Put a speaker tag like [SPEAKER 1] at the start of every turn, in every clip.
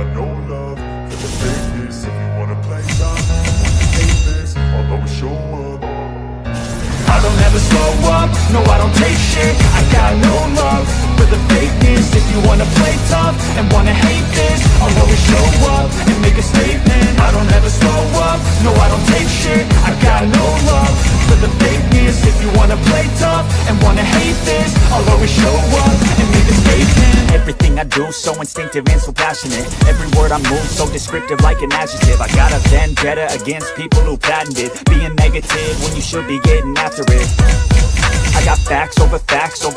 [SPEAKER 1] got no love for the fakeness. If you wanna play tough, hate this, I'll always show up.
[SPEAKER 2] I don't ever slow up, no I don't take shit. I got no love for the fakeness. If you wanna play tough and wanna hate this, I'll always show up and make a statement. I don't ever slow up, no I don't take shit. I got no love for the fakeness. If you wanna play tough and wanna hate this, I'll always show up and make a statement. Everything I do so instinctive and so passionate. Every word I move so descriptive like an adjective. I got a vendetta against people who patented being negative when you should be getting after it. I got facts over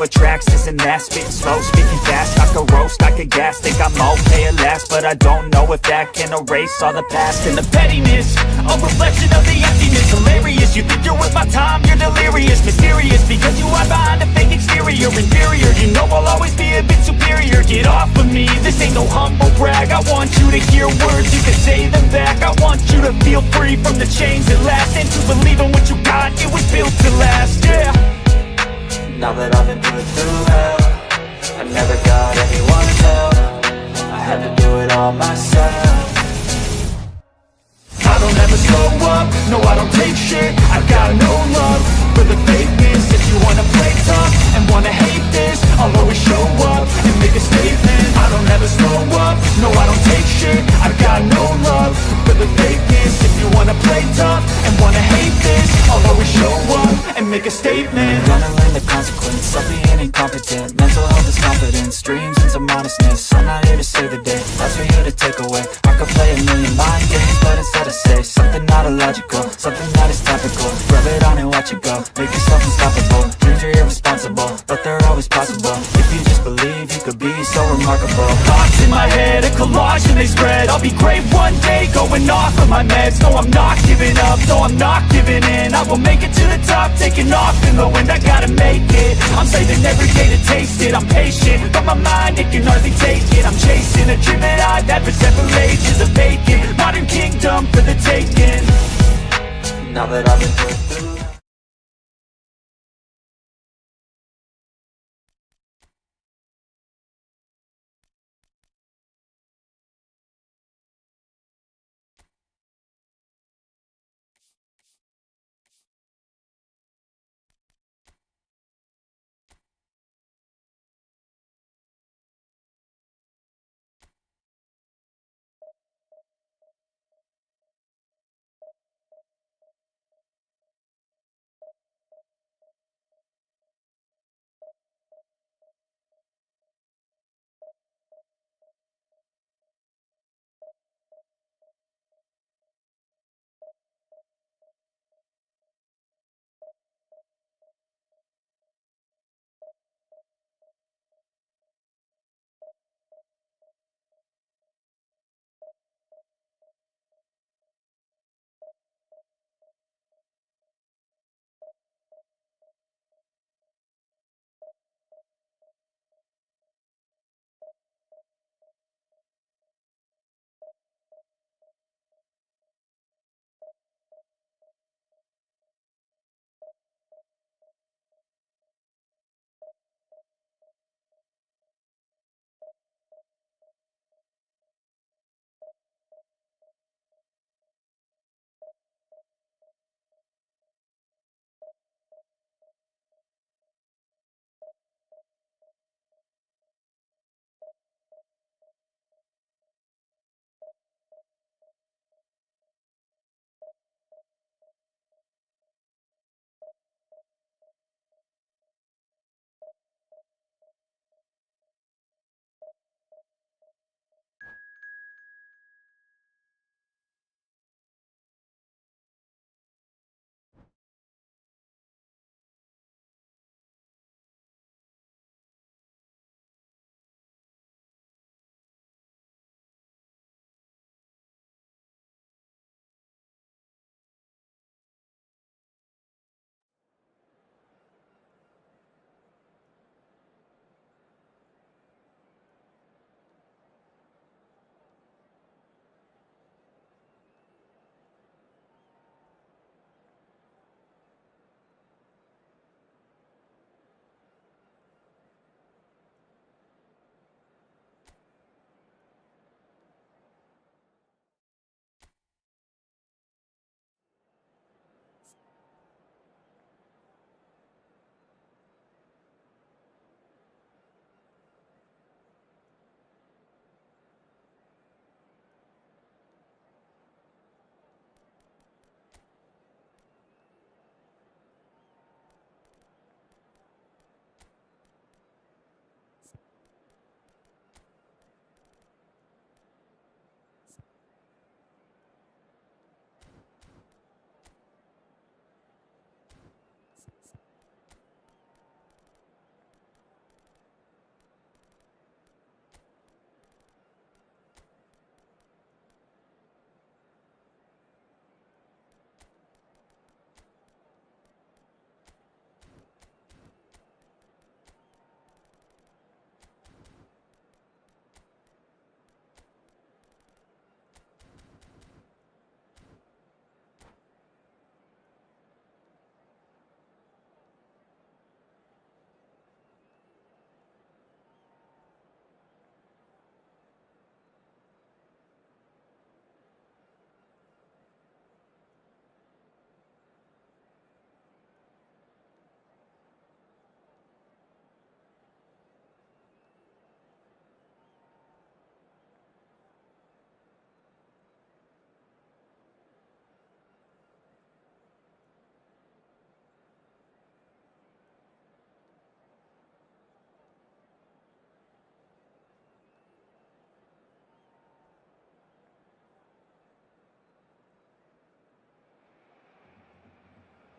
[SPEAKER 2] tracks, this and that. Spitting slow, speaking fast, I could roast, I could gas. Think I'm okay at last, but I don't know if that can erase all the past. And the pettiness, a reflection of the emptiness. Hilarious, you think you're worth my time, you're delirious. Mysterious, because you hide behind a fake exterior. Inferior, you know I'll always be a bit superior. Get off of me, this ain't no humble brag. I want you to hear words, you can say them back. I want you to feel free from the chains that last, and to believe in what you got, it was built to last, yeah.
[SPEAKER 3] Now that I've been put through hell, I never got anyone's help. I had to do it all myself.
[SPEAKER 2] I don't ever slow up, no I don't take shit. I got no love for the fakeness. If you wanna play tough and wanna hate this, I'll always show up and make a statement. I don't ever slow up, no I don't take shit. I got no love for the fakeness. If you wanna play tough and wanna hate this, I'll always show up and make a statement.
[SPEAKER 3] Gonna learn the consequence of being incompetent. Mental health is confidence, dreams and some honestness. I'm not here to save the day, that's for you to take away. I could play a million mind games, but instead I say something not illogical, something that is topical. Rub it on and watch it go, make yourself unstoppable. Dreams are irresponsible, but they're always possible. If you just believe, you could be so remarkable.
[SPEAKER 2] Thoughts in my head, a collage and they spread. I'll be great one day, going off of my meds. No, I'm not giving up, no, I'm not giving in. I will make it to the top, taking off in the wind. I gotta make it, I'm saving every day to taste it. I'm patient, but my mind, it can hardly take it. I'm chasing a dream that I've had for several ages. A vacant, modern kingdom for the taking.
[SPEAKER 3] Now that I've been put through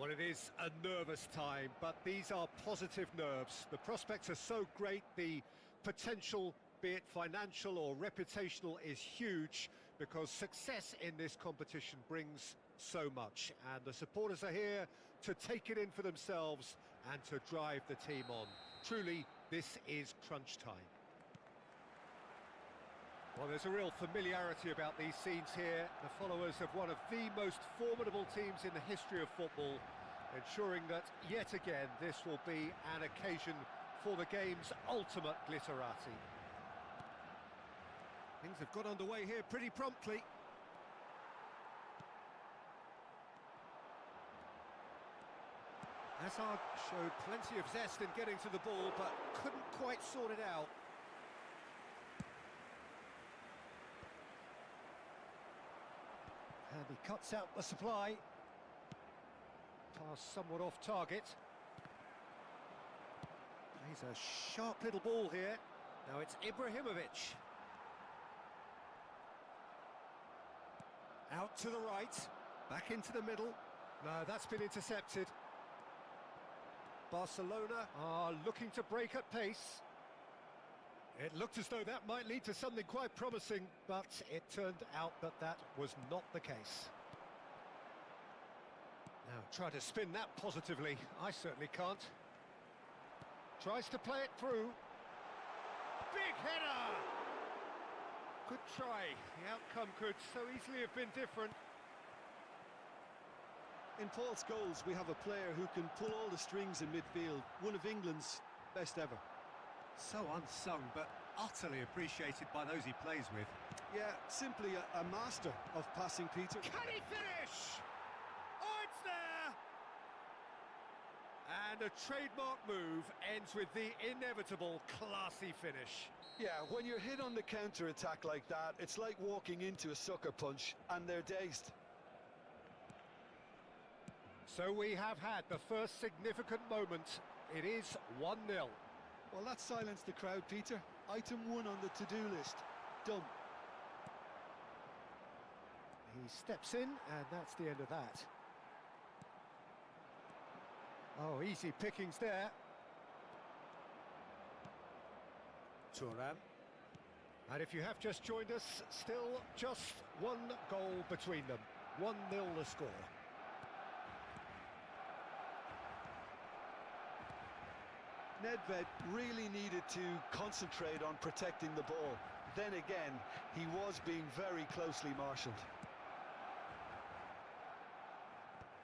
[SPEAKER 4] Well, it is a nervous time, but these are positive nerves. The prospects are so great, the potential, be it financial or reputational, is huge because success in this competition brings so much. And the supporters are here to take it in for themselves and to drive the team on. Truly, this is crunch time. Well, there's a real familiarity about these scenes here. The followers of one of the most formidable teams in the history of football, ensuring that, yet again, this will be an occasion for the game's ultimate glitterati. Things have got underway here pretty promptly. Hazard showed plenty of zest in getting to the ball, but couldn't quite sort it out. And he cuts out the supply. Pass somewhat off target. Plays a sharp little ball here. Now it's Ibrahimovic. Out to the right. Back into the middle. No, that's been intercepted. Barcelona are looking to break at pace. It looked as though that might lead to something quite promising, but it turned out that that was not the case. Now, try to spin that positively. I certainly can't. Tries to play it through. Big header! Good try. The outcome could so easily have been different.
[SPEAKER 5] In Paul's goals, we have a player who can pull all the strings in midfield, one of England's best ever.
[SPEAKER 4] So unsung, but utterly appreciated by those he plays with.
[SPEAKER 5] Yeah, simply a master of passing, Peter.
[SPEAKER 4] Can he finish? Oh, it's there! And a trademark move ends with the inevitable classy finish.
[SPEAKER 5] Yeah, when you're hit on the counter-attack like that, it's like walking into a sucker punch, and they're dazed.
[SPEAKER 4] So we have had the first significant moment. It is 1-0.
[SPEAKER 5] Well, that silenced the crowd, Peter. Item 1 on the to-do list. Done.
[SPEAKER 4] He steps in, and that's the end of that. Oh, easy pickings there. Thuram. And if you have just joined us, still just one goal between them. 1-0 the score.
[SPEAKER 5] Nedved really needed to concentrate on protecting the ball. Then again, he was being very closely marshalled.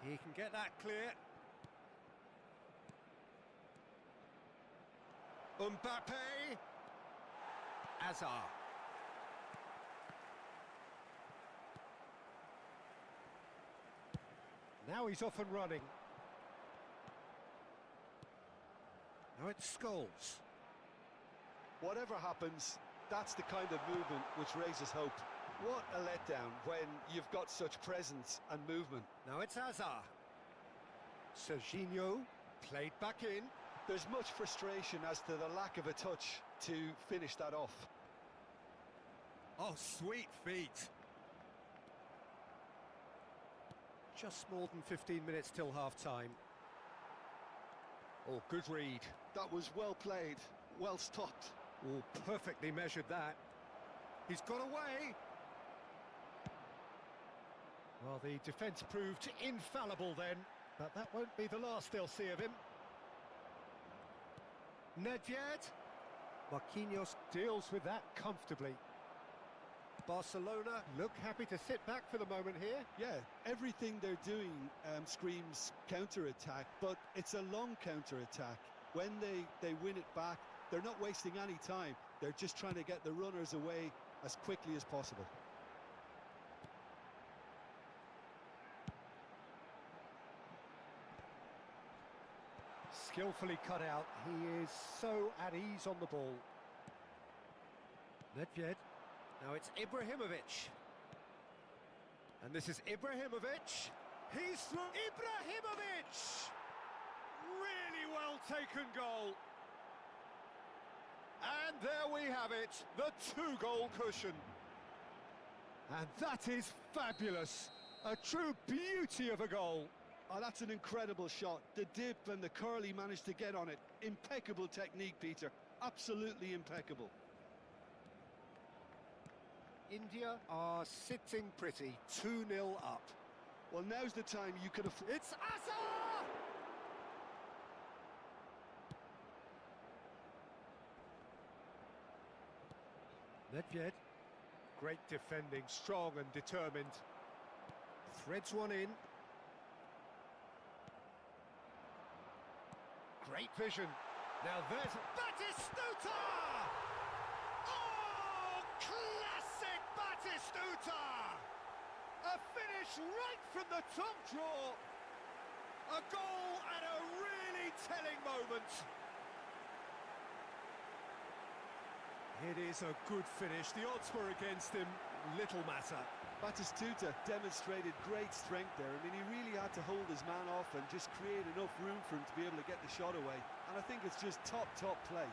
[SPEAKER 4] He can get that clear. MBAPPE. Hazard. Now he's off and running. Now it's Scholes.
[SPEAKER 5] Whatever happens, that's the kind of movement which raises hope. What a letdown when you've got such presence and movement.
[SPEAKER 4] Now it's Hazard. Serginho played back in.
[SPEAKER 5] There's much frustration as to the lack of a touch to finish that off.
[SPEAKER 4] Oh, sweet feet. Just more than 15 minutes till half-time. Oh, good read.
[SPEAKER 5] That was well played, well stopped.
[SPEAKER 4] Oh, perfectly measured that. He's got away. Well, the defence proved infallible then, but that won't be the last they'll see of him. Nedved. Marquinhos deals with that comfortably. Barcelona look happy to sit back for the moment here.
[SPEAKER 5] Yeah, everything they're doing screams counter-attack, but it's a long counter-attack. When they win it back, they're not wasting any time. They're just trying to get the runners away as quickly as possible.
[SPEAKER 4] Skillfully cut out. He is so at ease on the ball. Nedved. Now it's Ibrahimovic. And this is Ibrahimovic. He's through. Ibrahimovic! Really well taken goal. And there we have it, the 2-goal cushion. And that is fabulous. A true beauty of a goal.
[SPEAKER 5] Oh, that's an incredible shot. The dip and the curl he managed to get on it. Impeccable technique, Peter. Absolutely impeccable.
[SPEAKER 4] India are sitting pretty, 2-0 up.
[SPEAKER 5] Well, now's the time you could afford...
[SPEAKER 4] It's Azar! Nedved. Great defending, strong and determined. Threads one in. Great vision. Now there's Batistuta! Oh, classic Batistuta! A finish right from the top draw. A goal at a really telling moment. It is a good finish. The odds were against him. Little matter.
[SPEAKER 5] Batistuta demonstrated great strength there. I mean, he really had to hold his man off and just create enough room for him to be able to get the shot away. And I think it's just top play.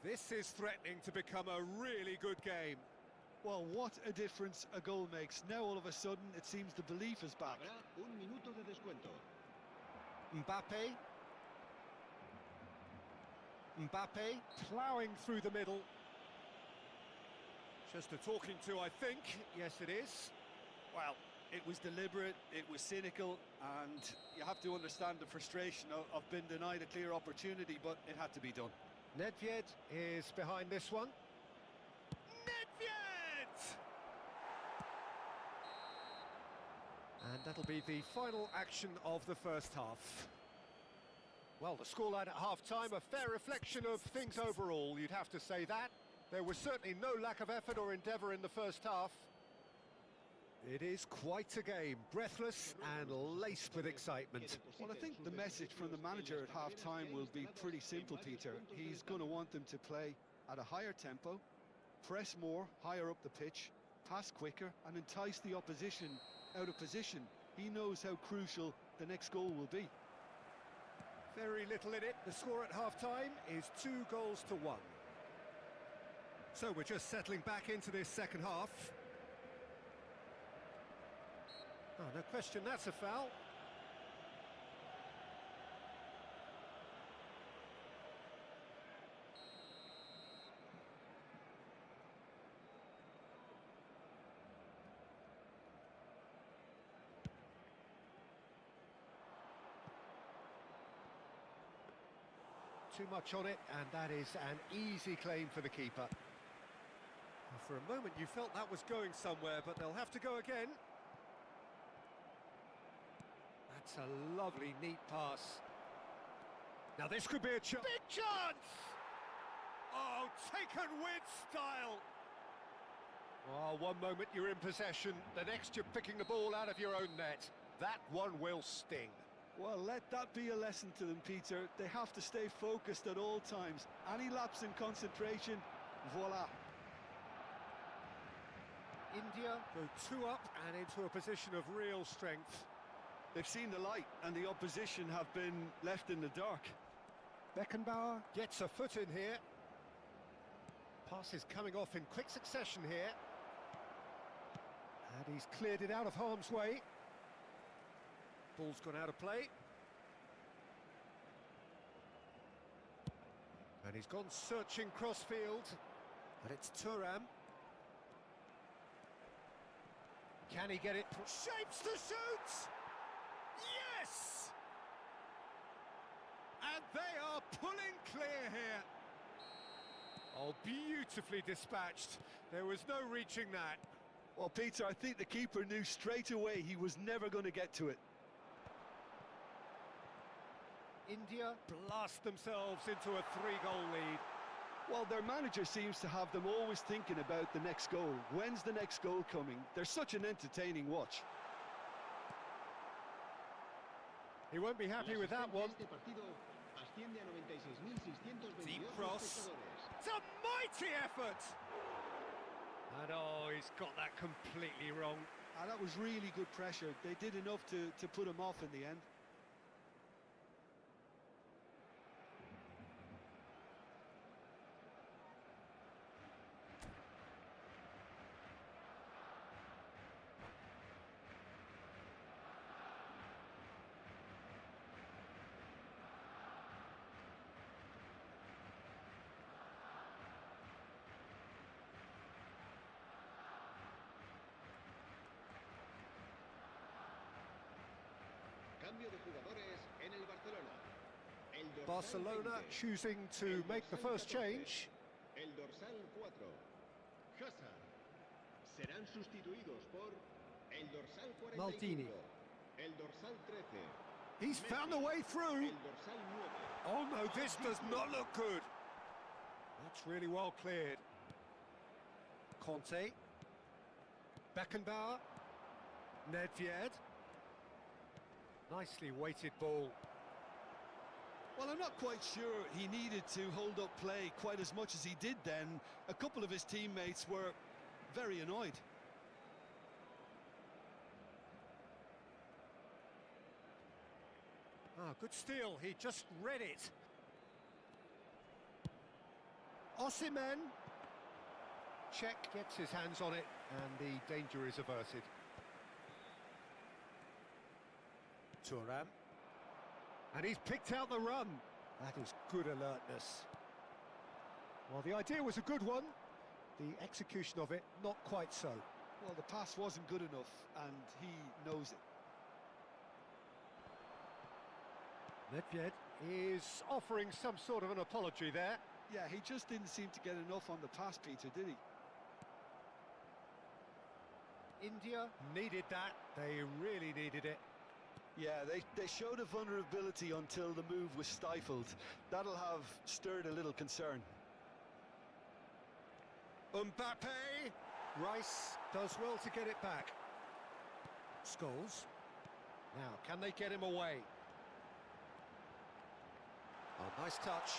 [SPEAKER 4] This is threatening to become a really good game.
[SPEAKER 5] Well, what a difference a goal makes. Now, all of a sudden, it seems the belief is back.
[SPEAKER 6] Un minuto de descuento.
[SPEAKER 4] Mbappe ploughing through the middle. Just a talking to, I think. Yes, it is.
[SPEAKER 5] Well, it was deliberate, it was cynical, and you have to understand the frustration of being denied a clear opportunity, but it had to be done.
[SPEAKER 4] Nedved is behind this one. Nedved! And that'll be the final action of the first half. Well, the scoreline at half-time, a fair reflection of things overall, you'd have to say that. There was certainly no lack of effort or endeavour in the first half. It is quite a game, breathless and laced with excitement.
[SPEAKER 5] Well, I think the message from the manager at half-time will be pretty simple, Peter. He's going to want them to play at a higher tempo, press more, higher up the pitch, pass quicker, and entice the opposition out of position. He knows how crucial the next goal will be.
[SPEAKER 4] Very little in it. The score at half-time is 2-1. So we're just settling back into this second half. Oh, no question, that's a foul. Too much on it, and that is an easy claim for the keeper. For a moment you felt that was going somewhere, but they'll have to go again. That's a lovely, neat pass. Now this could be a chance. Big chance! Oh, taken with style. Oh, one moment you're in possession, the next you're picking the ball out of your own net. That one will sting.
[SPEAKER 5] Well, let that be a lesson to them, Peter. They have to stay focused at all times. Any lapse in concentration, voila.
[SPEAKER 4] India go 2 up and into a position of real strength.
[SPEAKER 5] They've seen the light, and the opposition have been left in the dark.
[SPEAKER 4] Beckenbauer gets a foot in here. Pass is coming off in quick succession here. And he's cleared it out of harm's way. Ball's gone out of play. And he's gone searching crossfield. But it's Thuram. Can he get it? Shapes to shoot! Yes! And they are pulling clear here. Oh, beautifully dispatched. There was no reaching that.
[SPEAKER 5] Well, Peter, I think the keeper knew straight away he was never going to get to it.
[SPEAKER 4] India blast themselves into a 3-goal lead.
[SPEAKER 5] Well, their manager seems to have them always thinking about the next goal. When's the next goal coming? They're such an entertaining watch.
[SPEAKER 4] He won't be happy with that one. Deep cross. It's a mighty effort! And oh, he's got that completely wrong.
[SPEAKER 5] That was really good pressure. They did enough to put him off in the end.
[SPEAKER 6] Cambio de jugadores en el Barcelona. El dorsal
[SPEAKER 4] Barcelona
[SPEAKER 6] 20,
[SPEAKER 4] choosing to
[SPEAKER 6] el
[SPEAKER 4] make the
[SPEAKER 6] dorsal
[SPEAKER 4] first
[SPEAKER 6] 14,
[SPEAKER 4] change.
[SPEAKER 6] El dorsal 4. Hazard. Serán sustituidos por el dorsal 45.
[SPEAKER 4] Maldini.
[SPEAKER 6] El dorsal 13.
[SPEAKER 4] He's found a way through.
[SPEAKER 6] El dorsal 9.
[SPEAKER 4] Oh no, this does not look good. That's really well cleared. Conte. Beckenbauer. Nedved. Nicely weighted ball.
[SPEAKER 5] Well, I'm not quite sure he needed to hold up play quite as much as he did then. A couple of his teammates were very annoyed.
[SPEAKER 4] Ah, good steal. He just read it. Osimhen. Czech gets his hands on it, and the danger is averted. Thuram. And he's picked out the run. That is good alertness. Well, the idea was a good one. The execution of it, not quite so.
[SPEAKER 5] Well, the pass wasn't good enough, and he knows it.
[SPEAKER 4] Nedved is offering some sort of an apology there.
[SPEAKER 5] Yeah, he just didn't seem to get enough on the pass, Peter, did he?
[SPEAKER 4] India needed that. They really needed it.
[SPEAKER 5] Yeah, they showed a vulnerability until the move was stifled. That'll have stirred a little concern.
[SPEAKER 4] MBAPPE! Rice does well to get it back. Scholes. Now, can they get him away? Oh, nice touch.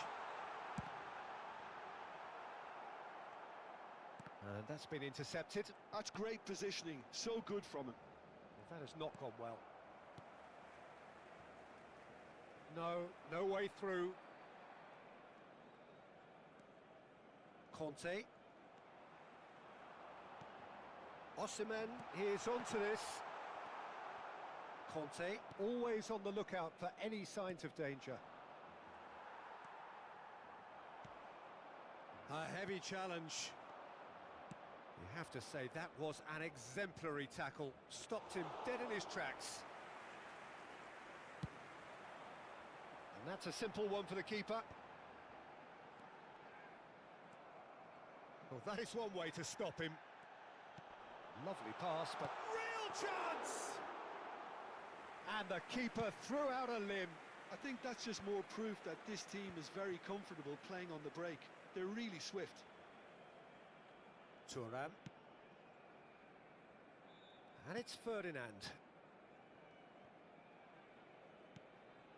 [SPEAKER 4] And that's been intercepted.
[SPEAKER 5] That's great positioning. So good from him.
[SPEAKER 4] Well, that has not gone well. No way through. Conte. Osimhen is onto this. Conte, always on the lookout for any signs of danger. A heavy challenge. You have to say that was an exemplary tackle. Stopped him dead in his tracks. And that's a simple one for the keeper. Well, that is one way to stop him. Lovely pass, but real chance! And the keeper threw out a limb.
[SPEAKER 5] I think that's just more proof that this team is very comfortable playing on the break. They're really swift.
[SPEAKER 4] Thuram. And it's Ferdinand.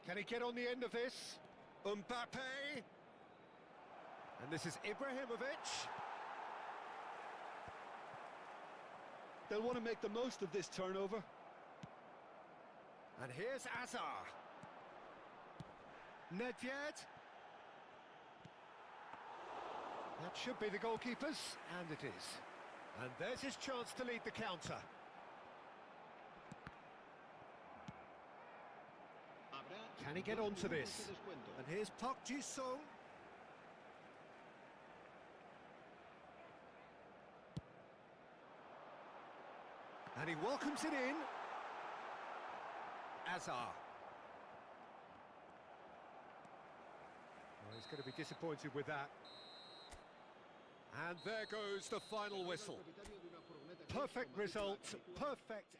[SPEAKER 4] Can he get on the end of this? MBAPPE! And this is Ibrahimovic.
[SPEAKER 5] They'll want to make the most of this turnover.
[SPEAKER 4] And here's Azar. Nedved. That should be the goalkeepers, and it is. And there's his chance to lead the counter. Can he get onto this? And here's Park Ji-sung. And he welcomes it in. Azar. Well, he's going to be disappointed with that. And there goes the final whistle. Perfect result, perfect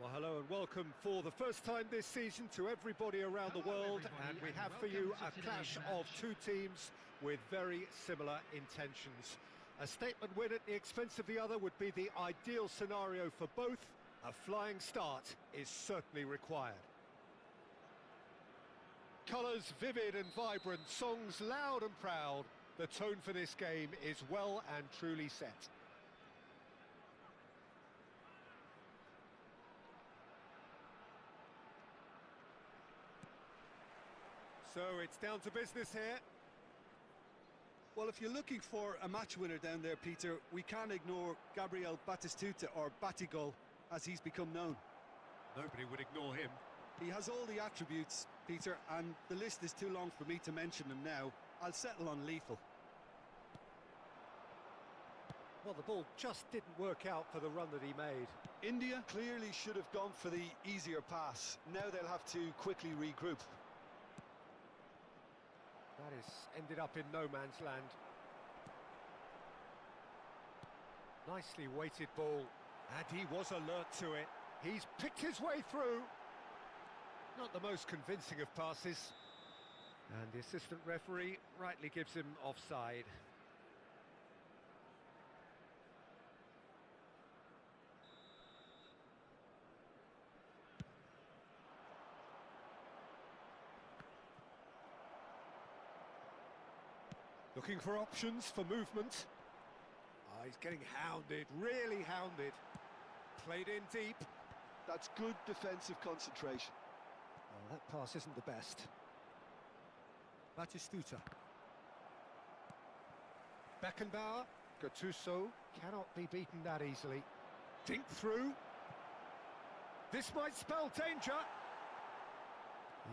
[SPEAKER 4] Well, hello and welcome for the first time this season to everybody around the world, and we have for you a clash of two teams with very similar intentions. A statement win at the expense of the other would be the ideal scenario for both. A flying start is certainly required. Colours vivid and vibrant, songs loud and proud. The tone for this game is well and truly set. So it's down to business here.
[SPEAKER 5] Well, if you're looking for a match winner down there, Peter, we can't ignore Gabriel Batistuta, or Batigol, as he's become known.
[SPEAKER 4] Nobody would ignore him.
[SPEAKER 5] He has all the attributes, Peter, and the list is too long for me to mention them now. I'll settle on lethal.
[SPEAKER 4] Well, the ball just didn't work out for the run that he made.
[SPEAKER 5] India clearly should have gone for the easier pass. Now they'll have to quickly regroup.
[SPEAKER 4] That has ended up in no man's land. Nicely weighted ball, and he was alert to it. He's picked his way through. Not the most convincing of passes. And the assistant referee rightly gives him offside. Looking for options for movement. Oh, he's getting hounded, really hounded. Played in deep.
[SPEAKER 5] That's good defensive concentration.
[SPEAKER 4] Oh, that pass isn't the best. Batistuta. Beckenbauer. Gattuso cannot be beaten that easily. Dink through. This might spell danger.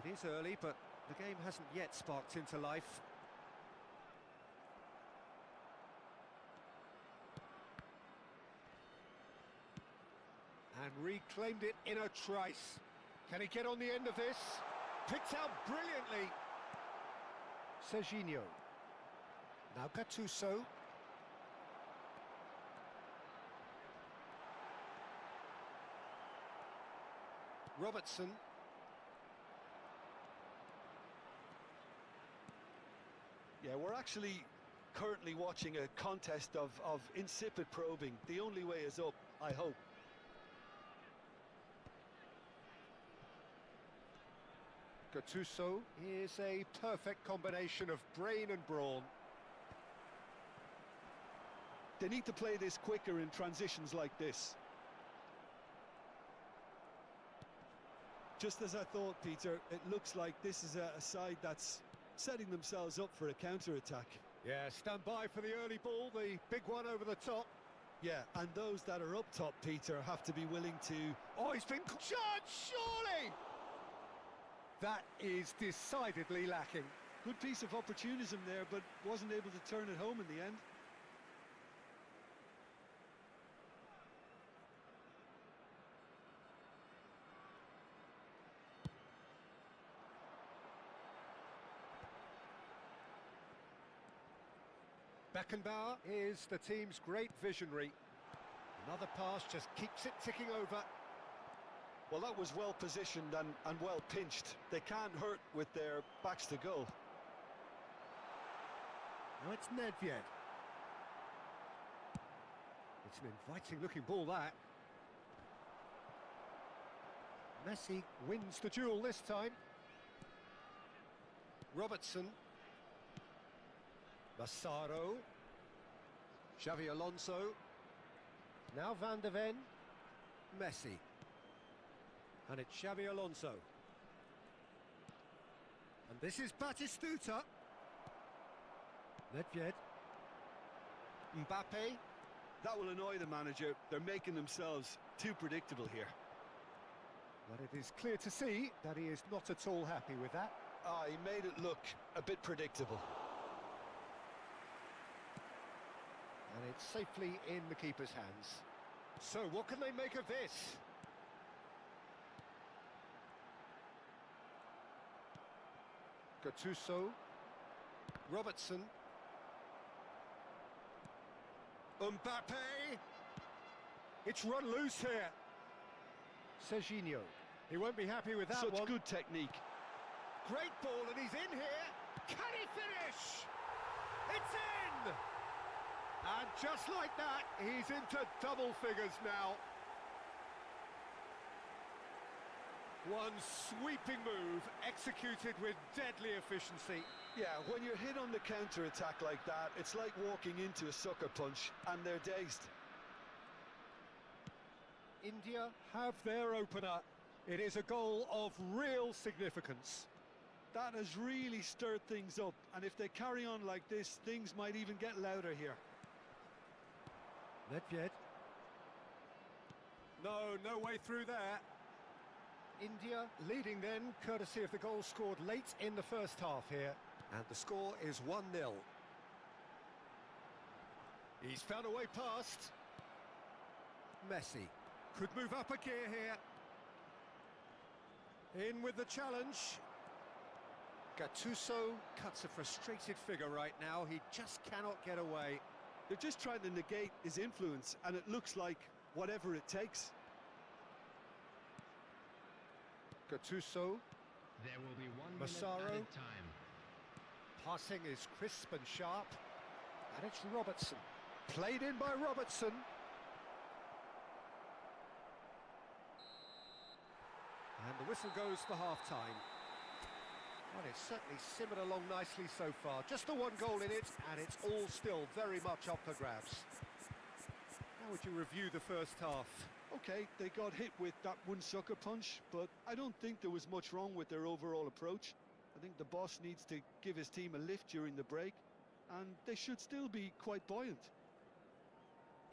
[SPEAKER 4] It is early, but the game hasn't yet sparked into life. And reclaimed it in a trice. Can he get on the end of this? Picked out brilliantly. Serginho. Now Gattuso. Robertson.
[SPEAKER 5] Yeah, we're actually currently watching a contest of insipid probing. The only way is up, I hope.
[SPEAKER 4] Gattuso is a perfect combination of brain and brawn.
[SPEAKER 5] They need to play this quicker in transitions like this. Just as I thought, Peter, it looks like this is a side that's setting themselves up for a counter-attack.
[SPEAKER 4] Yeah, stand by for the early ball, the big one over the top.
[SPEAKER 5] Yeah, and those that are up top, Peter, have to be willing to...
[SPEAKER 4] Oh, he's been charged, surely! That is decidedly lacking.
[SPEAKER 5] Good piece of opportunism there, but wasn't able to turn it home in the end.
[SPEAKER 4] Beckenbauer is the team's great visionary. Another pass just keeps it ticking over.
[SPEAKER 5] Well, that was well positioned and well pinched. They can't hurt with their backs to goal.
[SPEAKER 4] Now it's Nedved. It's an inviting looking ball, that. Messi wins the duel this time. Robertson. Massaro. Xavi Alonso. Now Van de Ven. Messi. And it's Xavi Alonso. And this is Batistuta. Nedved. MBAPPE.
[SPEAKER 5] That will annoy the manager. They're making themselves too predictable here.
[SPEAKER 4] But it is clear to see that he is not at all happy with that.
[SPEAKER 5] Ah, he made it look a bit predictable.
[SPEAKER 4] And it's safely in the keeper's hands. So what can they make of this? Gattuso. Robertson. MBAPPE! It's run loose here. Serginho. He won't be happy with that
[SPEAKER 5] Such
[SPEAKER 4] one.
[SPEAKER 5] good technique.
[SPEAKER 4] Great ball, and he's in here. Can he finish? It's in! And just like that, he's into double figures now. One sweeping move, executed with deadly efficiency.
[SPEAKER 5] Yeah, when you're hit on the counter-attack like that, it's like walking into a sucker punch, and they're dazed.
[SPEAKER 4] India have their opener. It is a goal of real significance.
[SPEAKER 5] That has really stirred things up, and if they carry on like this, things might even get louder here.
[SPEAKER 4] Nedved. No way through there. India leading then, courtesy of the goal scored late in the first half here. And the score is 1-0. He's found a way past. Messi could move up a gear here. In with the challenge. Gattuso cuts a frustrated figure right now. He just cannot get away.
[SPEAKER 5] They're just trying to negate his influence, and it looks like whatever it takes.
[SPEAKER 4] Gattuso.
[SPEAKER 6] There will be 1 minute
[SPEAKER 4] Massaro.
[SPEAKER 6] added time.
[SPEAKER 4] Passing is crisp and sharp. And it's Robertson. Played in by Robertson. And the whistle goes for half-time. Well, it's certainly simmered along nicely so far. Just the one goal in it, and it's all still very much up for grabs. How would you review the first half?
[SPEAKER 5] Okay, they got hit with that one sucker punch, but I don't think there was much wrong with their overall approach. I think the boss needs to give his team a lift during the break, and they should still be quite buoyant.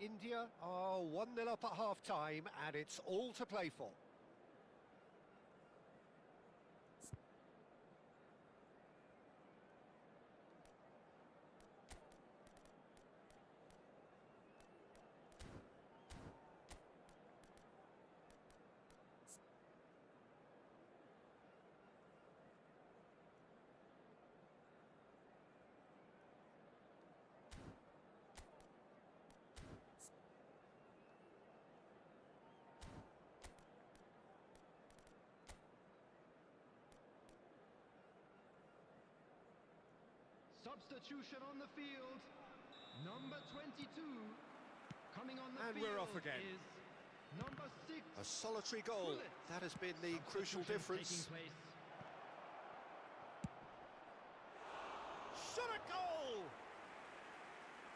[SPEAKER 4] India are 1-0 up at half-time, and it's all to play for.
[SPEAKER 6] Substitution on the field. Number 22. Coming on the
[SPEAKER 4] And
[SPEAKER 6] field
[SPEAKER 4] we're off again.
[SPEAKER 6] is number 6.
[SPEAKER 4] A solitary goal. That has been the crucial difference.
[SPEAKER 6] Taking place.
[SPEAKER 4] Shot a goal!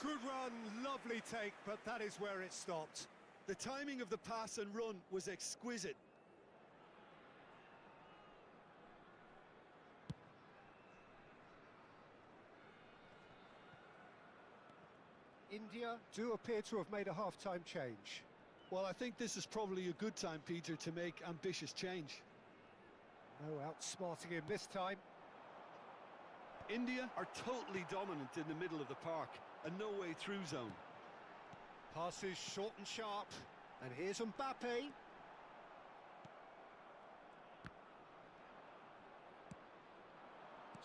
[SPEAKER 4] Good run, lovely take, but that is where it stopped.
[SPEAKER 5] The timing of the pass and run was exquisite.
[SPEAKER 4] India do appear to have made a half-time change.
[SPEAKER 5] Well, I think this is probably a good time, Peter, to make ambitious change.
[SPEAKER 4] No outsmarting him this time.
[SPEAKER 5] India are totally dominant in the middle of the park, a no-way through zone.
[SPEAKER 4] Passes short and sharp. And here's MBAPPE.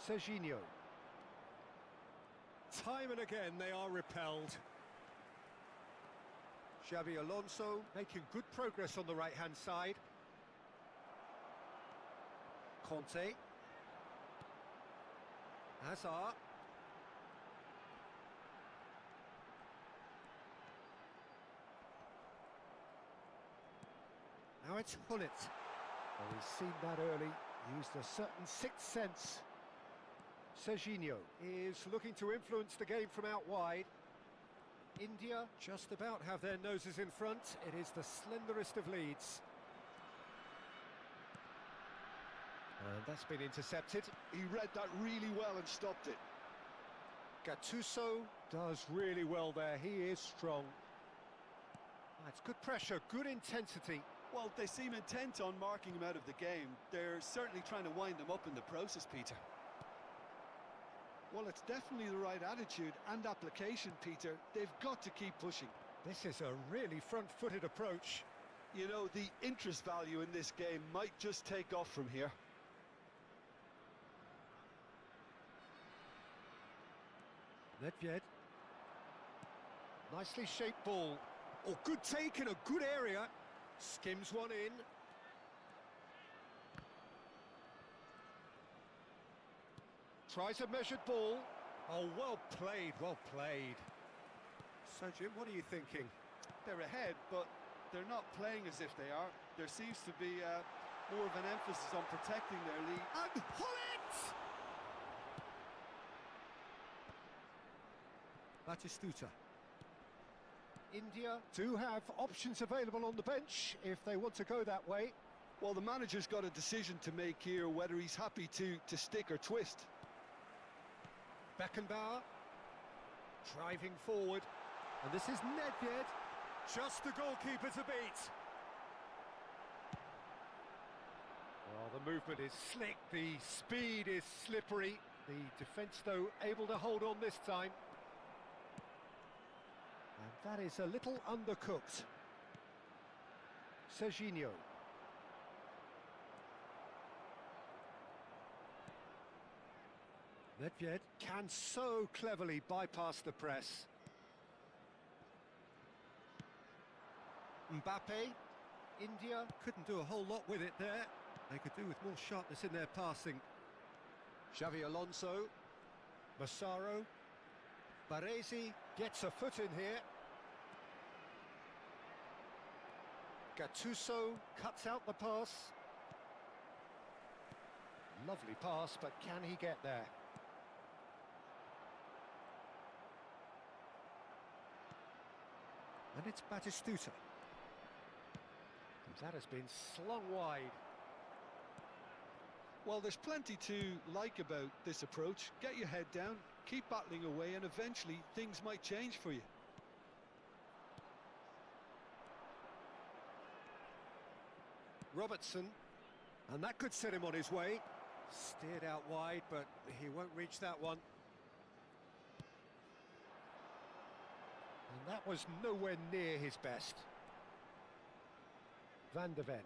[SPEAKER 4] Serginho. Time and again they are repelled. Xabi Alonso making good progress on the right-hand side. Conte. Hazard. Now it's Hullet. Well, he's seen that early, used a certain sixth sense. Serginho is looking to influence the game from out wide. India just about have their noses in front. It is the slenderest of leads. And that's been intercepted.
[SPEAKER 5] He read that really well and stopped it.
[SPEAKER 4] Gattuso does really well there. He is strong. That's good pressure, good intensity.
[SPEAKER 5] Well, they seem intent on marking him out of the game. They're certainly trying to wind them up in the process, Peter. Well, it's definitely the right attitude and application, Peter. They've got to keep pushing.
[SPEAKER 4] This is a really front-footed approach.
[SPEAKER 5] You know, the interest value in this game might just take off from here.
[SPEAKER 4] Nedved. Nicely shaped ball. Oh, good take in a good area. Skims one in. Tries a measured ball. Oh, well played, well played. So, Jim, what are you thinking?
[SPEAKER 5] They're ahead, but they're not playing as if they are. There seems to be more of an emphasis on protecting their lead.
[SPEAKER 4] And pull it! Batistuta. India do have options available on the bench if they want to go that way.
[SPEAKER 5] Well, the manager's got a decision to make here, whether he's happy to stick or twist.
[SPEAKER 4] Beckenbauer driving forward, and this is Nedved, just the goalkeeper to beat. Oh, the movement is slick, the speed is slippery. The defence, though, able to hold on this time. And that is a little undercooked. Serginho. Nedved can so cleverly bypass the press. MBAPPE. India couldn't do a whole lot with it there. They could do with more sharpness in their passing. Xavi Alonso. Massaro. Baresi gets a foot in here. Gattuso cuts out the pass. Lovely pass, but can he get there? And it's Batistuta. That has been slung wide.
[SPEAKER 5] Well, there's plenty to like about this approach. Get your head down, keep battling away, and eventually things might change for you.
[SPEAKER 4] Robertson, and that could set him on his way. Steered out wide, but he won't reach that one. And that was nowhere near his best. Van de Ven.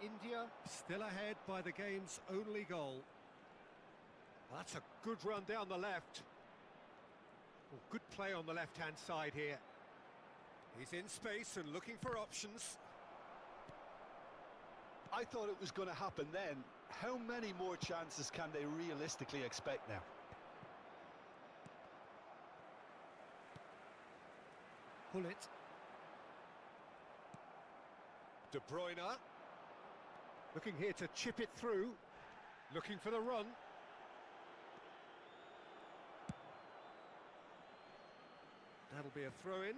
[SPEAKER 4] India still ahead by the game's only goal. That's a good run down the left. Oh, good play on the left-hand side here. He's in space and looking for options.
[SPEAKER 5] I thought it was going to happen then. How many more chances can they realistically expect now?
[SPEAKER 4] Pull it. De Bruyne. Looking here to chip it through. Looking for the run. That'll be a throw-in.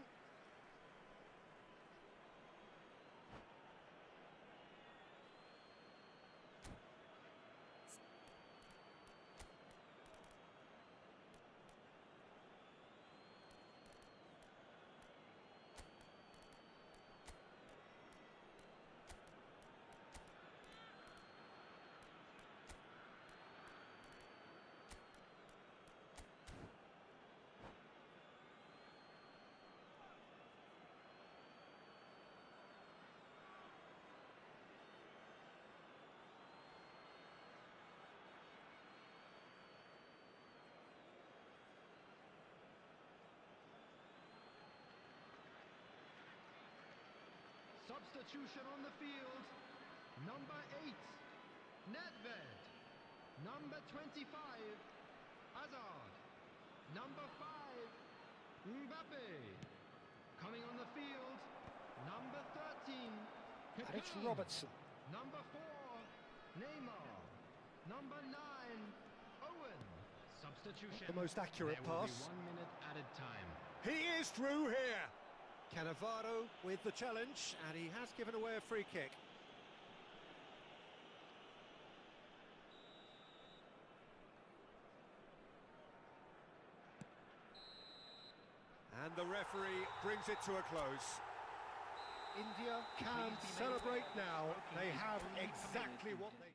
[SPEAKER 6] Substitution on the field. Number 8, Nedved. Number 25, Hazard. Number 5, MBAPPE. Coming on the field, number 13,
[SPEAKER 4] And it's
[SPEAKER 6] Pepe.
[SPEAKER 4] Robertson.
[SPEAKER 6] Number 4, Neymar. Number 9, Owen. Substitution.
[SPEAKER 4] Not the most accurate
[SPEAKER 6] There will
[SPEAKER 4] pass.
[SPEAKER 6] be 1 minute added time.
[SPEAKER 4] He is through here. Cannavaro with the challenge, and he has given away a free kick. And the referee brings it to a close. India can celebrate now. They have exactly what they...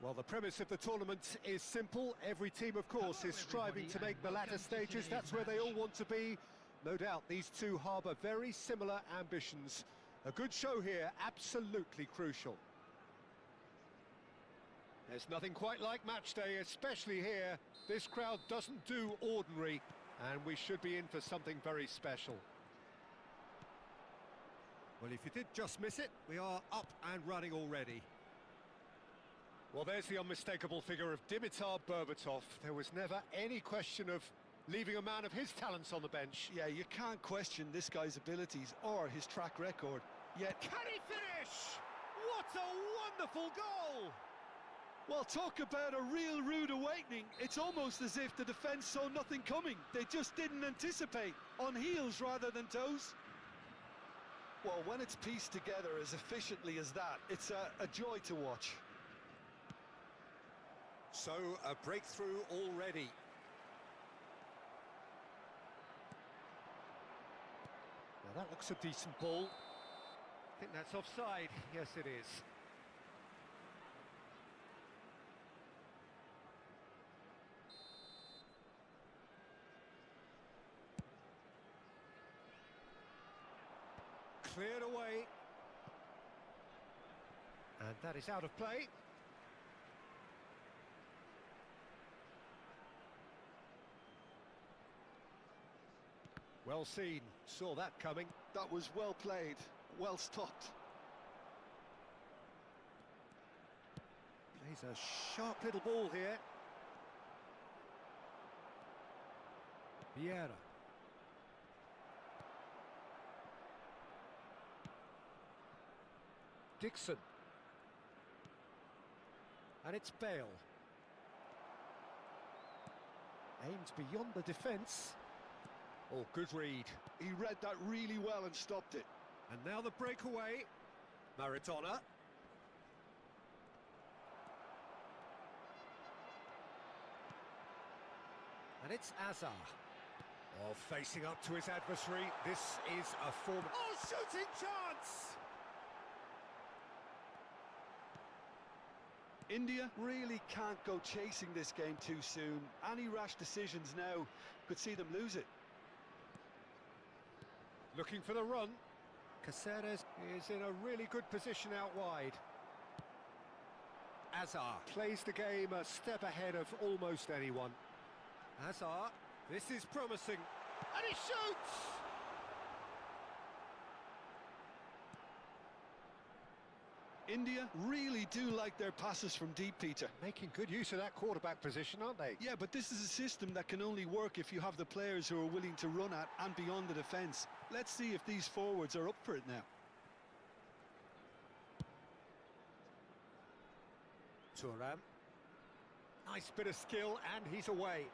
[SPEAKER 4] Well, the premise of the tournament is simple. Every team, of course, is striving to make the latter stages. That's where they all want to be. No doubt these two harbour very similar ambitions. A good show here, absolutely crucial. There's nothing quite like match day, especially here. This crowd doesn't do ordinary, and we should be in for something very special. Well, if you did just miss it, we are up and running already. Well, there's the unmistakable figure of Dimitar Berbatov. There was never any question of leaving a man of his talents on the bench.
[SPEAKER 5] Yeah, you can't question this guy's abilities or his track record. Yet,
[SPEAKER 4] Can he finish? What a wonderful goal!
[SPEAKER 5] well, talk about a real rude awakening. It's almost as if the defence saw nothing coming. They just didn't anticipate, on heels rather than toes. Well, when it's pieced together as efficiently as that, it's a joy to watch.
[SPEAKER 4] So, a breakthrough already. Now that looks a decent ball. I think that's offside. Yes, it is. Cleared away. And that is out of play. Well seen, saw that coming.
[SPEAKER 5] That was well played, well stopped.
[SPEAKER 4] Plays a sharp little ball here. Vieira. Dixon. And it's Bale. Aimed beyond the defence. Oh, good read.
[SPEAKER 5] He read that really well and stopped it.
[SPEAKER 4] And now the breakaway. Maradona. And it's Azar. Oh, facing up to his adversary. This is a form... Oh, shooting chance!
[SPEAKER 5] India really can't go chasing this game too soon. Any rash decisions now could see them lose it.
[SPEAKER 4] Looking for the run. Caceres is in a really good position out wide. Azar plays the game a step ahead of almost anyone. Azar, this is promising. And he shoots!
[SPEAKER 5] India really do like their passes from deep, Peter.
[SPEAKER 4] Making good use of that quarterback position, aren't they?
[SPEAKER 5] Yeah, but this is a system that can only work if you have the players who are willing to run at and beyond the defence. Let's see if these forwards are up for it now.
[SPEAKER 4] Thuram. Nice bit of skill, and he's away.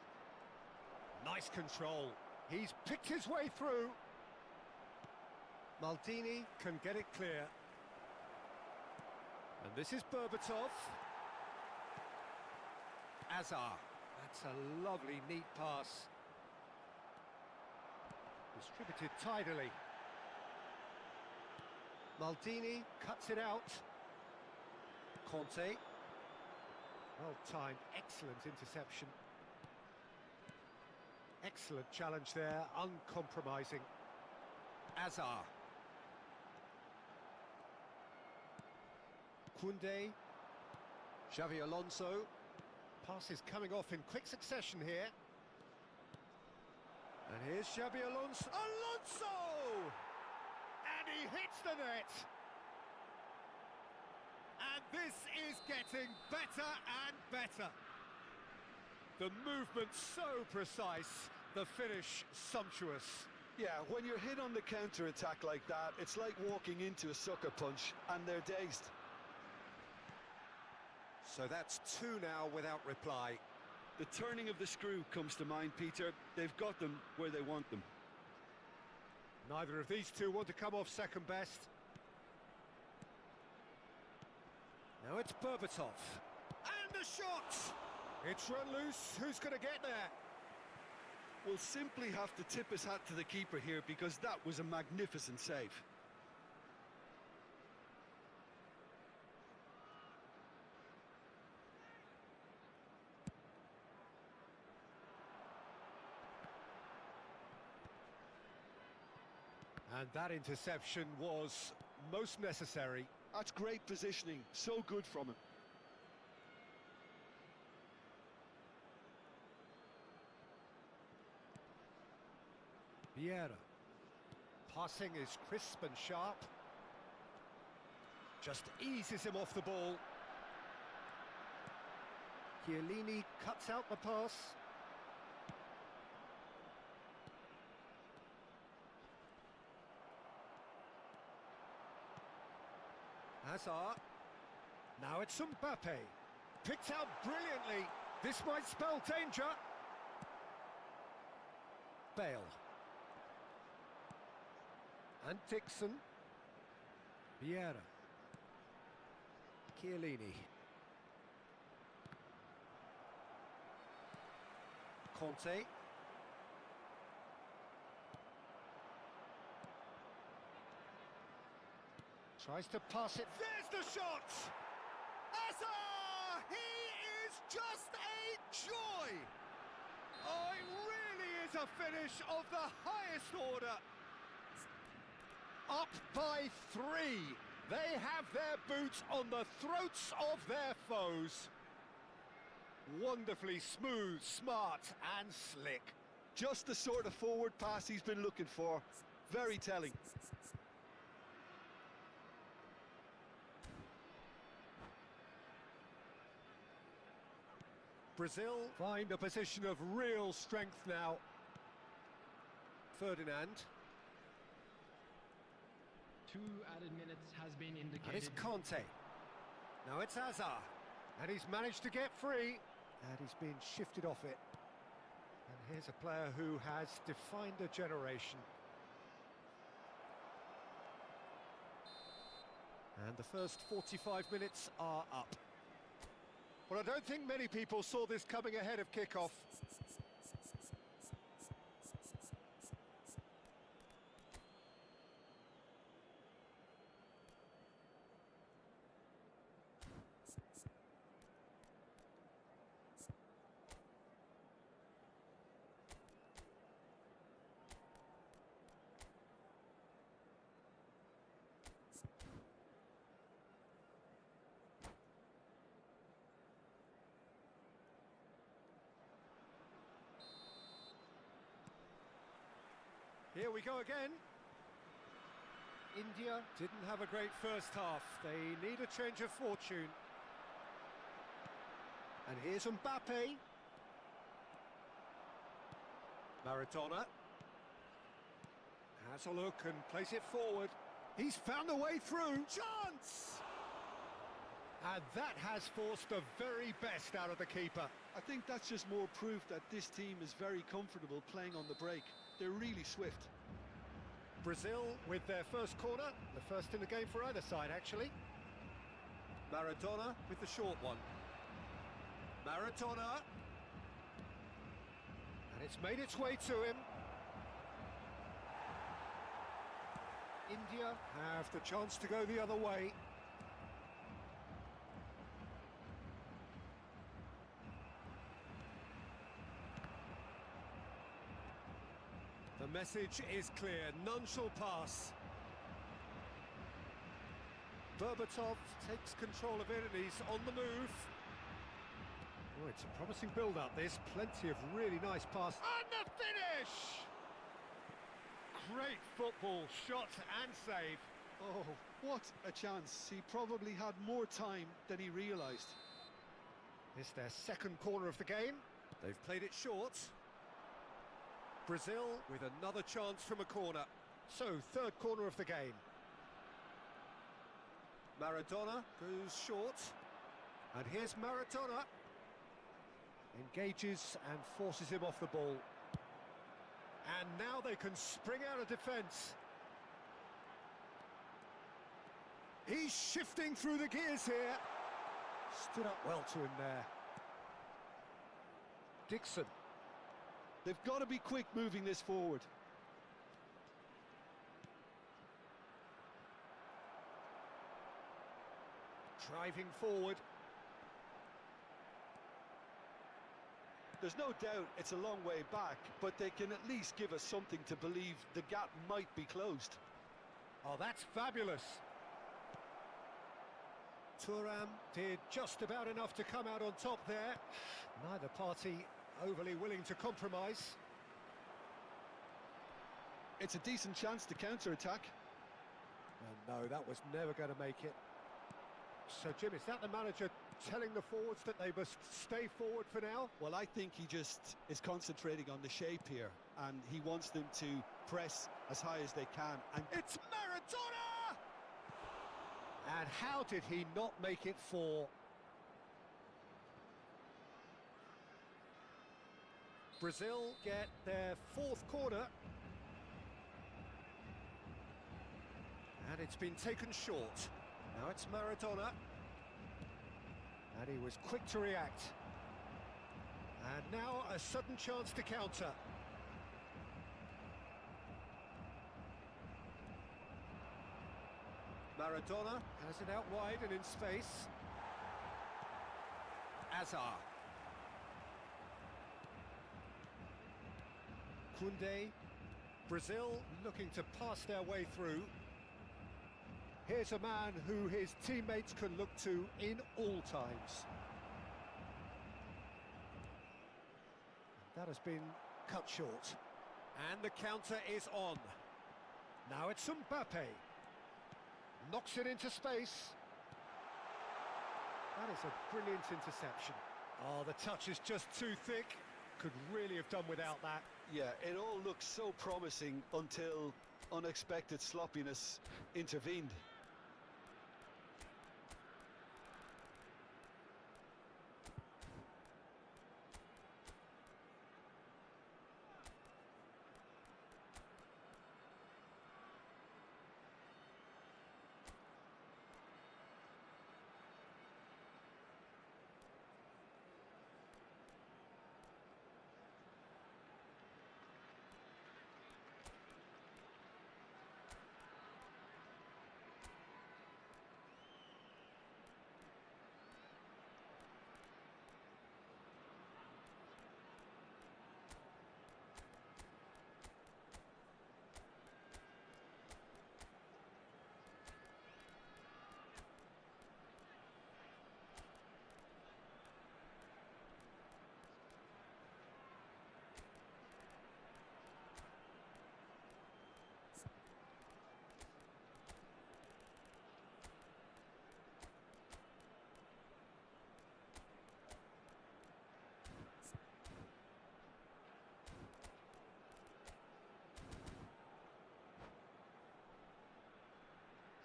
[SPEAKER 4] Nice control. He's picked his way through. Maldini can get it clear. And this is Berbatov. Azar. That's a lovely, neat pass. Distributed tidily. Maldini cuts it out. Conte. Well timed, excellent interception. Excellent challenge there, uncompromising. Azar. Koundé. Xavi Alonso. Passes coming off in quick succession here. And here's Xavi Alonso. Alonso! And he hits the net. And this is getting better and better. The movement so precise, the finish sumptuous.
[SPEAKER 5] Yeah, when you're hit on the counter-attack like that, it's like walking into a sucker punch, and they're dazed.
[SPEAKER 4] So that's two now without reply.
[SPEAKER 5] The turning of the screw comes to mind, Peter. They've got them where they want them.
[SPEAKER 4] Neither of these two want to come off second best. Now it's Berbatov. And the shot! It's run loose. Who's going to get there?
[SPEAKER 5] We'll simply have to tip his hat to the keeper here because that was a magnificent save.
[SPEAKER 4] And that interception was most necessary.
[SPEAKER 5] That's great positioning, so good from him.
[SPEAKER 4] Vieira. Passing is crisp and sharp. Just eases him off the ball. Chiellini cuts out the pass. Hazard. Now it's MBAPPE. Picked out brilliantly. This might spell danger. Bale. And Dixon. Vieira. Chiellini. Conte. Tries to pass it. There's the shot! Hazard! He is just a joy! Oh, it really is a finish of the highest order. Up by 3. They have their boots on the throats of their foes. Wonderfully smooth, smart and slick.
[SPEAKER 5] Just the sort of forward pass he's been looking for. Very telling.
[SPEAKER 4] Brazil find a position of real strength now. Ferdinand.
[SPEAKER 6] 2 added minutes has been
[SPEAKER 4] And
[SPEAKER 6] indicated.
[SPEAKER 4] it's Conte. Now it's Hazard. And he's managed to get free. And he's been shifted off it. And here's a player who has defined a generation. And the first 45 minutes are up. Well, I don't think many people saw this coming ahead of kickoff. Here we go again. India didn't have a great first half. They need a change of fortune. And here's MBAPPE. Maradona. Has a look and plays it forward. He's found a way through. Chance! And that has forced the very best out of the keeper.
[SPEAKER 5] I think that's just more proof that this team is very comfortable playing on the break. They're really swift.
[SPEAKER 4] Brazil with their first corner, the first in the game for either side actually. Maradona with the short one. Maradona. And it's made its way to him. India have the chance to go the other way. The message is clear, none shall pass. Berbatov takes control of it and he's on the move. Oh, it's a promising build-up, this. Plenty of really nice passes. And the finish! Great football, shot and save.
[SPEAKER 5] Oh, what a chance. He probably had more time than he realised.
[SPEAKER 4] It's their second corner of the game. They've played it short. Brazil with another chance from a corner. So, third corner of the game. Maradona goes short. And here's Maradona. Engages and forces him off the ball. And now they can spring out of defence. He's shifting through the gears here. Stood up well to him there. Dixon.
[SPEAKER 5] They've got to be quick moving this forward.
[SPEAKER 4] Driving forward.
[SPEAKER 5] There's no doubt it's a long way back, but they can at least give us something to believe the gap might be closed.
[SPEAKER 4] Oh, that's fabulous. Thuram did just about enough to come out on top there. Neither party overly willing to compromise.
[SPEAKER 5] It's a decent chance to counter-attack.
[SPEAKER 4] No, that was never going to make it. So, Jim, is that the manager telling the forwards that they must stay forward for now?
[SPEAKER 5] Well, I think he just is concentrating on the shape here, and he wants them to press as high as they can. And
[SPEAKER 4] It's Maradona! And how did he not make it 4? Brazil get their 4th corner. And it's been taken short. Now it's Maradona. And he was quick to react. And now a sudden chance to counter. Maradona has it out wide and in space. Azar. Koundé. Brazil looking to pass their way through. Here's a man who his teammates can look to in all times. That has been cut short. And the counter is on. Now it's MBAPPE. Knocks it into space. That is a brilliant interception. Oh, the touch is just too thick. Could really have done without that.
[SPEAKER 5] yeah, it all looked so promising until unexpected sloppiness intervened.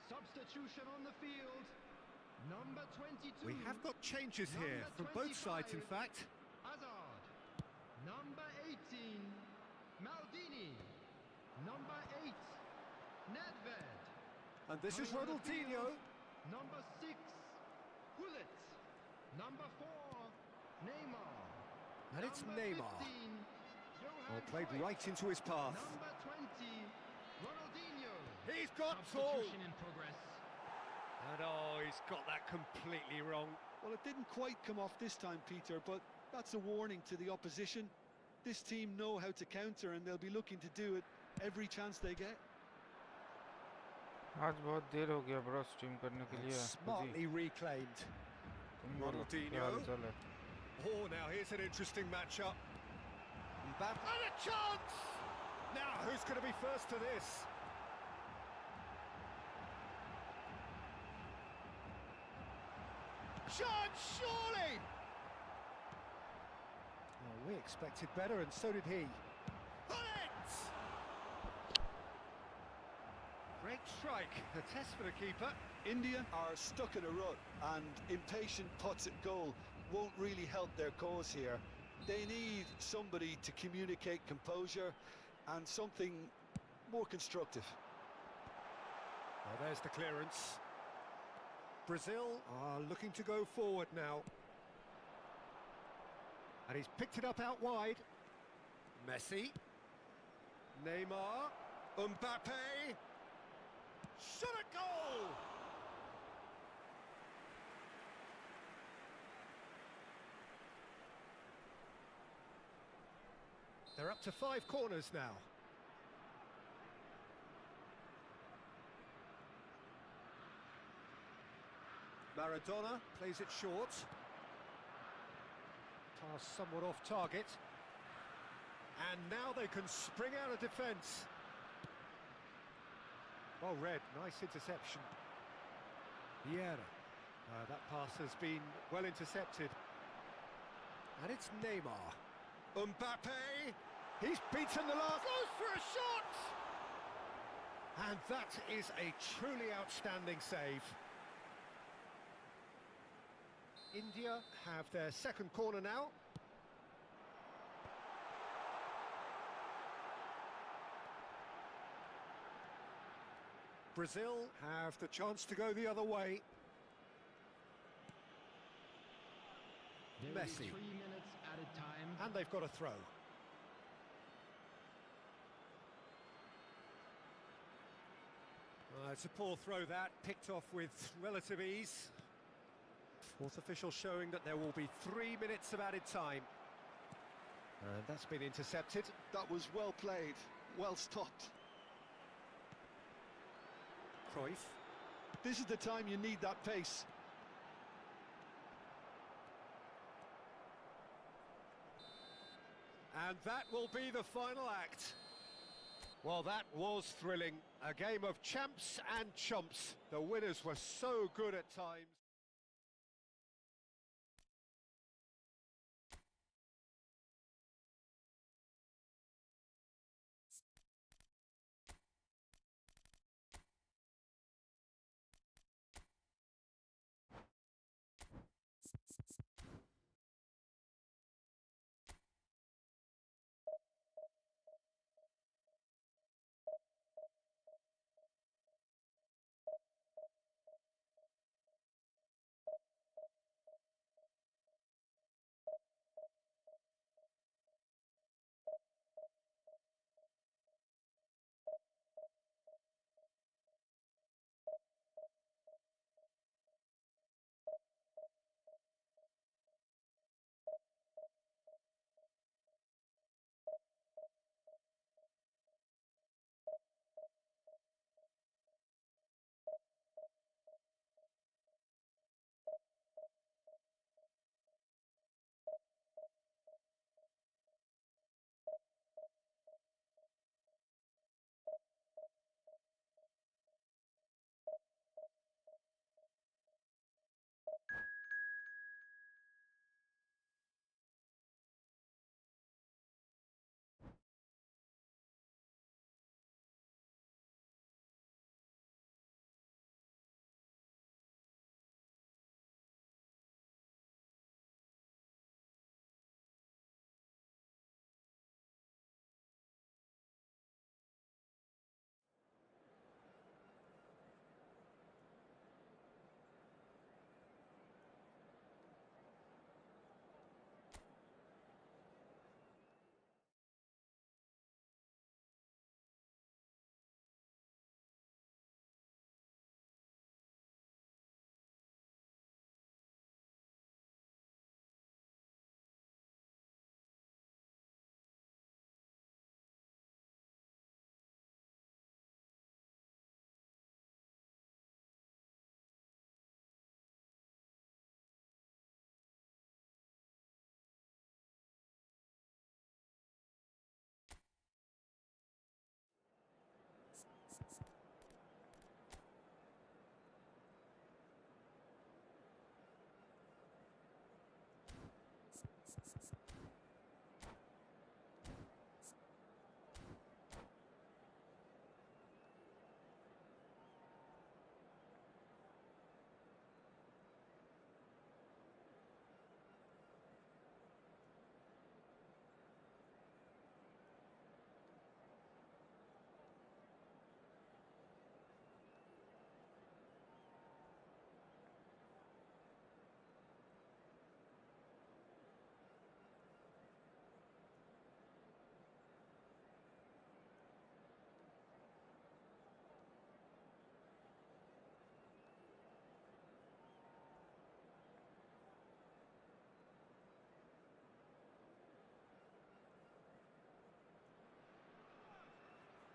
[SPEAKER 6] Substitution on the field. Number 22.
[SPEAKER 4] We have got changes here from both sides, in fact.
[SPEAKER 6] Hazard. Number 18. Maldini. Number 8. Nedved.
[SPEAKER 4] And this is
[SPEAKER 6] Coming on the
[SPEAKER 4] Ronaldinho.
[SPEAKER 6] field, Number 6. Gullit. Number 4. Neymar.
[SPEAKER 4] And it's
[SPEAKER 6] Number
[SPEAKER 4] Neymar.
[SPEAKER 6] 15, Johan
[SPEAKER 4] Played
[SPEAKER 6] Cruyff.
[SPEAKER 4] right into his path.
[SPEAKER 6] Number 20. Ronaldinho.
[SPEAKER 4] He's got full.
[SPEAKER 6] Substitution in progress.
[SPEAKER 4] And oh, he's got that completely wrong.
[SPEAKER 5] Well, it didn't quite come off this time, Peter, but that's a warning to the opposition. This team know how to counter, and they'll be looking to do it every chance they get.
[SPEAKER 7] आज बहुत देर हो गया bro stream करने के लिए
[SPEAKER 4] Smartly reclaimed.
[SPEAKER 7] तुम बोलो क्या
[SPEAKER 4] Ronaldinho.
[SPEAKER 7] हालचाल है
[SPEAKER 4] Oh, now here's an interesting matchup. Mbappe. And a chance! Now, who's going to be first to this? Chance, surely! Oh, we expected better, and so did he. Bullet! Great strike. A test for the keeper.
[SPEAKER 5] India are stuck in a rut, and impatient putts at goal won't really help their cause here. They need somebody to communicate composure and something more constructive.
[SPEAKER 4] Oh, there's the clearance. Brazil are looking to go forward now. And he's picked it up out wide. Messi. Neymar. MBAPPE. Shot a goal! They're up to 5 corners now. Maradona plays it short. Pass somewhat off target. And now they can spring out of defence. Well read, nice interception. Vieira. That pass has been well intercepted. And it's Neymar. MBAPPE! He's beaten the last. Goes for a shot! And that is a truly outstanding save. India have their second corner now. Brazil have the chance to go the other way.
[SPEAKER 6] There will be
[SPEAKER 4] Messi.
[SPEAKER 6] 3 minutes added time.
[SPEAKER 4] And they've got a throw. It's a poor throw that, picked off with relative ease. Fourth official showing that there will be 3 minutes of added time. And that's been intercepted.
[SPEAKER 5] That was well played, well stopped.
[SPEAKER 4] Cruyff.
[SPEAKER 5] This is the time you need that pace.
[SPEAKER 4] And that will be the final act. Well, that was thrilling. A game of champs and chumps. The winners were so good at times.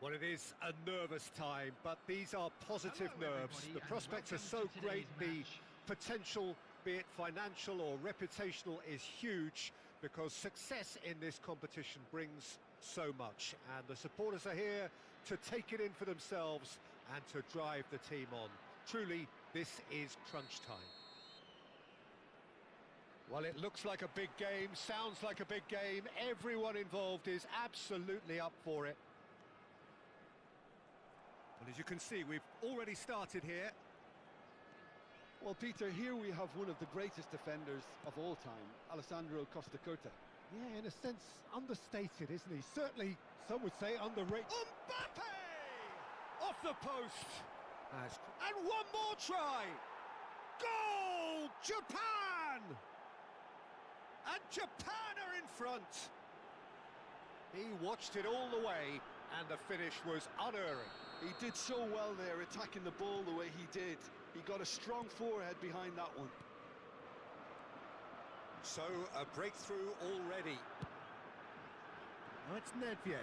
[SPEAKER 4] Well, it is a nervous time, but these are positive
[SPEAKER 6] Hello,
[SPEAKER 4] nerves.
[SPEAKER 6] everybody,
[SPEAKER 4] The
[SPEAKER 6] and
[SPEAKER 4] prospects are
[SPEAKER 6] welcome
[SPEAKER 4] so
[SPEAKER 6] to
[SPEAKER 4] great,
[SPEAKER 6] today's
[SPEAKER 4] the
[SPEAKER 6] match.
[SPEAKER 4] potential, be it financial or reputational, is huge because success in this competition brings so much. And the supporters are here to take it in for themselves and to drive the team on. Truly, this is crunch time. Well, it looks like a big game, sounds like a big game. Everyone involved is absolutely up for it. Well, as you can see, we've already started here.
[SPEAKER 5] Well, Peter, here we have one of the greatest defenders of all time, Alessandro Costa Curta.
[SPEAKER 4] Yeah, in a sense, understated, isn't he? Certainly, some would say underrated. MBAPPE! Off the post! And one more try! Goal! Japan! And Japan are in front! He watched it all the way, and the finish was unerring.
[SPEAKER 5] He did so well there, attacking the ball the way he did. He got a strong forehead behind that one.
[SPEAKER 4] So, a breakthrough already. Now it's Nedved.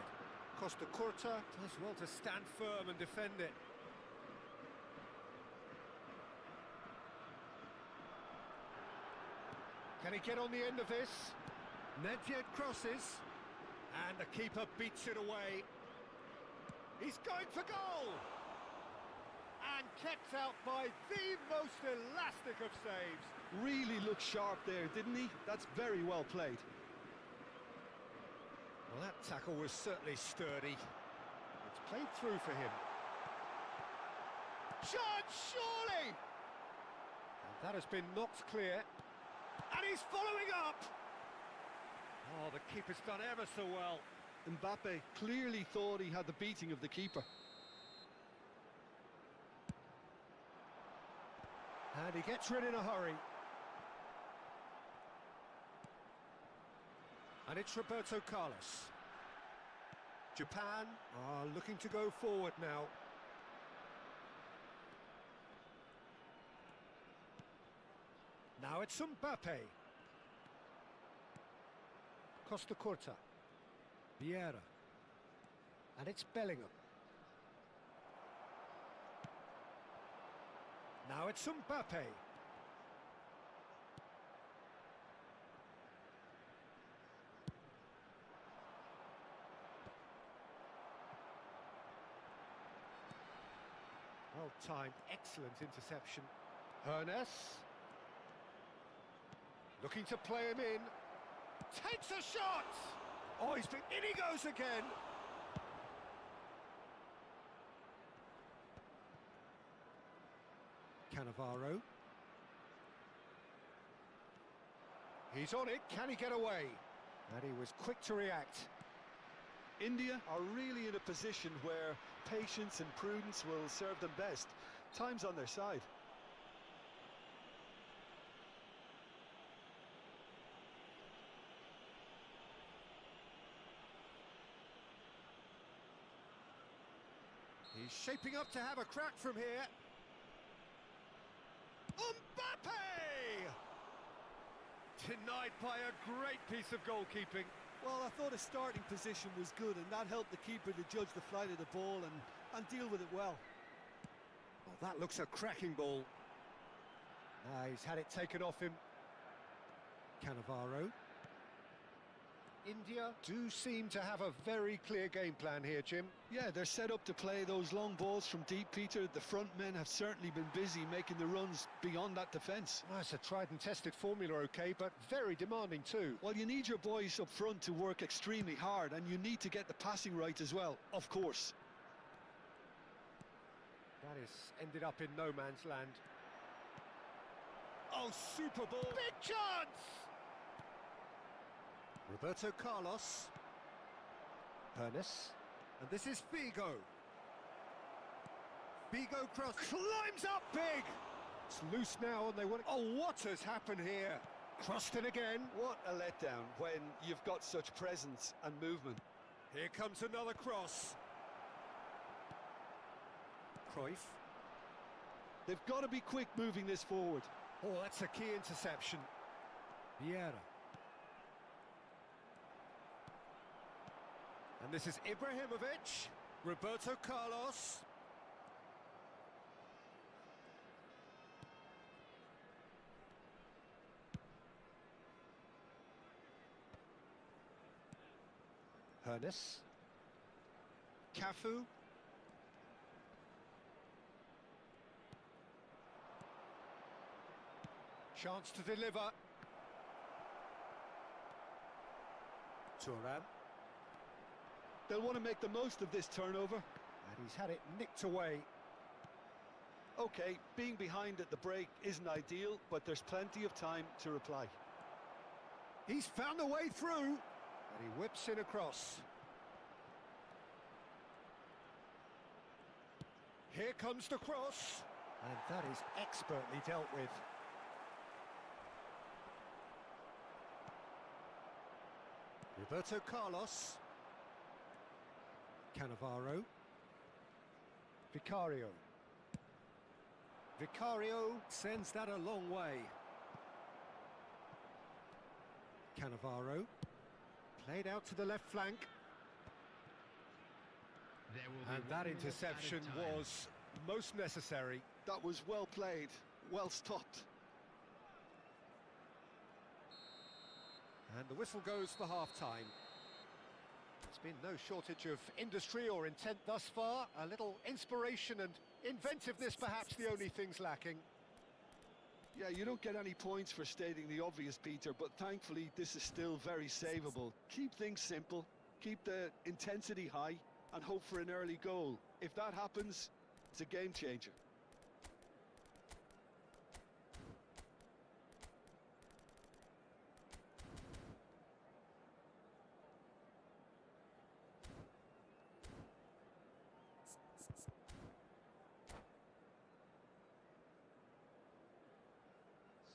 [SPEAKER 4] Costa Curta does well to stand firm and defend it. Can he get on the end of this? Nedved crosses. And the keeper beats it away. He's going for goal! And kept out by the most elastic of saves.
[SPEAKER 5] Really looked sharp there, didn't he? That's very well played.
[SPEAKER 4] Well, that tackle was certainly sturdy. It's played through for him. Chance, surely! And that has been knocked clear. And he's following up! Oh, the keeper's done ever so well.
[SPEAKER 5] MBAPPE clearly thought he had the beating of the keeper.
[SPEAKER 4] And he gets rid in a hurry. And it's Roberto Carlos. Japan are looking to go forward now. Now it's MBAPPE. Costa Curta. Vieira. And it's Bellingham. Now it's MBAPPE. Well timed, excellent interception. Hernes. Looking to play him in. Takes a shot! Oh, in he goes again! Cannavaro. He's on it, can he get away? And he was quick to react.
[SPEAKER 5] India are really in a position where patience and prudence will serve them best. Time's on their side.
[SPEAKER 4] He's shaping up to have a crack from here. MBAPPE! Denied by a great piece of goalkeeping.
[SPEAKER 5] Well, I thought his starting position was good, and that helped the keeper to judge the flight of the ball and deal with it well.
[SPEAKER 4] Oh, that looks a cracking ball. He's had it taken off him. Cannavaro. India do seem to have a very clear game plan here, Jim.
[SPEAKER 5] Yeah, they're set up to play those long balls from deep, Peter. The front men have certainly been busy making the runs beyond that defence.
[SPEAKER 4] Well, it's a tried and tested formula, okay, but very demanding too.
[SPEAKER 5] Well, you need your boys up front to work extremely hard, and you need to get the passing right as well, of course.
[SPEAKER 4] That has ended up in no man's land. Oh, super ball. Big chance! Roberto Carlos. Hernes. And this is Figo. Figo cross. Climbs up big! It's loose now and they want... Oh, what has happened here? Crossed in again.
[SPEAKER 5] What a letdown when you've got such presence and movement.
[SPEAKER 4] Here comes another cross. Cruyff.
[SPEAKER 5] They've got to be quick moving this forward.
[SPEAKER 4] Oh, that's a key interception. Vieira. And this is Ibrahimovic. Roberto Carlos. Hernes. Cafu. Chance to deliver. Thuram.
[SPEAKER 5] They'll want to make the most of this turnover.
[SPEAKER 4] And he's had it nicked away.
[SPEAKER 5] Okay, being behind at the break isn't ideal, but there's plenty of time to reply.
[SPEAKER 4] He's found a way through. And he whips it across. Here comes the cross. And that is expertly dealt with. Roberto Carlos. Cannavaro. Vicario. Vicario sends that a long way. Cannavaro. Played out to the left flank.
[SPEAKER 6] There will be
[SPEAKER 4] And that
[SPEAKER 6] one minute
[SPEAKER 4] interception
[SPEAKER 6] added time.
[SPEAKER 4] was most necessary.
[SPEAKER 5] That was well played, well stopped.
[SPEAKER 4] And the whistle goes for half-time. There's been no shortage of industry or intent thus far. A little inspiration and inventiveness, perhaps the only things lacking.
[SPEAKER 5] Yeah, you don't get any points for stating the obvious, Peter, but thankfully this is still very savable. Keep things simple, keep the intensity high, and hope for an early goal. If that happens, it's a game changer.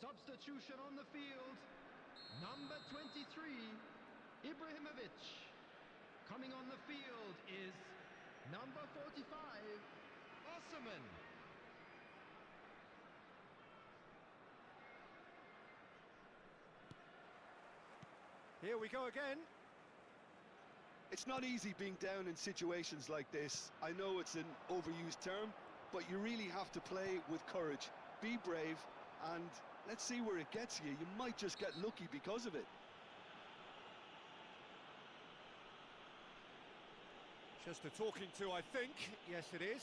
[SPEAKER 6] Substitution on the field. Number 23, Ibrahimovic. Coming on the field is number 45, Osman.
[SPEAKER 4] Here we go again.
[SPEAKER 5] It's not easy being down in situations like this. I know it's an overused term, but you really have to play with courage. Be brave, and let's see where it gets you. You might just get lucky because of it.
[SPEAKER 4] Just a talking to, I think. Yes, it is.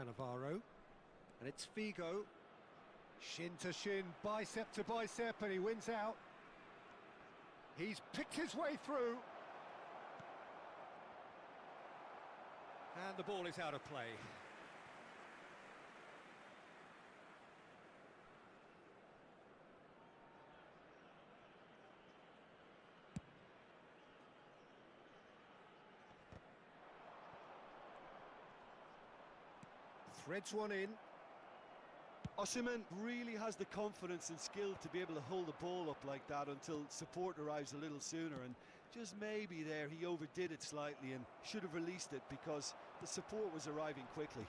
[SPEAKER 4] Cannavaro, and it's Figo, shin to shin, bicep to bicep, and he wins out. He's picked his way through. And the ball is out of play. Threads one in.
[SPEAKER 5] Osman really has the confidence and skill to be able to hold the ball up like that until support arrives a little sooner, and just maybe there he overdid it slightly and should have released it because the support was arriving quickly.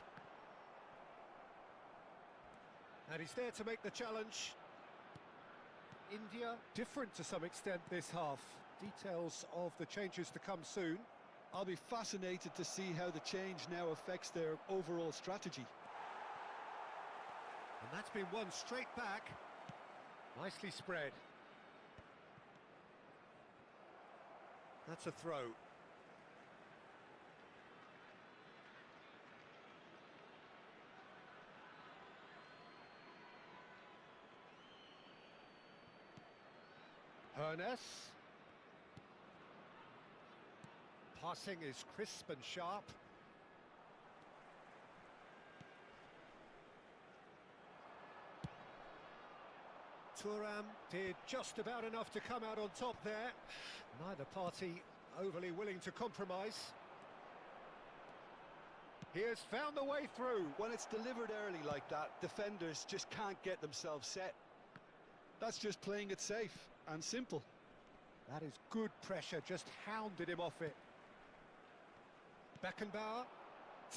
[SPEAKER 4] And he's there to make the challenge. India different to some extent this half. Details of the changes to come soon.
[SPEAKER 5] I'll be fascinated to see how the change now affects their overall strategy.
[SPEAKER 4] And that's been won straight back. Nicely spread. That's a throw. Hernes. Passing is crisp and sharp. Thuram did just about enough to come out on top there. Neither party overly willing to compromise. He has found the way through.
[SPEAKER 5] When it's delivered early like that, defenders just can't get themselves set. That's just playing it safe and simple.
[SPEAKER 4] That is good pressure, just hounded him off it. Beckenbauer,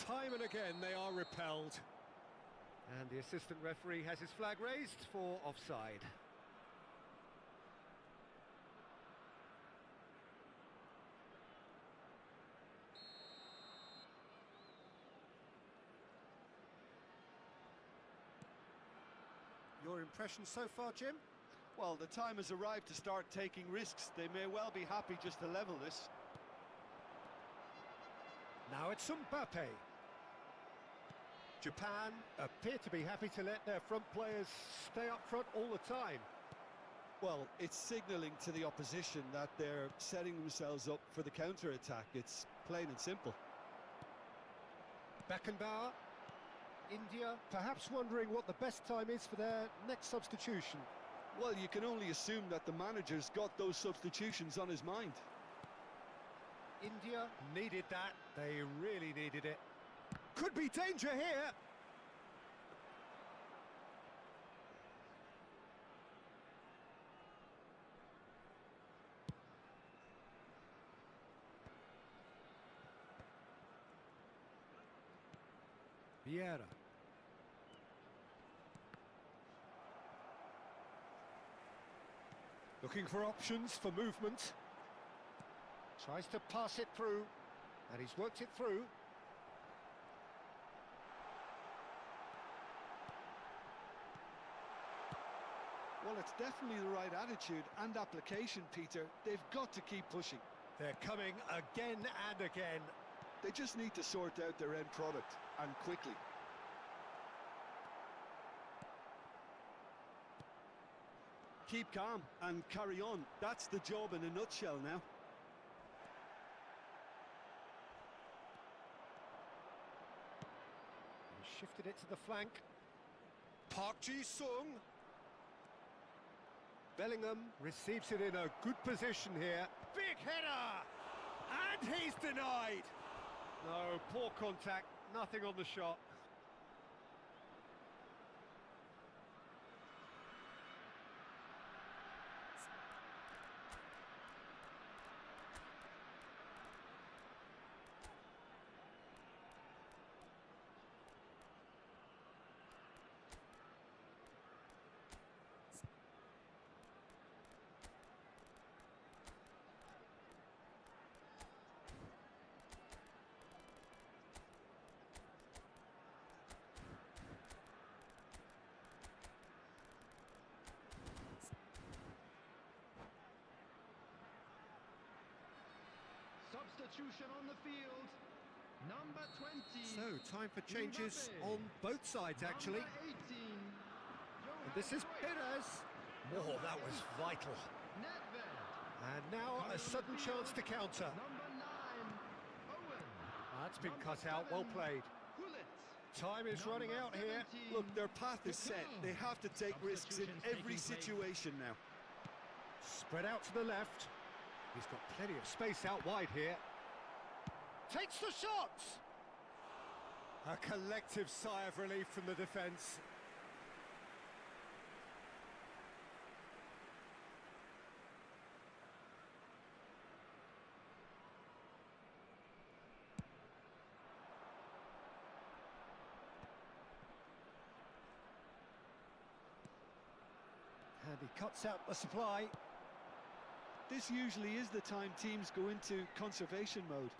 [SPEAKER 4] time and again they are repelled. And the assistant referee has his flag raised for offside. Your impression so far, Jim?
[SPEAKER 5] Well, the time has arrived to start taking risks. They may well be happy just to level this.
[SPEAKER 4] Now it's MBAPPE. Japan appear to be happy to let their front players stay up front all the time.
[SPEAKER 5] Well, it's signalling to the opposition that they're setting themselves up for the counter-attack. It's plain and simple.
[SPEAKER 4] Beckenbauer. India perhaps wondering what the best time is for their next substitution.
[SPEAKER 5] Well, you can only assume that the manager's got those substitutions on his mind.
[SPEAKER 4] India needed that. They really needed it. Could be danger here. Vieira. Looking for options for movement. Tries to pass it through, and he's worked it through.
[SPEAKER 5] Well, it's definitely the right attitude and application, Peter. They've got to keep pushing.
[SPEAKER 4] They're coming again and again.
[SPEAKER 5] They just need to sort out their end product, and quickly. Keep calm and carry on. That's the job in a nutshell now.
[SPEAKER 4] He shifted it to the flank. Park Ji-sung. Bellingham receives it in a good position here. Big header! And he's denied! No, poor contact, nothing on the shot.
[SPEAKER 6] Substitution on the field. Number 20.
[SPEAKER 4] So, time for changes
[SPEAKER 6] MBAPPE.
[SPEAKER 4] on both sides, actually.
[SPEAKER 6] Number 18.
[SPEAKER 4] And this is Perez. Oh, that was vital.
[SPEAKER 6] Nedved.
[SPEAKER 4] And now a sudden chance to counter.
[SPEAKER 6] Number 9. Owen.
[SPEAKER 4] That's been
[SPEAKER 6] Number
[SPEAKER 4] cut out, well
[SPEAKER 6] 7,
[SPEAKER 4] played.
[SPEAKER 6] Gullit.
[SPEAKER 4] Time is running out here.
[SPEAKER 6] 17.
[SPEAKER 5] Look, their path is set. They have to take risks in every situation now.
[SPEAKER 4] Spread out to the left. He's got plenty of space out wide here. Takes the shot! A collective sigh of relief from the defence. And he cuts out the supply.
[SPEAKER 5] This usually is the time teams go into conservation mode.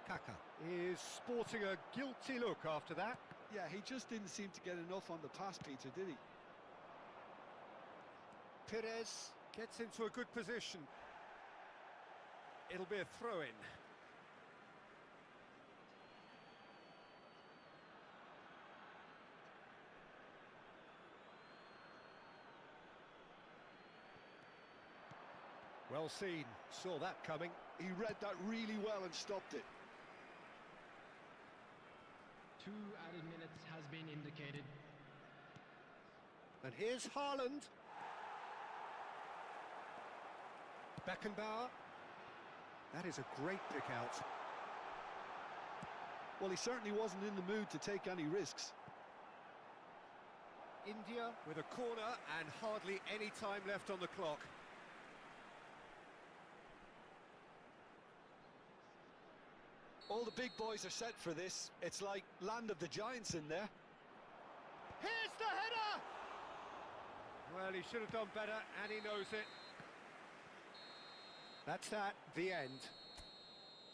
[SPEAKER 4] Kaka is sporting a guilty look after that.
[SPEAKER 5] Yeah, he just didn't seem to get enough on the pass, Peter, did he?
[SPEAKER 4] Perez gets into a good position. It'll be a throw-in. Well seen, saw that coming.
[SPEAKER 5] He read that really well and stopped it.
[SPEAKER 6] 2 added minutes has been indicated.
[SPEAKER 4] And here's Haaland. Beckenbauer. That is a great pick out.
[SPEAKER 5] Well, he certainly wasn't in the mood to take any risks.
[SPEAKER 4] India with a corner and hardly any time left on the clock.
[SPEAKER 5] All the big boys are set for this. It's like land of the giants in there.
[SPEAKER 4] Here's the header! Well, he should have done better, and he knows it. That's that, the end.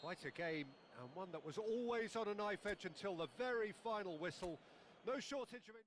[SPEAKER 4] Quite a game, and one that was always on a knife edge until the very final whistle. No shortage of it.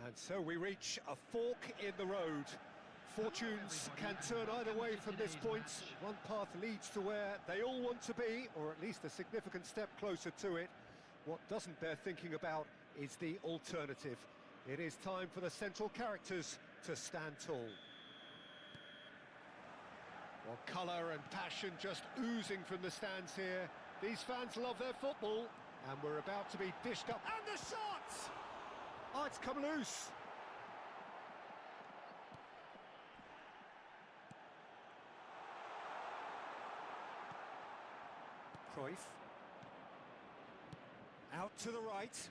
[SPEAKER 4] And so we reach a fork in the road. Fortunes can turn either way from this point. One path leads to where they all want to be, or at least a significant step closer to it. What doesn't bear thinking about is the alternative. It is time for the central characters to stand tall. Well, colour and passion just oozing from the stands here. These fans love their football, and we're about to be dished up. And the shot! Oh, it's come loose. Cruyff. Out to the right.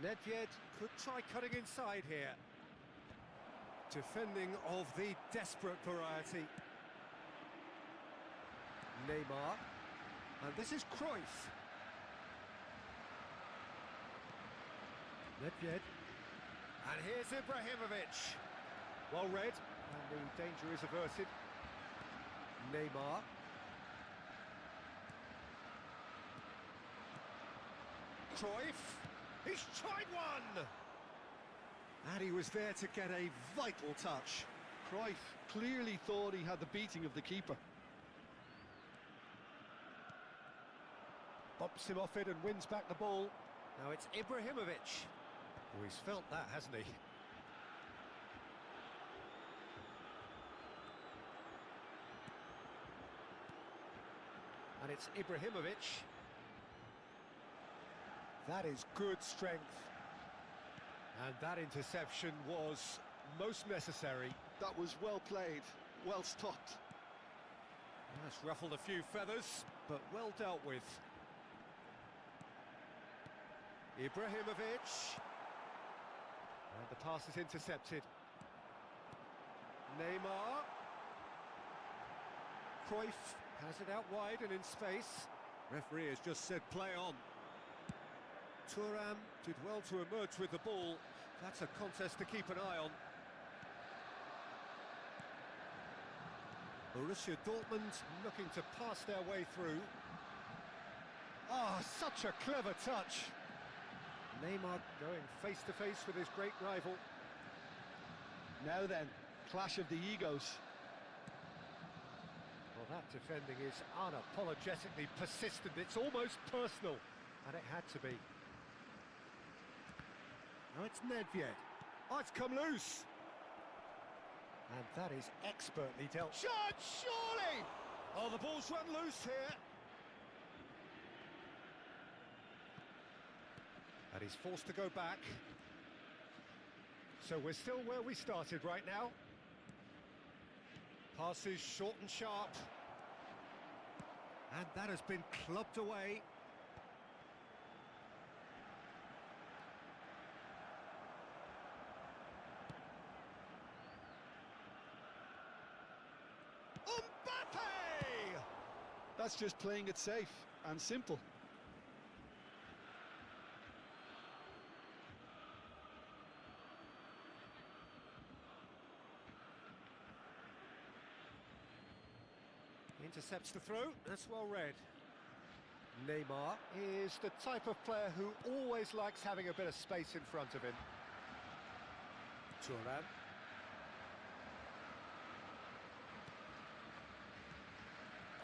[SPEAKER 4] Nedved could try cutting inside here. Defending of the desperate variety. Neymar. And this is Cruyff. Nedved. And here's Ibrahimovic. Well read, and the danger is averted. Neymar. Cruyff. He's tried one! And he was there to get a vital touch.
[SPEAKER 5] Cruyff clearly thought he had the beating of the keeper.
[SPEAKER 4] Bumps him off it and wins back the ball. Now it's Ibrahimovic. Oh, he's felt that, hasn't he? And it's Ibrahimovic. That is good strength. And that interception was most necessary.
[SPEAKER 5] That was well played, well stopped.
[SPEAKER 4] That's ruffled a few feathers, but well dealt with. Ibrahimovic. And the pass is intercepted. Neymar. Cruyff has it out wide and in space. Referee has just said play on. Thuram did well to emerge with the ball. That's a contest to keep an eye on. Borussia Dortmund looking to pass their way through. Ah, such a clever touch. Neymar going face to face with his great rival.
[SPEAKER 5] Now then, clash of the egos.
[SPEAKER 4] Well, that defending is unapologetically persistent. It's almost personal, and it had to be. Now it's Nedved. Oh, it's come loose. And that is expertly dealt. Shot, surely! Oh, the ball's run loose here. And he's forced to go back. So we're still where we started right now. Passes short and sharp. And that has been clubbed away. MBAPPE!
[SPEAKER 5] That's just playing it safe and simple.
[SPEAKER 4] Intercepts the throw, that's well read. Neymar is the type of player who always likes having a bit of space in front of him. Thuram.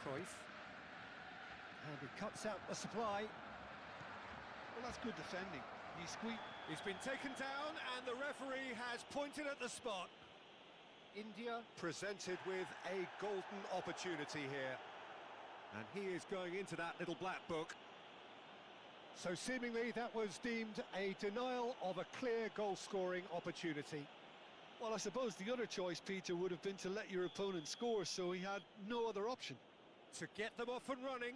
[SPEAKER 4] Cruyff. And he cuts out the supply.
[SPEAKER 5] Well, that's good defending. He squeaked.
[SPEAKER 4] He's been taken down and the referee has pointed at the spot. India presented with a golden opportunity here. And he is going into that little black book. So seemingly that was deemed a denial of a clear goal-scoring opportunity.
[SPEAKER 5] Well, I suppose the other choice, Peter, would have been to let your opponent score, so he had no other option.
[SPEAKER 4] To get them off and running.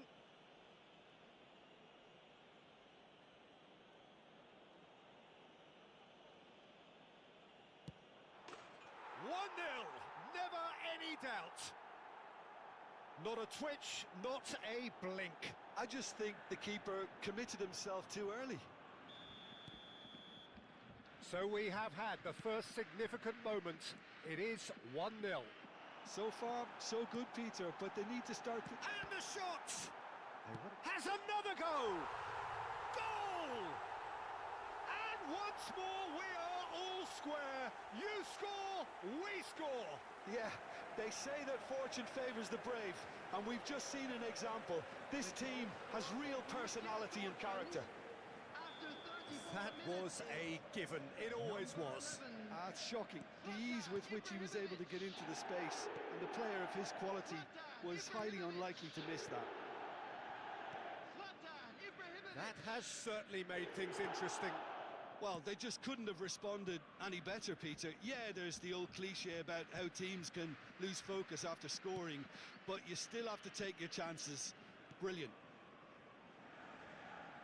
[SPEAKER 4] Never any doubt. Not a twitch, not a blink.
[SPEAKER 5] I just think the keeper committed himself too early.
[SPEAKER 4] So we have had the first significant moment. It is 1-0.
[SPEAKER 5] So far, so good, Peter, but they need to start...
[SPEAKER 4] And the shot! Has another go! Goal! And once more we are all square. You score, we score.
[SPEAKER 5] Yeah, they say that fortune favours the brave, and we've just seen an example. This team has real personality and character.
[SPEAKER 4] That was a given. It always was.
[SPEAKER 5] It's shocking, the ease with which he was able to get into the space, and the player of his quality was highly unlikely to miss that.
[SPEAKER 4] That has certainly made things interesting.
[SPEAKER 5] Well, they just couldn't have responded any better, Peter. Yeah, there's the old cliche about how teams can lose focus after scoring, but you still have to take your chances. Brilliant.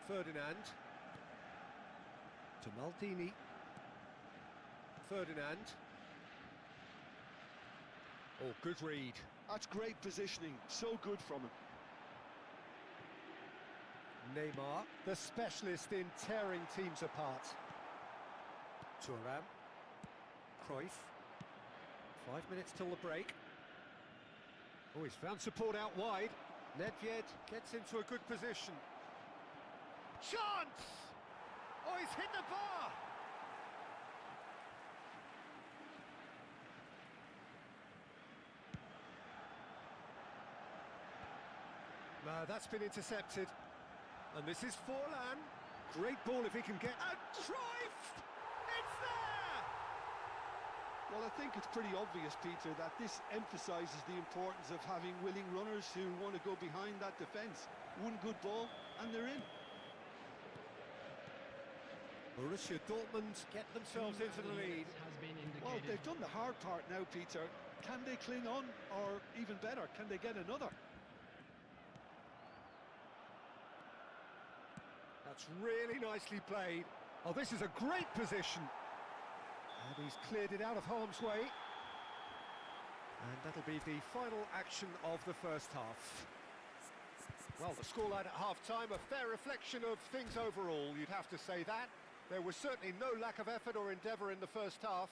[SPEAKER 4] Ferdinand. To Maldini. Ferdinand. Oh, good read.
[SPEAKER 5] That's great positioning. So good from him.
[SPEAKER 4] Neymar, the specialist in tearing teams apart. Thuram. Cruyff. 5 minutes till the break. Oh, he's found support out wide. Nedved gets into a good position. Chance! Oh, he's hit the bar! No, that's been intercepted. And this is Forlan. Great ball if he can get... And Cruyff! It's there!
[SPEAKER 5] Well, I think it's pretty obvious, Peter, that this emphasises the importance of having willing runners who want to go behind that defence. One good ball, and they're in.
[SPEAKER 4] Borussia Dortmund get themselves into the lead.
[SPEAKER 6] Has been indicated.
[SPEAKER 5] Well, they've done the hard part now, Peter. Can they cling on, or even better, can they get another?
[SPEAKER 4] That's really nicely played. Oh, this is a great position. And he's cleared it out of harm's way. And that'll be the final action of the first half. Well, the scoreline at half-time, a fair reflection of things overall, you'd have to say that. There was certainly no lack of effort or endeavour in the first half.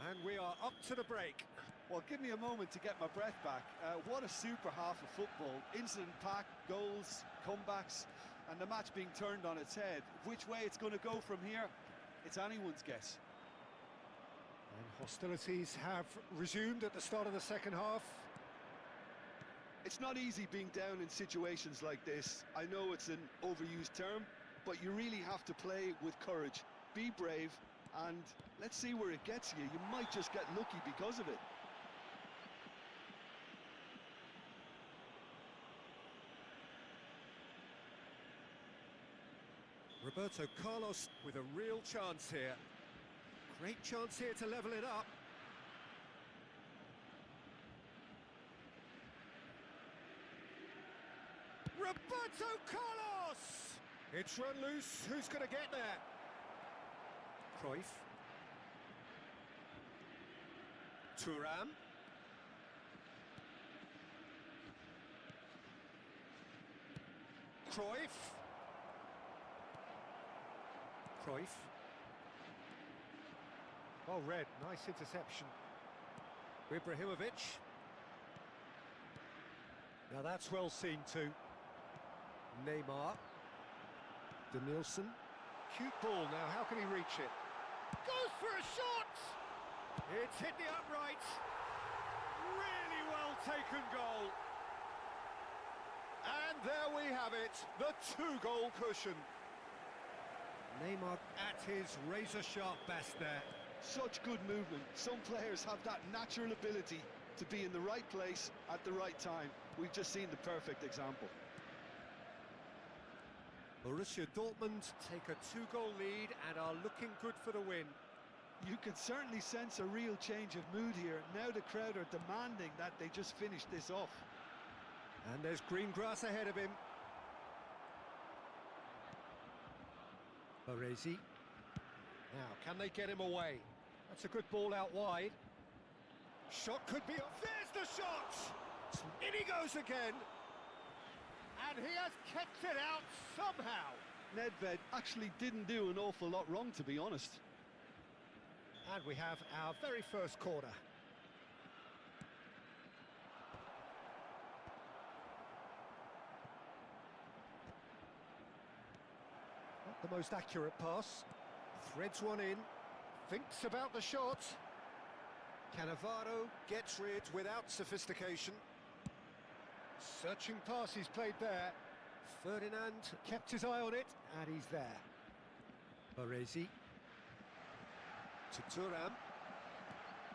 [SPEAKER 4] And we are up to the break.
[SPEAKER 5] Well, give me a moment to get my breath back. What a super half of football. Incident-packed, goals, comebacks, and the match being turned on its head. Which way it's going to go from here, it's anyone's guess.
[SPEAKER 4] And hostilities have resumed at the start of the second half.
[SPEAKER 5] It's not easy being down in situations like this. I know it's an overused term, but you really have to play with courage. Be brave, and let's see where it gets you. You might just get lucky because of it.
[SPEAKER 4] Roberto Carlos with a real chance here. Great chance here to level it up. Roberto Carlos! It's run loose. Who's going to get there? Cruyff. Thuram. Cruyff. Cruyff. Well read, nice interception. Ibrahimovic. Now that's well seen too. Neymar. Denilson. Cute ball now, how can he reach it? Goes for a shot! It's hit the upright. Really well taken goal. And there we have it, the 2-goal cushion. Neymar at his razor-sharp best there.
[SPEAKER 5] Such good movement. Some players have that natural ability to be in the right place at the right time. We've just seen the perfect example.
[SPEAKER 4] Borussia Dortmund take a 2-goal lead and are looking good for the win.
[SPEAKER 5] You can certainly sense a real change of mood here. Now the crowd are demanding that they just finish this off.
[SPEAKER 4] And there's green grass ahead of him. Baresi. Now, can they get him away? That's a good ball out wide. Shot could be... There's the shot! In he goes again. And he has kept it out somehow.
[SPEAKER 5] Nedved actually didn't do an awful lot wrong, to be honest.
[SPEAKER 4] And we have our very first corner. Not the most accurate pass. Threads one in. Thinks about the shot. Cannavaro gets rid without sophistication. Searching pass he's played there. Ferdinand kept his eye on it, and he's there. Baresi. To Thuram.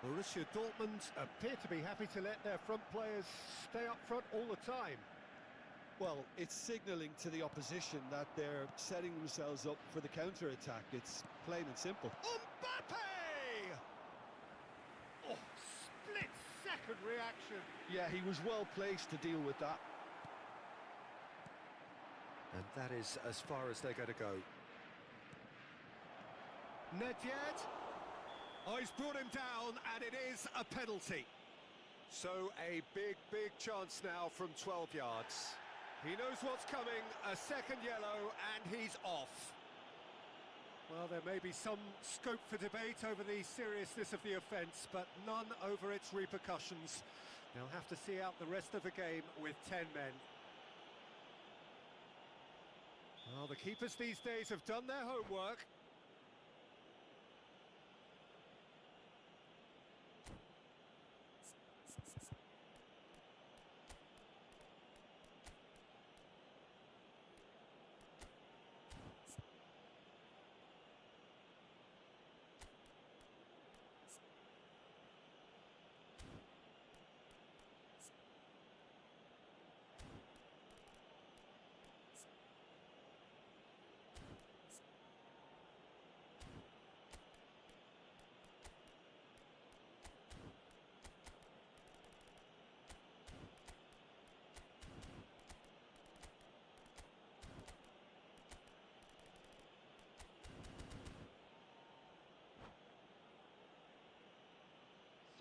[SPEAKER 4] Borussia Dortmund appear to be happy to let their front players stay up front all the time.
[SPEAKER 5] Well, it's signalling to the opposition that they're setting themselves up for the counter-attack. It's plain and simple.
[SPEAKER 4] MBAPPE! Oh, split-second reaction.
[SPEAKER 5] Yeah, he was well placed to deal with that.
[SPEAKER 4] And that is as far as they're going to go. Nedved. Oh, he's brought him down, and it is a penalty. So a big, big chance now from 12 yards. He knows what's coming, a second yellow, and he's off. Well, there may be some scope for debate over the seriousness of the offence, but none over its repercussions. They'll have to see out the rest of the game with 10 men. Well, the keepers these days have done their homework.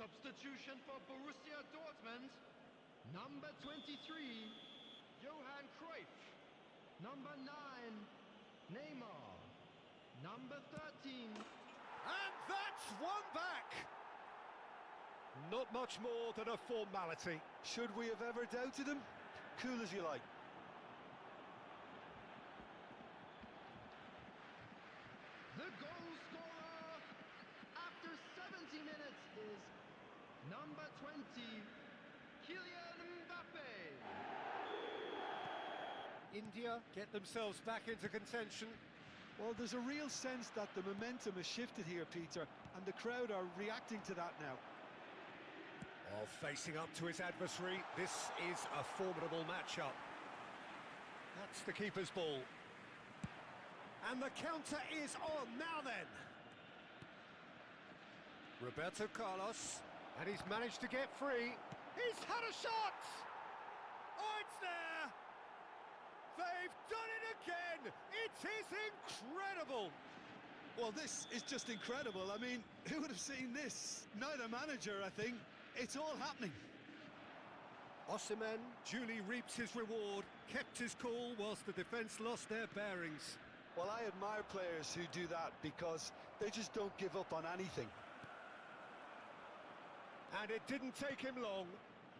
[SPEAKER 6] Substitution for Borussia Dortmund. Number 23, Johan Cruyff. Number 9, Neymar. Number 13.
[SPEAKER 4] And that's one back! Not much more than a formality.
[SPEAKER 5] Should we have ever doubted him? Cool as you like.
[SPEAKER 6] The goal scorer after 70 minutes is number 20, Kylian MBAPPE.
[SPEAKER 4] India get themselves back into contention.
[SPEAKER 5] Well, there's a real sense that the momentum has shifted here, Peter, and the crowd are reacting to that now.
[SPEAKER 4] While facing up to his adversary, this is a formidable matchup. That's the keeper's ball. And the counter is on now then. Roberto Carlos, and he's managed to get free. He's had a shot! Oh, it's there! They've done it again! It is incredible!
[SPEAKER 5] Well, this is just incredible. I mean, who would have seen this? Neither manager, I think. It's all happening.
[SPEAKER 4] Osimhen duly reaps his reward, kept his cool whilst the defence lost their bearings.
[SPEAKER 5] Well, I admire players who do that because they just don't give up on anything.
[SPEAKER 4] And it didn't take him long.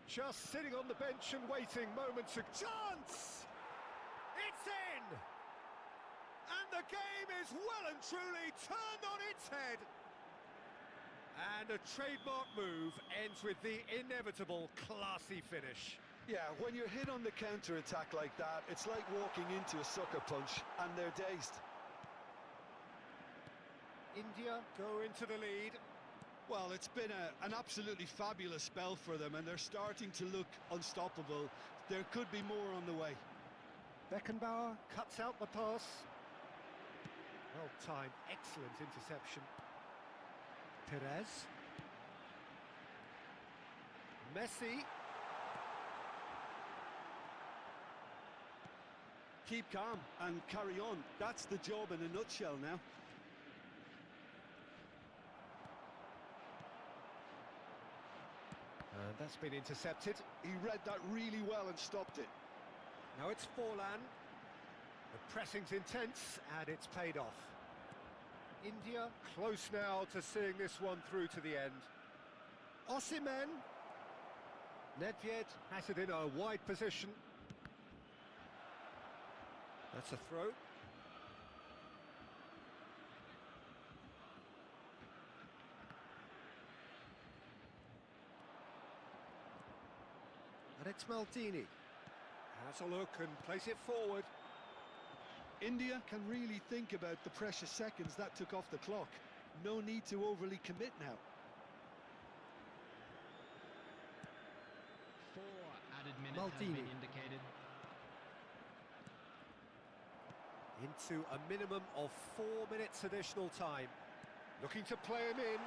[SPEAKER 4] Just sitting on the bench and waiting moments of chance! It's in! And the game is well and truly turned on its head. And a trademark move ends with the inevitable classy finish.
[SPEAKER 5] Yeah, when you're hit on the counter-attack like that, it's like walking into a sucker punch and they're dazed.
[SPEAKER 4] India go into the lead.
[SPEAKER 5] Well, it's been an absolutely fabulous spell for them, and they're starting to look unstoppable. There could be more on the way.
[SPEAKER 4] Beckenbauer cuts out the pass. Well timed, excellent interception. Perez. Messi.
[SPEAKER 5] Keep calm and carry on. That's the job in a nutshell now.
[SPEAKER 4] And that's been intercepted.
[SPEAKER 5] He read that really well and stopped it.
[SPEAKER 4] Now it's Forlan. The pressing's intense and it's paid off. India close now to seeing this one through to the end. Osimhen. Nedved has it in a wide position. That's a throw. And it's Maldini. Has a look and plays it forward.
[SPEAKER 5] India can really think about the precious seconds that took off the clock. No need to overly commit now.
[SPEAKER 6] 4 added minutes have
[SPEAKER 4] Maldini.
[SPEAKER 6] been indicated.
[SPEAKER 4] Into a minimum of 4 minutes additional time. Looking to play him in.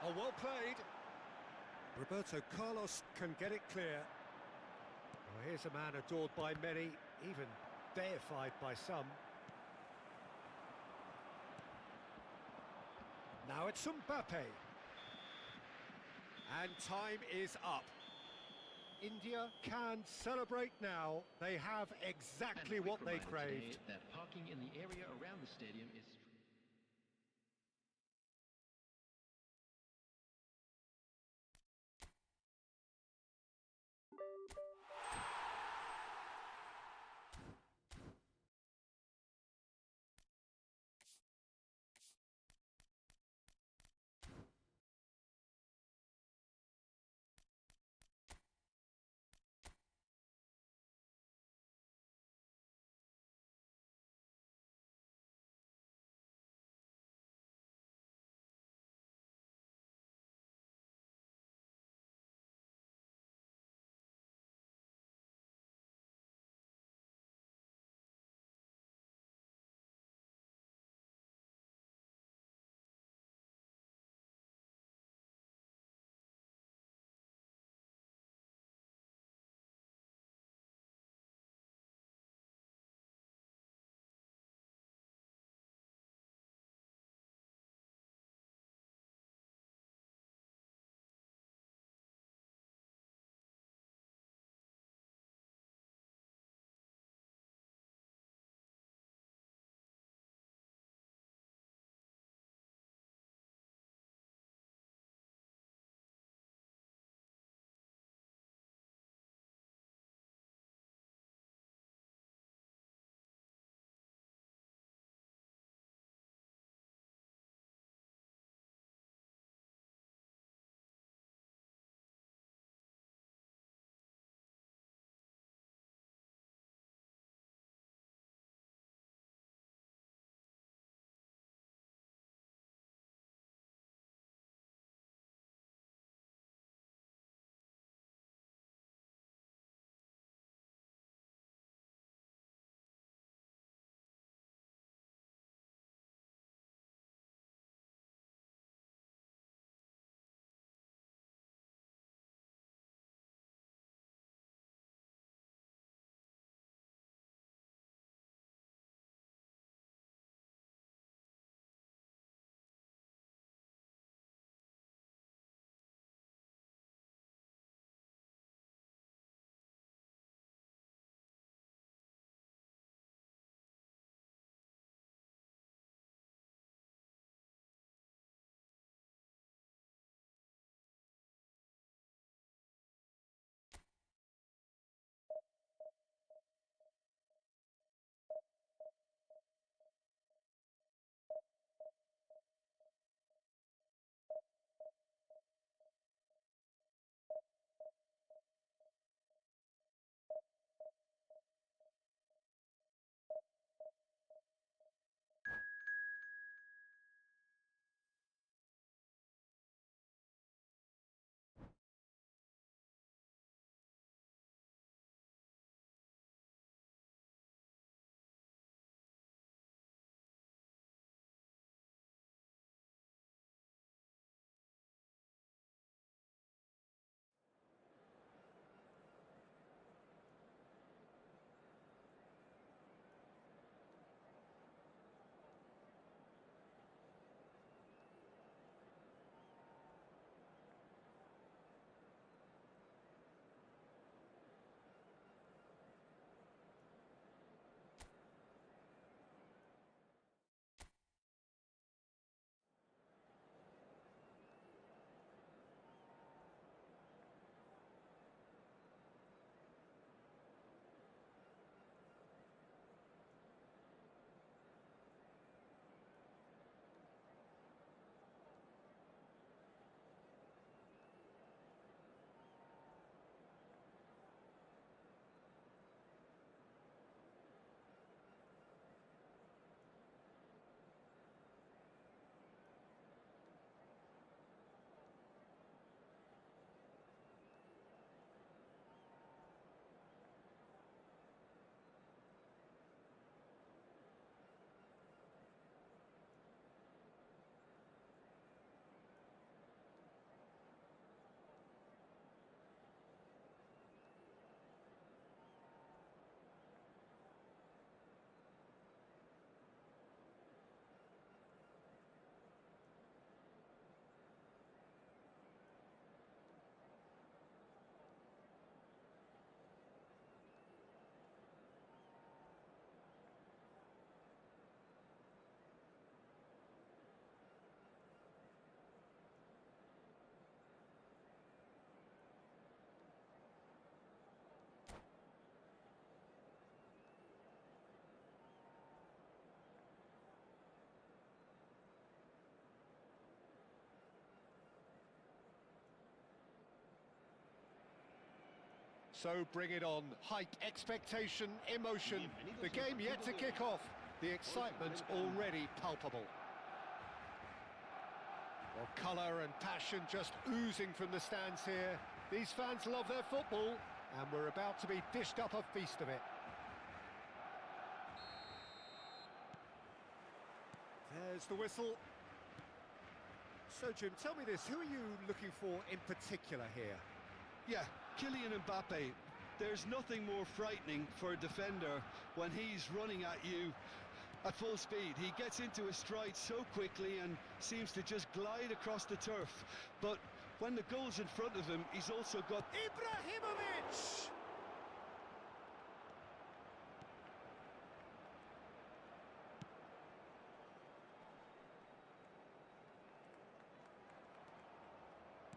[SPEAKER 4] Oh, well played. Roberto Carlos can get it clear. Well, here's a man adored by many, even deified by some. Now it's Mbappe. And time is up. India can celebrate now. They have exactly what they craved.
[SPEAKER 8] That parking in the area around the stadium is
[SPEAKER 4] So bring it on. Hype, expectation, emotion. The game yet to kick off. The excitement already palpable. Well, colour and passion just oozing from the stands here. These fans love their football, and we're about to be dished up a feast of it. There's the whistle. So, Jim, tell me this, who are you looking for in particular here?
[SPEAKER 5] Yeah, Kylian Mbappe. There's nothing more frightening for a defender when he's running at you at full speed. He gets into a stride so quickly and seems to just glide across the turf. But when the goal's in front of him, he's also got
[SPEAKER 4] Ibrahimovic!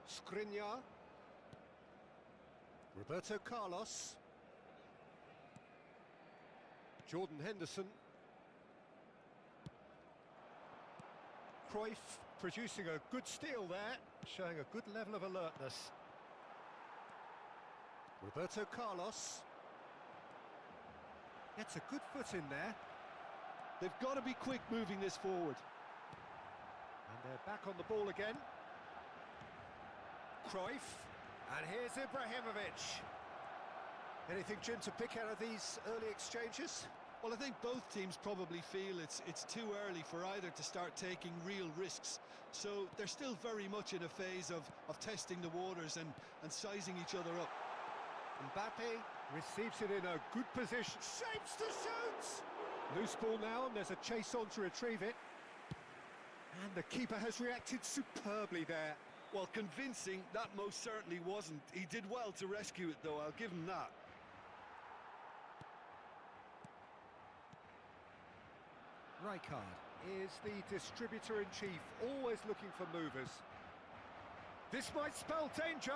[SPEAKER 4] Skriniar. Roberto Carlos. Jordan Henderson. Cruyff producing a good steal there, showing a good level of alertness. Roberto Carlos. Gets a good foot in there.
[SPEAKER 5] They've got to be quick moving this forward.
[SPEAKER 4] And they're back on the ball again. Cruyff. And here's Ibrahimovic. Anything, Jim, to pick out of these early exchanges?
[SPEAKER 5] Well, I think both teams probably feel it's too early for either to start taking real risks. So they're still very much in a phase of testing the waters and sizing each other up.
[SPEAKER 4] MBAPPE receives it in a good position. Shapes to shoot! Loose ball now, and there's a chase on to retrieve it. And the keeper has reacted superbly there.
[SPEAKER 5] Well, convincing, that most certainly wasn't. He did well to rescue it, though, I'll give him that.
[SPEAKER 4] Rijkaard is the distributor-in-chief, always looking for movers. This might spell danger.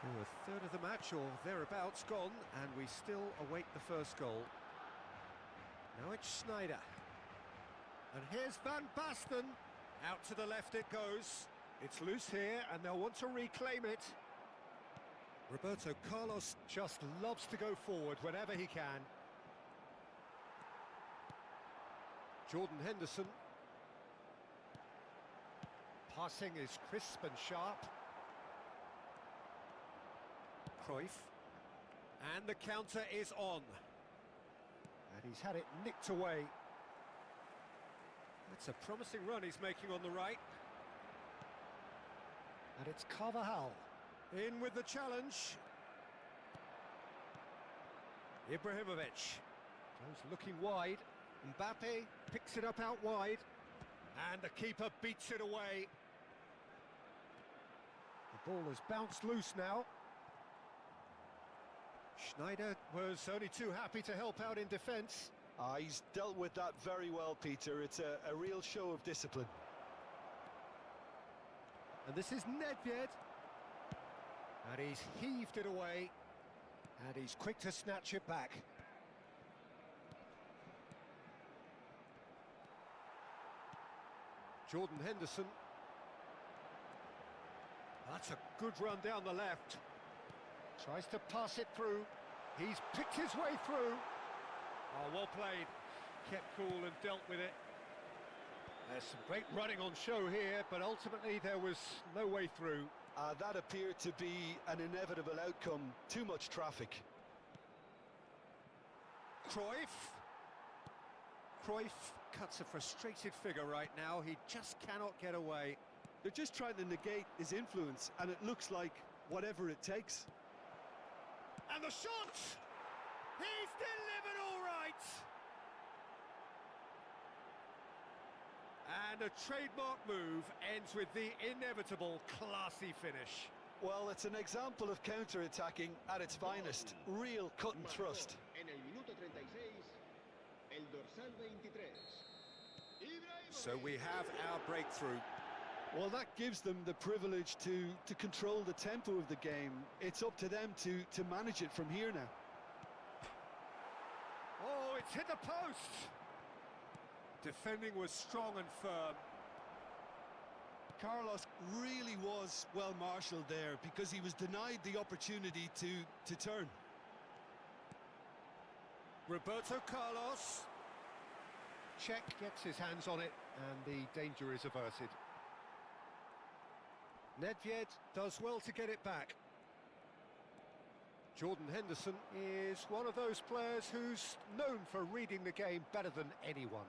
[SPEAKER 4] So a third of the match, or thereabouts, gone, and we still await the first goal. Now it's Sneijder. And here's Van Basten. Out to the left it goes. It's loose here, and they'll want to reclaim it. Roberto Carlos just loves to go forward whenever he can. Jordan Henderson. Passing is crisp and sharp. Cruyff. And the counter is on. And he's had it nicked away. That's a promising run he's making on the right. And it's Carvajal. In with the challenge. Ibrahimovic. Goes looking wide. MBAPPE picks it up out wide. And the keeper beats it away. The ball has bounced loose now. Sneijder was only too happy to help out in defence.
[SPEAKER 5] He's dealt with that very well, Peter. It's a real show of discipline.
[SPEAKER 4] And this is Nedved. And he's heaved it away. And he's quick to snatch it back. Jordan Henderson. That's a good run down the left. Tries to pass it through. He's picked his way through. Oh, well played. Kept cool and dealt with it. There's some great running on show here, but ultimately there was no way through.
[SPEAKER 5] That appeared to be an inevitable outcome. Too much traffic.
[SPEAKER 4] Cruyff. Cruyff cuts a frustrated figure right now. He just cannot get away.
[SPEAKER 5] They're just trying to negate his influence, and it looks like whatever it takes.
[SPEAKER 4] And the shot! He's delivered all right! And a trademark move ends with the inevitable classy finish.
[SPEAKER 5] Well, it's an example of counter-attacking at its finest. Real cut and thrust.
[SPEAKER 6] En el minuto 36, el dorsal 23.
[SPEAKER 4] So we have our breakthrough.
[SPEAKER 5] Well, that gives them the privilege to control the tempo of the game. It's up to them to manage it from here now.
[SPEAKER 4] Oh, it's hit the post! Defending was strong and firm.
[SPEAKER 5] Carlos really was well marshalled there because he was denied the opportunity to turn.
[SPEAKER 4] Roberto Carlos. Czech gets his hands on it, and the danger is averted. Nedved does well to get it back. Jordan Henderson is one of those players who's known for reading the game better than anyone.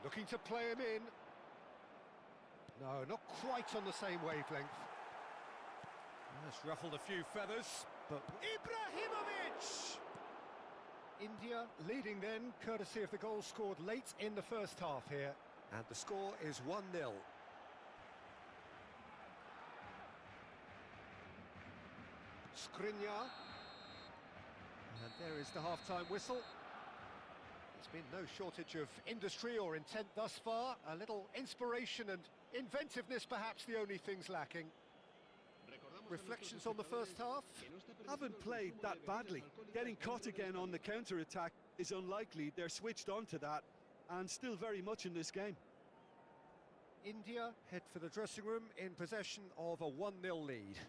[SPEAKER 4] Looking to play him in. No, not quite on the same wavelength. That's ruffled a few feathers, but Ibrahimovic! India leading then, courtesy of the goal scored late in the first half here. And the score is 1-0. Skriniar. And there is the half-time whistle. There's been no shortage of industry or intent thus far. A little inspiration and inventiveness, perhaps the only things lacking. Reflections on the first half?
[SPEAKER 5] Haven't played that badly. Getting caught again on the counter-attack is unlikely. They're switched on to that and still very much in this game.
[SPEAKER 4] India head for the dressing room in possession of a 1-0 lead.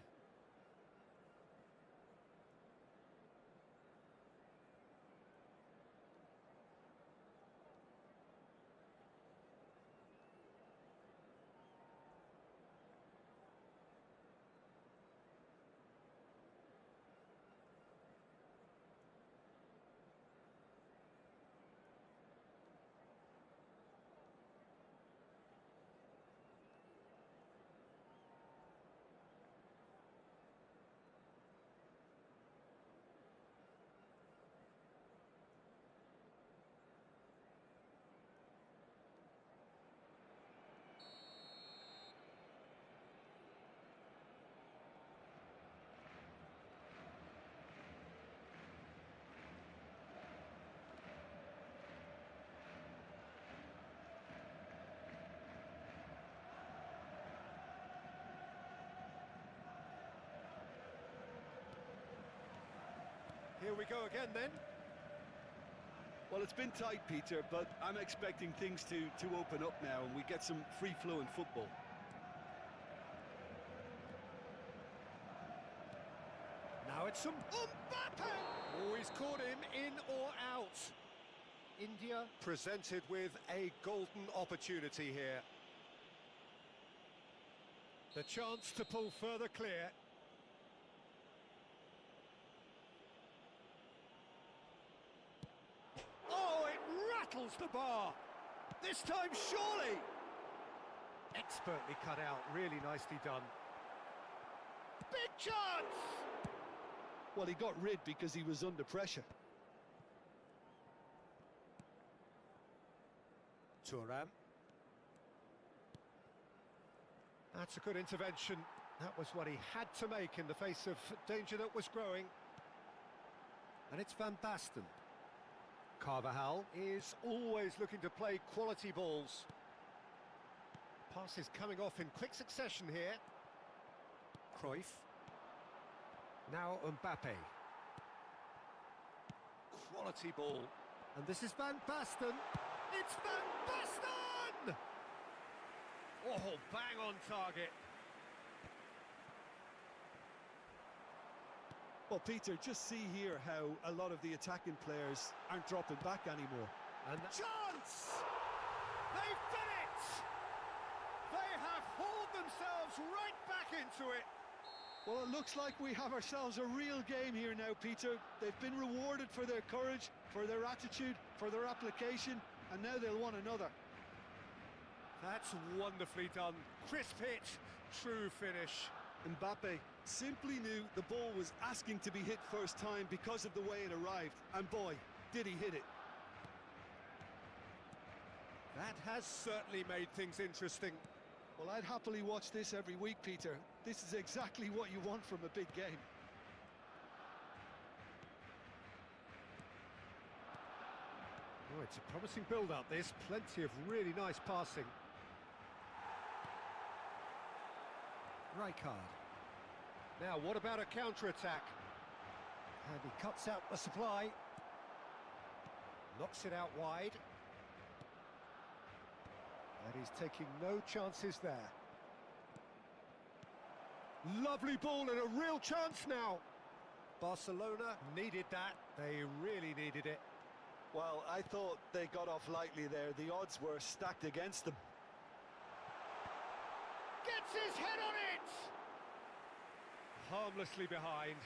[SPEAKER 4] Here we go again then.
[SPEAKER 5] Well, it's been tight, Peter, but I'm expecting things to open up now and we get some free-flowing football.
[SPEAKER 4] Now it's some MBAPPE! Oh, he's caught him in or out. India presented with a golden opportunity here. The chance to pull further clear. Oh, it rattles the bar. This time, surely. Expertly cut out, really nicely done. Big chance!
[SPEAKER 5] Well, he got rid because he was under pressure.
[SPEAKER 4] Thuram. That's a good intervention. That was what he had to make in the face of danger that was growing. And it's Van Basten. Carvajal is always looking to play quality balls. Passes coming off in quick succession here. Cruyff. Now MBAPPE. Quality ball. And this is Van Basten. It's Van Basten! Oh, bang on target.
[SPEAKER 5] Well, Peter, just see here how a lot of the attacking players aren't dropping back anymore.
[SPEAKER 4] And chance! They've done it! They have hauled themselves right back into it.
[SPEAKER 5] Well, it looks like we have ourselves a real game here now, Peter. They've been rewarded for their courage, for their attitude, for their application, and now they'll want another.
[SPEAKER 4] That's wonderfully done. Crisp hit, true finish.
[SPEAKER 5] MBAPPE simply knew the ball was asking to be hit first time because of the way it arrived, and boy, did he hit it.
[SPEAKER 4] That has certainly made things interesting.
[SPEAKER 5] Well, I'd happily watch this every week, Peter. This is exactly what you want from a big game.
[SPEAKER 4] Oh, it's a promising build-up, this. Plenty of really nice passing. Rijkaard. Now, what about a counter-attack? And he cuts out the supply. Knocks it out wide. And he's taking no chances there. Lovely ball and a real chance now. Barcelona needed that. They really needed it.
[SPEAKER 5] Well, I thought they got off lightly there. The odds were stacked against them.
[SPEAKER 4] Gets his head on it! Harmlessly behind.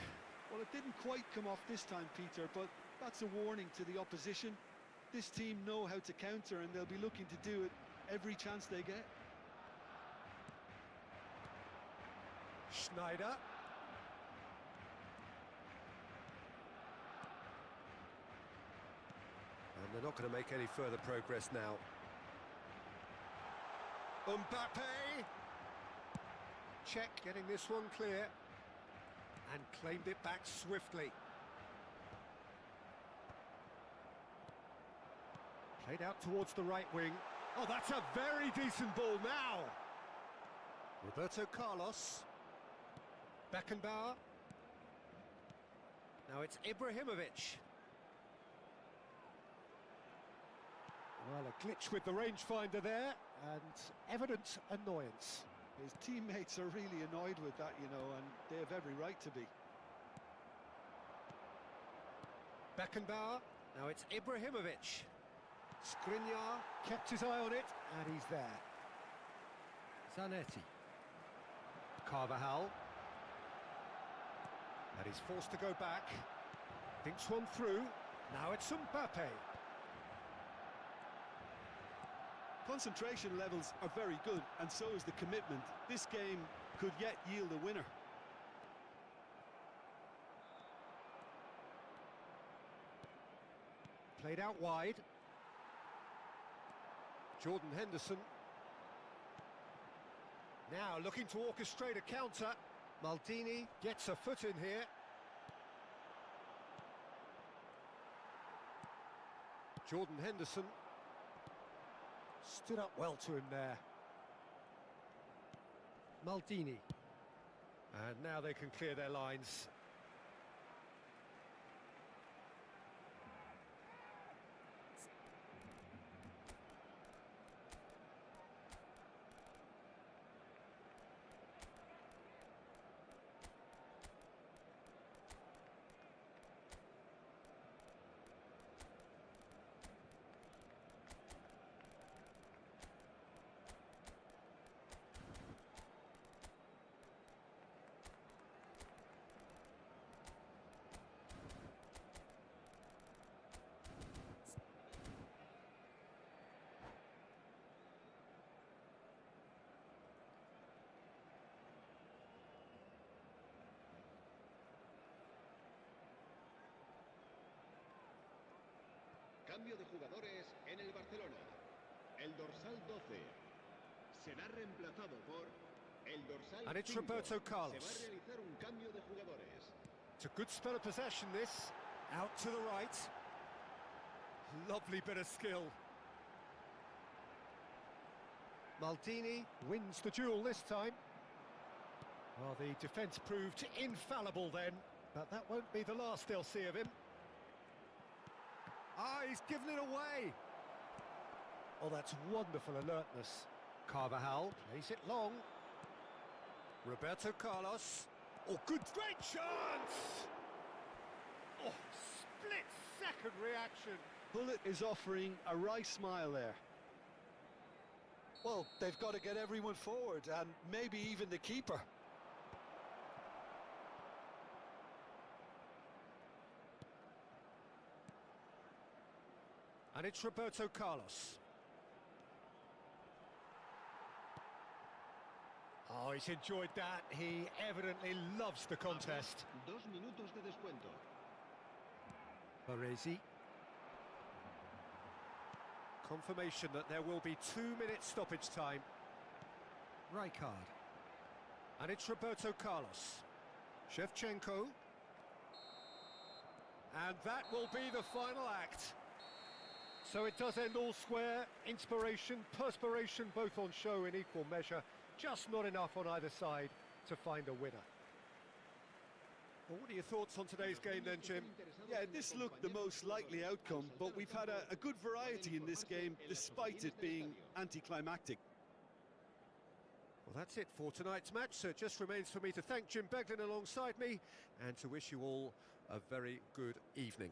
[SPEAKER 5] Well, it didn't quite come off this time, Peter, but that's a warning to the opposition. This team know how to counter, and they'll be looking to do it every chance they get.
[SPEAKER 4] Schneider. And they're not going to make any further progress now. MBAPPE! Check, getting this one clear. And claimed it back swiftly. Played out towards the right wing. Oh, that's a very decent ball now. Roberto Carlos. Beckenbauer. Now it's Ibrahimovic. Well, a glitch with the rangefinder there, and evident annoyance.
[SPEAKER 5] His teammates are really annoyed with that, you know, and they have every right to be.
[SPEAKER 4] Beckenbauer. Now it's Ibrahimovic. Skriniar kept his eye on it, and he's there. Zanetti. Carvajal. And he's forced to go back. Thinks one through. Now it's MBAPPE.
[SPEAKER 5] Concentration levels are very good, and so is the commitment. This game could yet yield a winner.
[SPEAKER 4] Played out wide. Jordan Henderson. Now looking to orchestrate a counter. Maldini gets a foot in here. Jordan Henderson. Stood up well to him there. Maldini. And now they can clear their lines.
[SPEAKER 6] Cambio de jugadores en el Barcelona. El dorsal 12 será reemplazado por el dorsal
[SPEAKER 4] And it's
[SPEAKER 6] 5.
[SPEAKER 4] Roberto Carlos.
[SPEAKER 6] Se va a realizar un cambio de jugadores.
[SPEAKER 4] It's a good spell of possession, this. Out to the right. Lovely bit of skill. Maldini wins the duel this time. Well, the defence proved infallible then, but that won't be the last they'll see of him. Ah, he's given it away. Oh, that's wonderful alertness. Carvajal plays it long. Roberto Carlos. Oh, good, great chance! Oh, split-second reaction.
[SPEAKER 5] Bullet is offering a wry smile there. Well, they've got to get everyone forward, and maybe even the keeper.
[SPEAKER 4] And it's Roberto Carlos. Oh, he's enjoyed that. He evidently loves the contest.
[SPEAKER 6] 2 minutos de descuento.
[SPEAKER 4] Baresi. Confirmation that there will be 2 minutes stoppage time. Rijkaard. And it's Roberto Carlos. Shevchenko. And that will be the final act. So it does end all square. Inspiration, perspiration, both on show in equal measure. Just not enough on either side to find a winner. Well, what are your thoughts on today's game then, Jim?
[SPEAKER 5] Yeah, this looked the most likely outcome, but we've had a good variety in this game, despite it being anticlimactic.
[SPEAKER 4] Well, that's it for tonight's match, so it just remains for me to thank Jim Beglin alongside me and to wish you all a very good evening.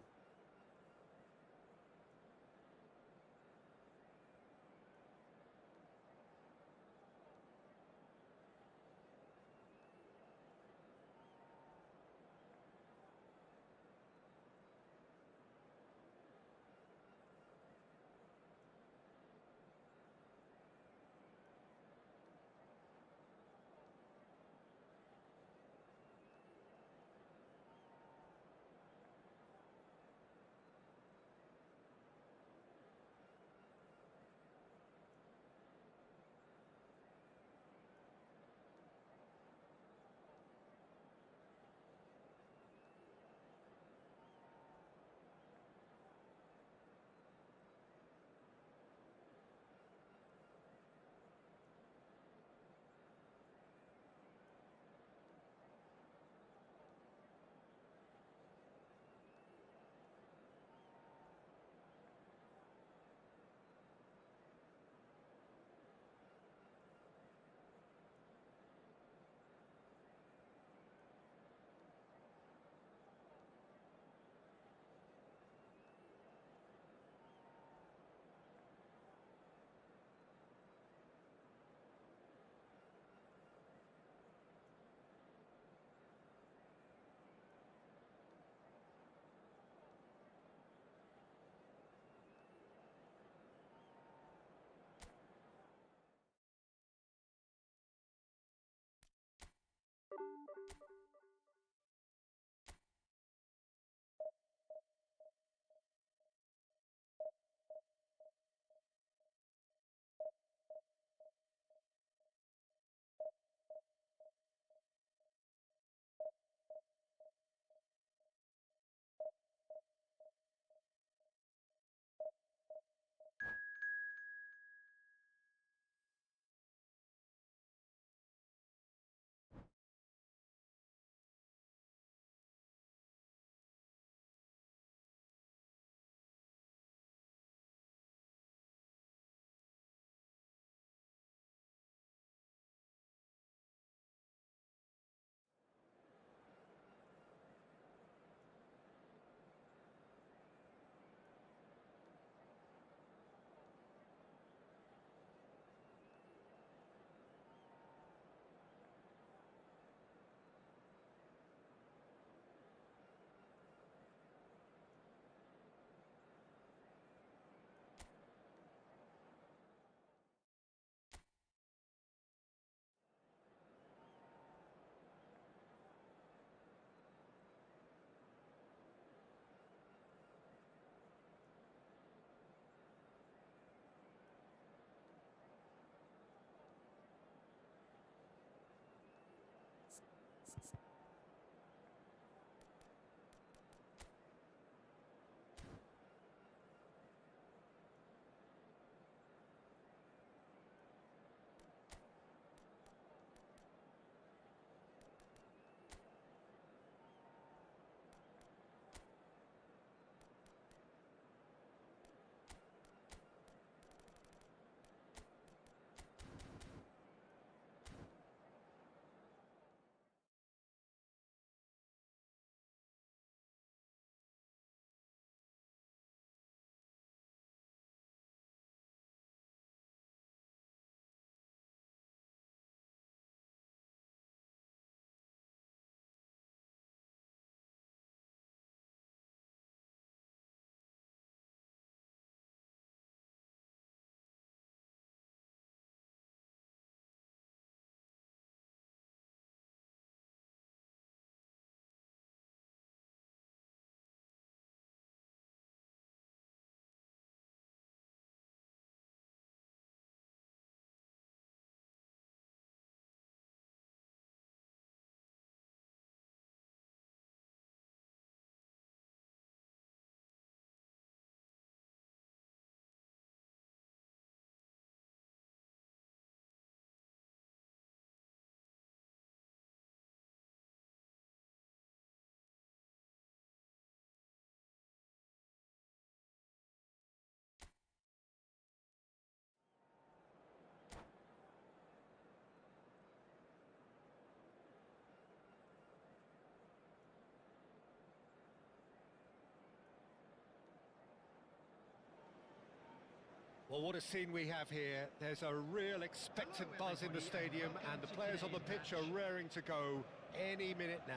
[SPEAKER 4] Well, what a scene we have here. There's a real expectant buzz in the stadium, and the players on the pitch are raring to go any minute now.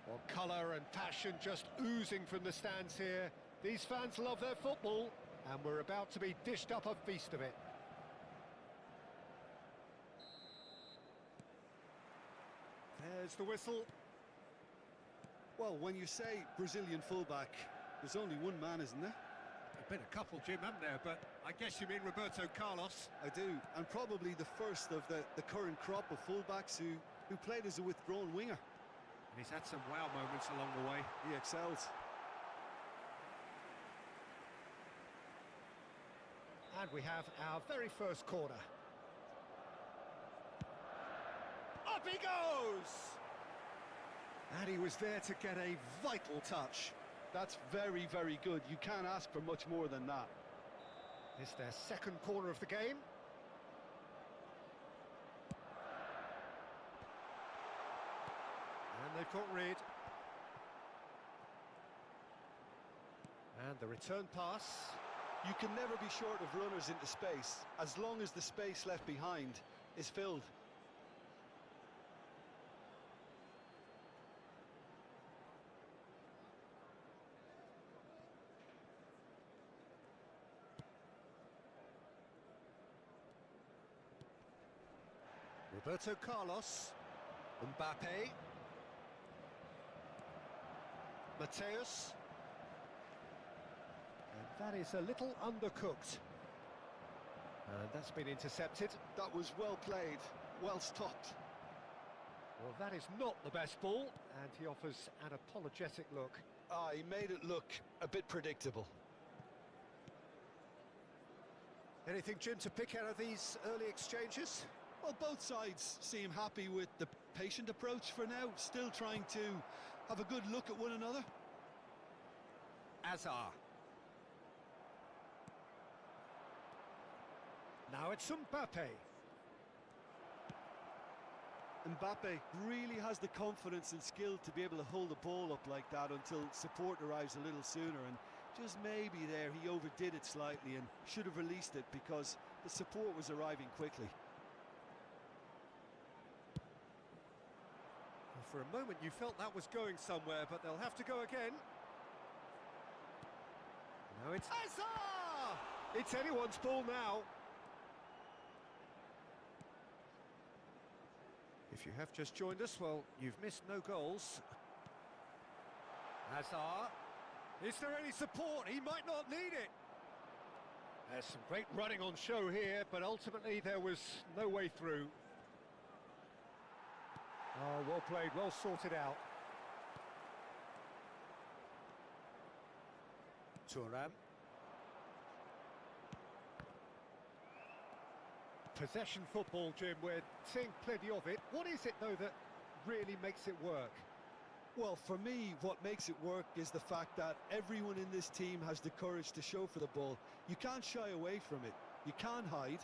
[SPEAKER 4] Well, colour and passion just oozing from the stands here. These fans love their football, and we're about to be dished up a feast of it. There's the whistle.
[SPEAKER 5] Well, when you say Brazilian fullback, there's only one man, isn't there?
[SPEAKER 4] There've been a couple, Jim, haven't there? But I guess you mean Roberto Carlos.
[SPEAKER 5] I do, and probably the first of the current crop of fullbacks who played as a withdrawn winger.
[SPEAKER 4] And he's had some wow moments along the way.
[SPEAKER 5] He excels.
[SPEAKER 4] And we have our very first corner. Up he goes! And he was there to get a vital touch.
[SPEAKER 5] That's very, very good. You can't ask for much more than that.
[SPEAKER 4] It's their second corner of the game. And they've caught Reed. And the return pass.
[SPEAKER 5] You can never be short of runners into space, as long as the space left behind is filled.
[SPEAKER 4] Roberto Carlos, MBAPPE, Mateus, and that is a little undercooked. And that's been intercepted.
[SPEAKER 5] That was well played, well stopped.
[SPEAKER 4] Well, that is not the best ball, and he offers an apologetic look.
[SPEAKER 5] He made it look a bit predictable.
[SPEAKER 4] Anything, Jim, to pick out of these early exchanges?
[SPEAKER 5] Well, both sides seem happy with the patient approach for now, still trying to have a good look at one another.
[SPEAKER 4] Azar. Now it's MBAPPE.
[SPEAKER 5] MBAPPE really has the confidence and skill to be able to hold the ball up like that until support arrives a little sooner, and just maybe there he overdid it slightly and should have released it because the support was arriving quickly.
[SPEAKER 4] Well, for a moment you felt that was going somewhere, but they'll have to go again. Now it's Azar! It's anyone's ball now. If you have just joined us, well, you've missed no goals. Azar. Is there any support? He might not need it. There's some great running on show here, but ultimately there was no way through. Oh, well played, well sorted out. Thuram. Possession football, Jim, we're seeing plenty of it. What is it, though, that really makes it work?
[SPEAKER 5] Well, for me, what makes it work is the fact that everyone in this team has the courage to show for the ball. You can't shy away from it. You can't hide.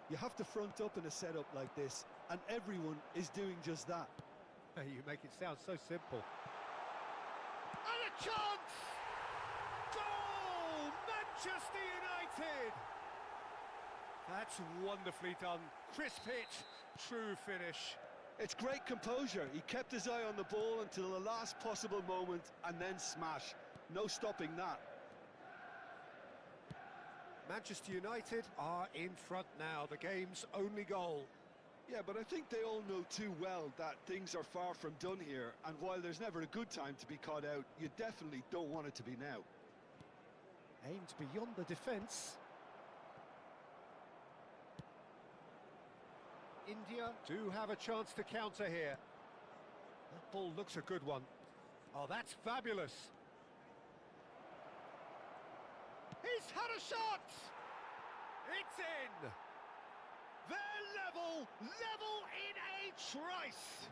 [SPEAKER 5] You have to front up in a setup like this, and everyone is doing just that.
[SPEAKER 4] You make it sound so simple. And a chance! Goal! Manchester United! That's wonderfully done. Crisp hit, true finish.
[SPEAKER 5] It's great composure. He kept his eye on the ball until the last possible moment and then smash. No stopping that.
[SPEAKER 4] Manchester United are in front now, the game's only goal.
[SPEAKER 5] Yeah, but I think they all know too well that things are far from done here, and while there's never a good time to be caught out, you definitely don't want it to be now.
[SPEAKER 4] Aimed beyond the defence. India do have a chance to counter here. That ball looks a good one. Oh, that's fabulous. He's had a shot! It's in! They're level in a trice!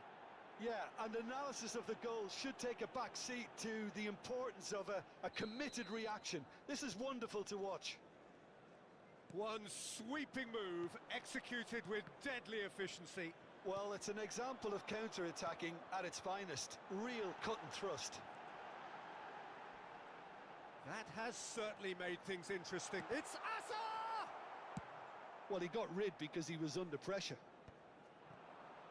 [SPEAKER 5] Yeah, and analysis of the goal should take a back seat to the importance of a committed reaction. This is wonderful to watch.
[SPEAKER 4] One sweeping move, executed with deadly efficiency.
[SPEAKER 5] Well, it's an example of counter-attacking at its finest. Real cut and thrust.
[SPEAKER 4] That has certainly made things interesting. It's Asa!
[SPEAKER 5] Well, he got rid because he was under pressure.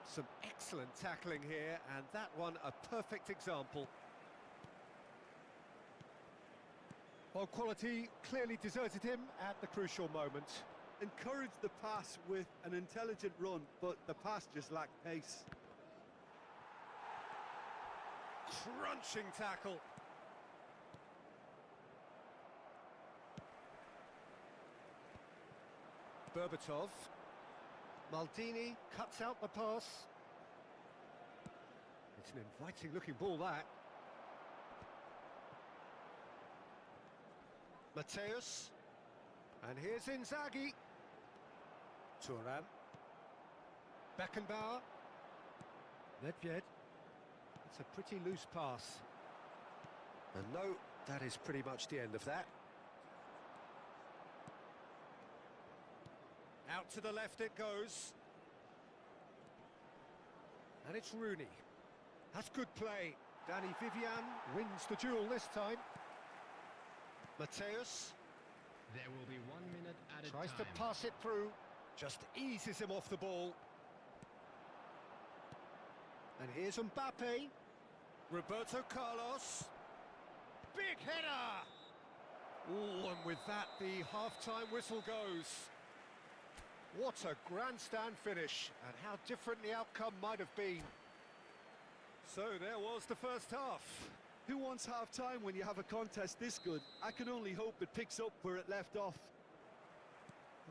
[SPEAKER 4] Some excellent tackling here, and that one a perfect example. Well, quality clearly deserted him at the crucial moment.
[SPEAKER 5] Encouraged the pass with an intelligent run, but the pass just lacked pace.
[SPEAKER 4] Crunching tackle. Berbatov. Maldini cuts out the pass. It's an inviting looking ball, that. Mateus. And here's Inzaghi. Thuram. Beckenbauer. Nedved. It's a pretty loose pass. And no, that is pretty much the end of that. Out to the left it goes. And it's Rooney. That's good play. Danny Vivian wins the duel this time. Mateus.
[SPEAKER 8] There will be 1 minute at a
[SPEAKER 4] Tries
[SPEAKER 8] time.
[SPEAKER 4] to pass it through. Just eases him off the ball. And here's MBAPPE. Roberto Carlos. Big header! Oh, and with that, the half-time whistle goes. What a grandstand finish, and how different the outcome might have been. So there was the first half.
[SPEAKER 5] Who wants half-time when you have a contest this good? I can only hope it picks up where it left off.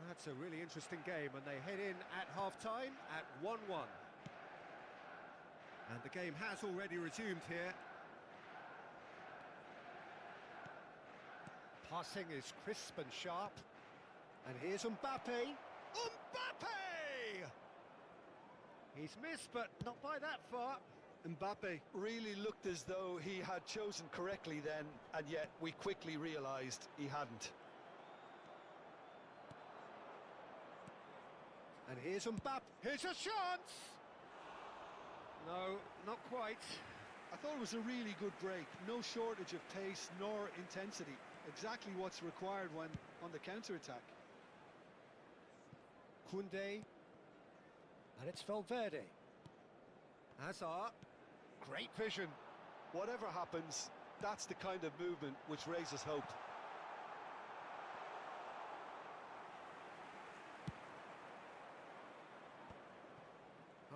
[SPEAKER 4] That's a really interesting game, and they head in at half-time at 1-1. And the game has already resumed here. Passing is crisp and sharp. And here's MBAPPE. MBAPPE! He's missed, but not by that far.
[SPEAKER 5] MBAPPE really looked as though he had chosen correctly then, and yet we quickly realised he hadn't.
[SPEAKER 4] And here's MBAPPE. Here's a chance! No, not quite.
[SPEAKER 5] I thought it was a really good break. No shortage of pace nor intensity. Exactly what's required when on the counter-attack.
[SPEAKER 4] Koundé. And it's Valverde. Hazard. Great vision.
[SPEAKER 5] Whatever happens, that's the kind of movement which raises hope.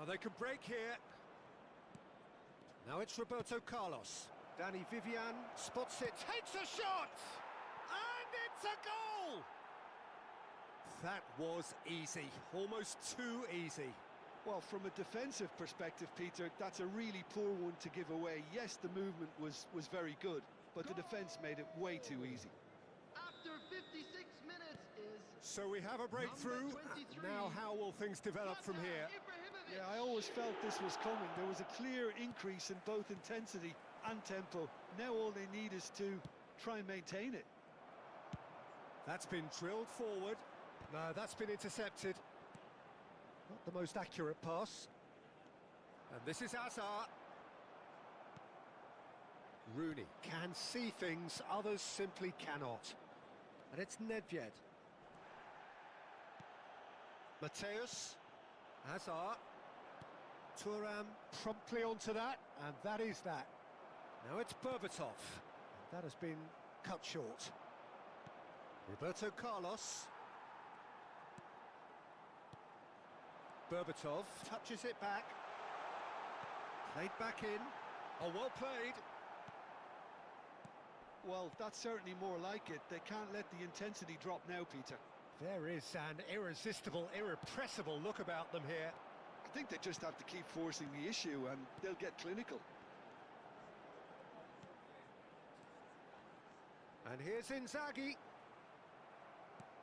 [SPEAKER 4] Oh, they can break here. Now it's Roberto Carlos. Danny Vivian spots it, takes a shot! And it's a goal! That was easy, almost too easy.
[SPEAKER 5] Well, from a defensive perspective, Peter, that's a really poor one to give away. Yes, the movement was very good, but the defence made it way too easy.
[SPEAKER 8] After 56 minutes is...
[SPEAKER 4] So we have a breakthrough. Now how will things develop from here?
[SPEAKER 5] Yeah, I always felt this was coming. There was a clear increase in both intensity and tempo. Now all they need is to try and maintain it.
[SPEAKER 4] That's been drilled forward. No, that's been intercepted. Not the most accurate pass. And this is Hazard. Rooney can see things others simply cannot. And it's Nedved. Mateus. Hazard. Thuram promptly onto that, and that is that. Now it's Berbatov. And that has been cut short. Roberto Carlos. Berbatov touches it back. Played back in. Oh, well played.
[SPEAKER 5] Well, that's certainly more like it. They can't let the intensity drop now, Peter.
[SPEAKER 4] There is an irresistible, irrepressible look about them here.
[SPEAKER 5] I think they just have to keep forcing the issue and they'll get clinical.
[SPEAKER 4] And here's Inzaghi.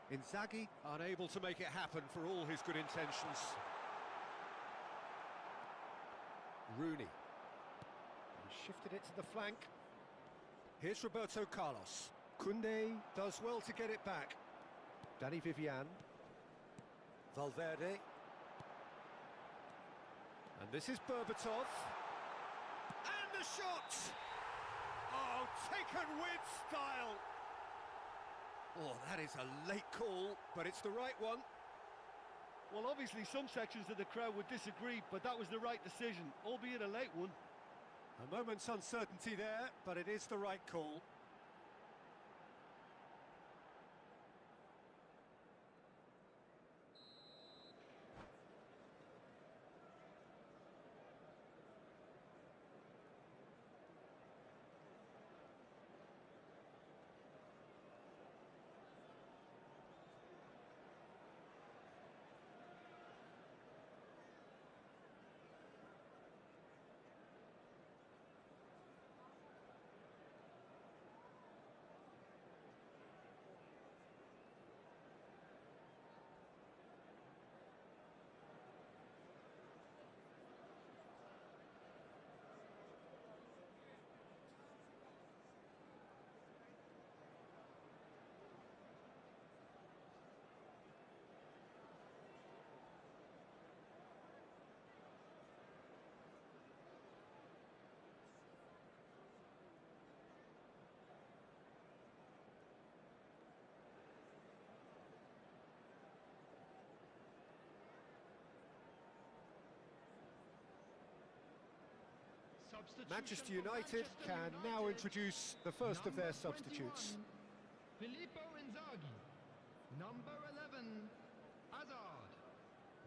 [SPEAKER 4] Inzaghi unable to make it happen for all his good intentions. Rooney. He shifted it to the flank. Here's Roberto Carlos. Koundé does well to get it back. Danny Vivian. Valverde. And this is Berbatov. And the shot! Oh, taken with style! Oh, that is a late call, but it's the right one.
[SPEAKER 5] Well, obviously some sections of the crowd would disagree, but that was the right decision, albeit a late one.
[SPEAKER 4] A moment's uncertainty there, but it is the right call. Manchester United can now introduce the first of their substitutes.
[SPEAKER 8] Filippo Inzaghi. Number 11, Hazard.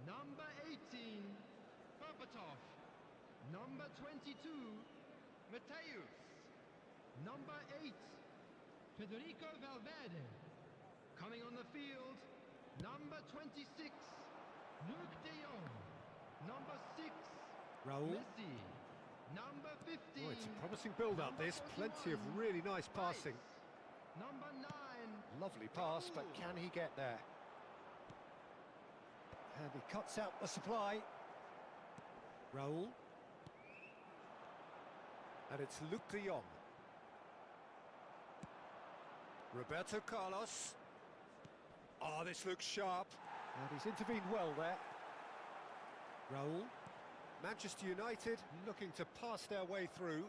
[SPEAKER 8] Number 18, Berbatov. Number 22, Mateus. Number 8, Federico Valverde. Coming on the field, number 26, Luke de Jong. Number 6,
[SPEAKER 4] Raul.
[SPEAKER 8] Messi. Number 15.
[SPEAKER 4] Oh, it's a promising build-up, this. Plenty of really nice passing.
[SPEAKER 8] Number 9.
[SPEAKER 4] Lovely pass, but can he get there? And he cuts out the supply. Raul. And it's Luke de Jong. Roberto Carlos. Oh, this looks sharp. And he's intervened well there. Raul. Manchester United looking to pass their way through.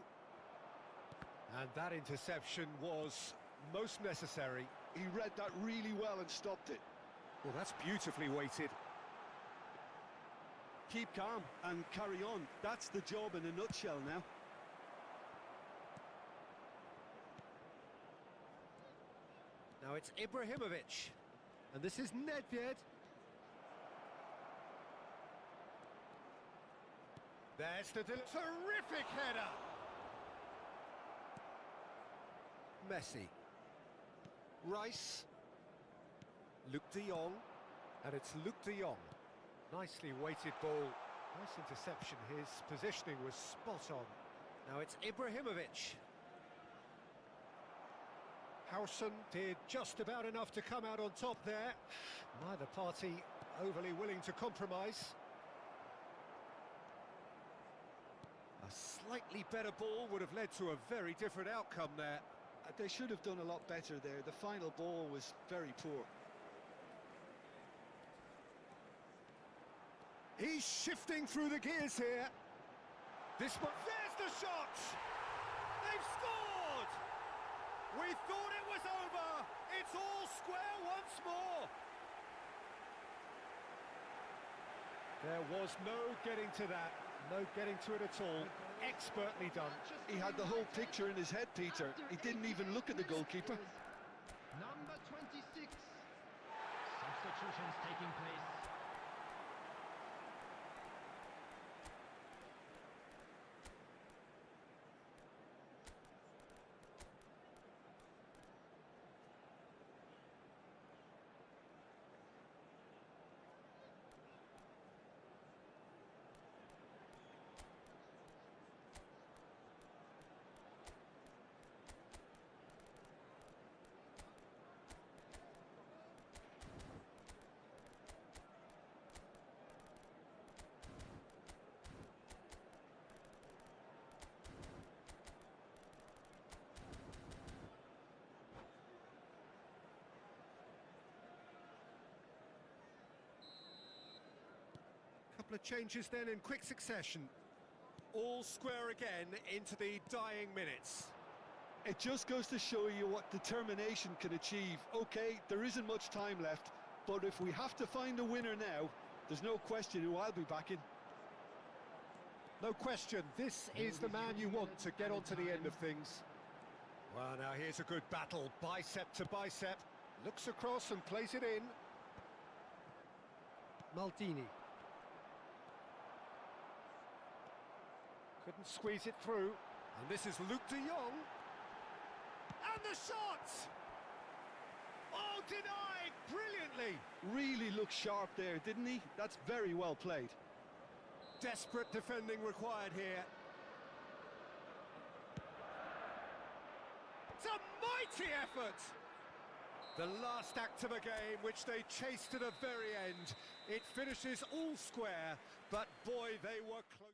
[SPEAKER 4] And that interception was most necessary.
[SPEAKER 5] He read that really well and stopped it.
[SPEAKER 4] Well, that's beautifully weighted.
[SPEAKER 5] Keep calm and carry on. That's the job in a nutshell now.
[SPEAKER 4] Now it's Ibrahimovic. And this is Nedved. There's the terrific header. Messi. Rice. Luke de Jong. And it's Luke de Jong. Nicely weighted ball. Nice interception. His positioning was spot on. Now it's Ibrahimovic. Howson did just about enough to come out on top there. Neither party overly willing to compromise. A slightly better ball would have led to a very different outcome there.
[SPEAKER 5] They should have done a lot better there. The final ball was very poor.
[SPEAKER 4] He's shifting through the gears here. This one, there's the shot! They've scored! We thought it was over. It's all square once more. There was no getting to that. No getting to it at all. Expertly done.
[SPEAKER 5] He had the whole picture in his head, Peter. He didn't even look at the goalkeeper.
[SPEAKER 8] Number 26. Substitutions taking place.
[SPEAKER 4] Couple of changes then in quick succession. All square again into the dying minutes.
[SPEAKER 5] It just goes to show you what determination can achieve. Okay, there isn't much time left, but if we have to find a winner now, there's no question who I'll be backing.
[SPEAKER 4] No question, this is the man you want to get on to the end of things. Well, now here's a good battle, bicep to bicep. Looks across and plays it in. Maldini. Couldn't squeeze it through. And this is Luke de Jong. And the shot! Oh, denied brilliantly!
[SPEAKER 5] Really looked sharp there, didn't he? That's very well played.
[SPEAKER 4] Desperate defending required here. It's a mighty effort! The last act of a game which they chased to the very end. It finishes all square, but boy, they were close.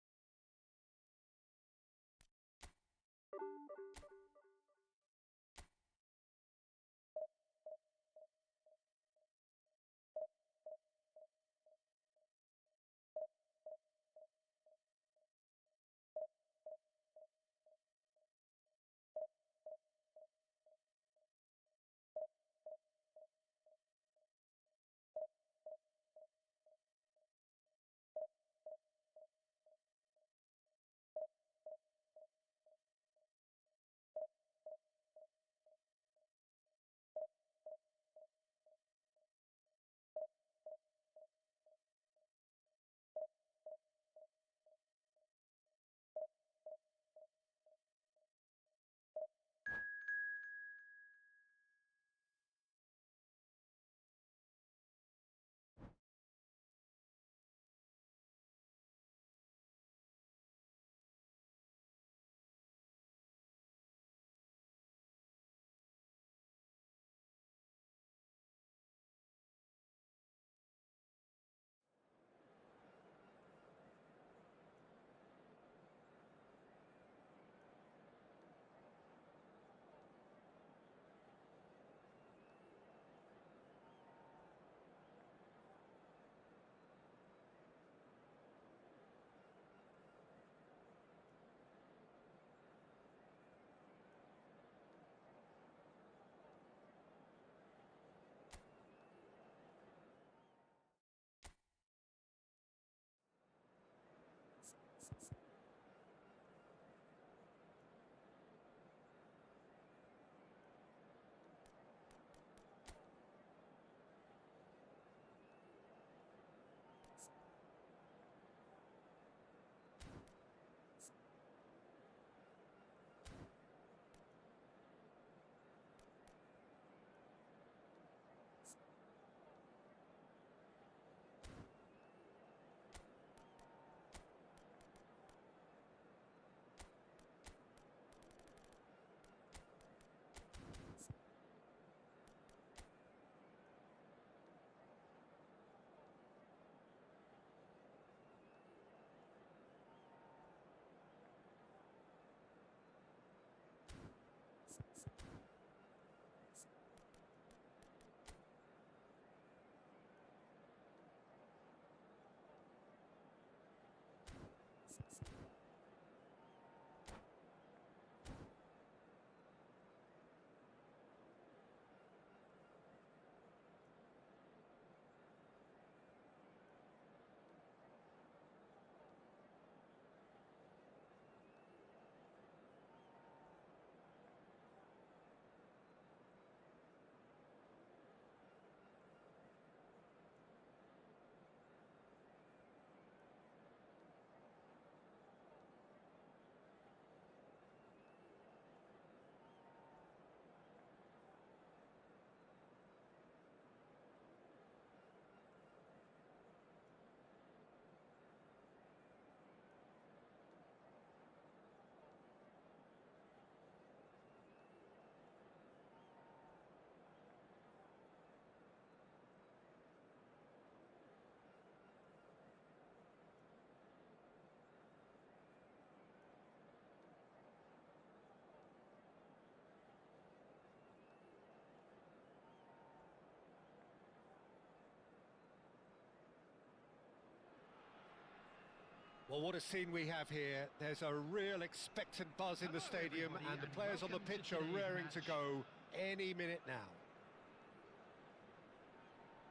[SPEAKER 4] Well, what a scene we have here. There's a real expectant buzz in the
[SPEAKER 8] Hello,
[SPEAKER 4] stadium,
[SPEAKER 8] everybody,
[SPEAKER 4] and the
[SPEAKER 8] and
[SPEAKER 4] players on the
[SPEAKER 8] welcome to
[SPEAKER 4] pitch are
[SPEAKER 8] today's
[SPEAKER 4] raring to
[SPEAKER 8] match.
[SPEAKER 4] go any minute now.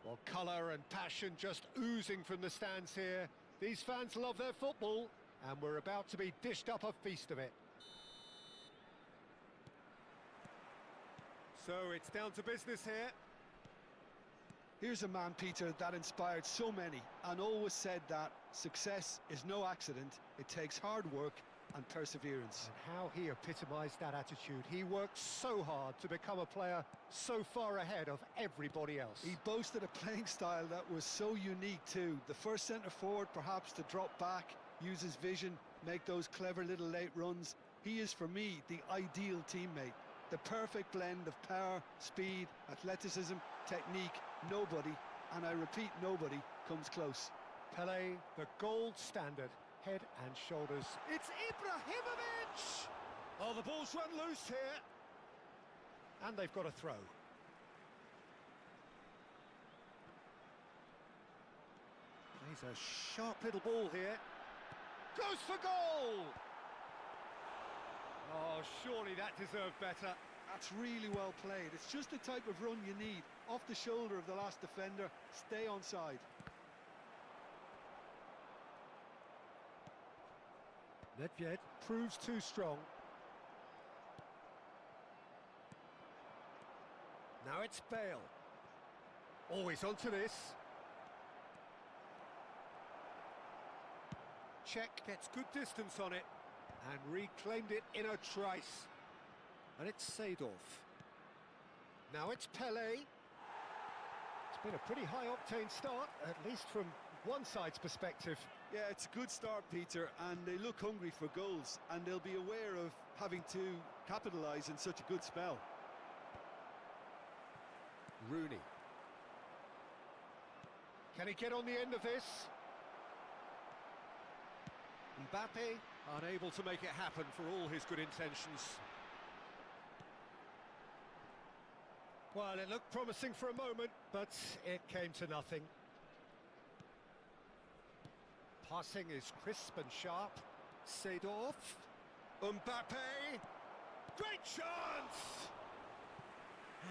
[SPEAKER 4] Well, colour and passion just oozing from the stands here. These fans love their football, and we're about to be dished up a feast of it. So it's down to business here.
[SPEAKER 5] Here's a man, Peter, that inspired so many and always said that success is no accident. It takes hard work and perseverance.
[SPEAKER 4] And how he epitomised that attitude. He worked so hard to become a player so far ahead of everybody else.
[SPEAKER 5] He boasted a playing style that was so unique too. The first centre-forward perhaps to drop back, use his vision, make those clever little late runs. He is, for me, the ideal teammate. The perfect blend of power, speed, athleticism, technique. Nobody, and I repeat, nobody, comes close.
[SPEAKER 4] Pele, the gold standard, head and shoulders. It's Ibrahimovic! Oh, the ball's run loose here. And they've got a throw. Plays a sharp little ball here. Goes for goal! Oh, surely that deserved better.
[SPEAKER 5] That's really well played. It's just the type of run you need. Off the shoulder of the last defender, stay onside.
[SPEAKER 4] Nedved proves too strong. Now it's Bale. Always onto this. Czech gets good distance on it and reclaimed it in a trice. And it's Seedorf. Now it's Pele. It's been a pretty high-octane start, at least from one side's perspective.
[SPEAKER 5] Yeah, it's a good start, Peter, and they look hungry for goals, and they'll be aware of having to capitalise in such a good spell.
[SPEAKER 4] Rooney. Can he get on the end of this? MBAPPE unable to make it happen for all his good intentions. Well, it looked promising for a moment, but it came to nothing. Passing is crisp and sharp. Seedorf. MBAPPE. Great chance!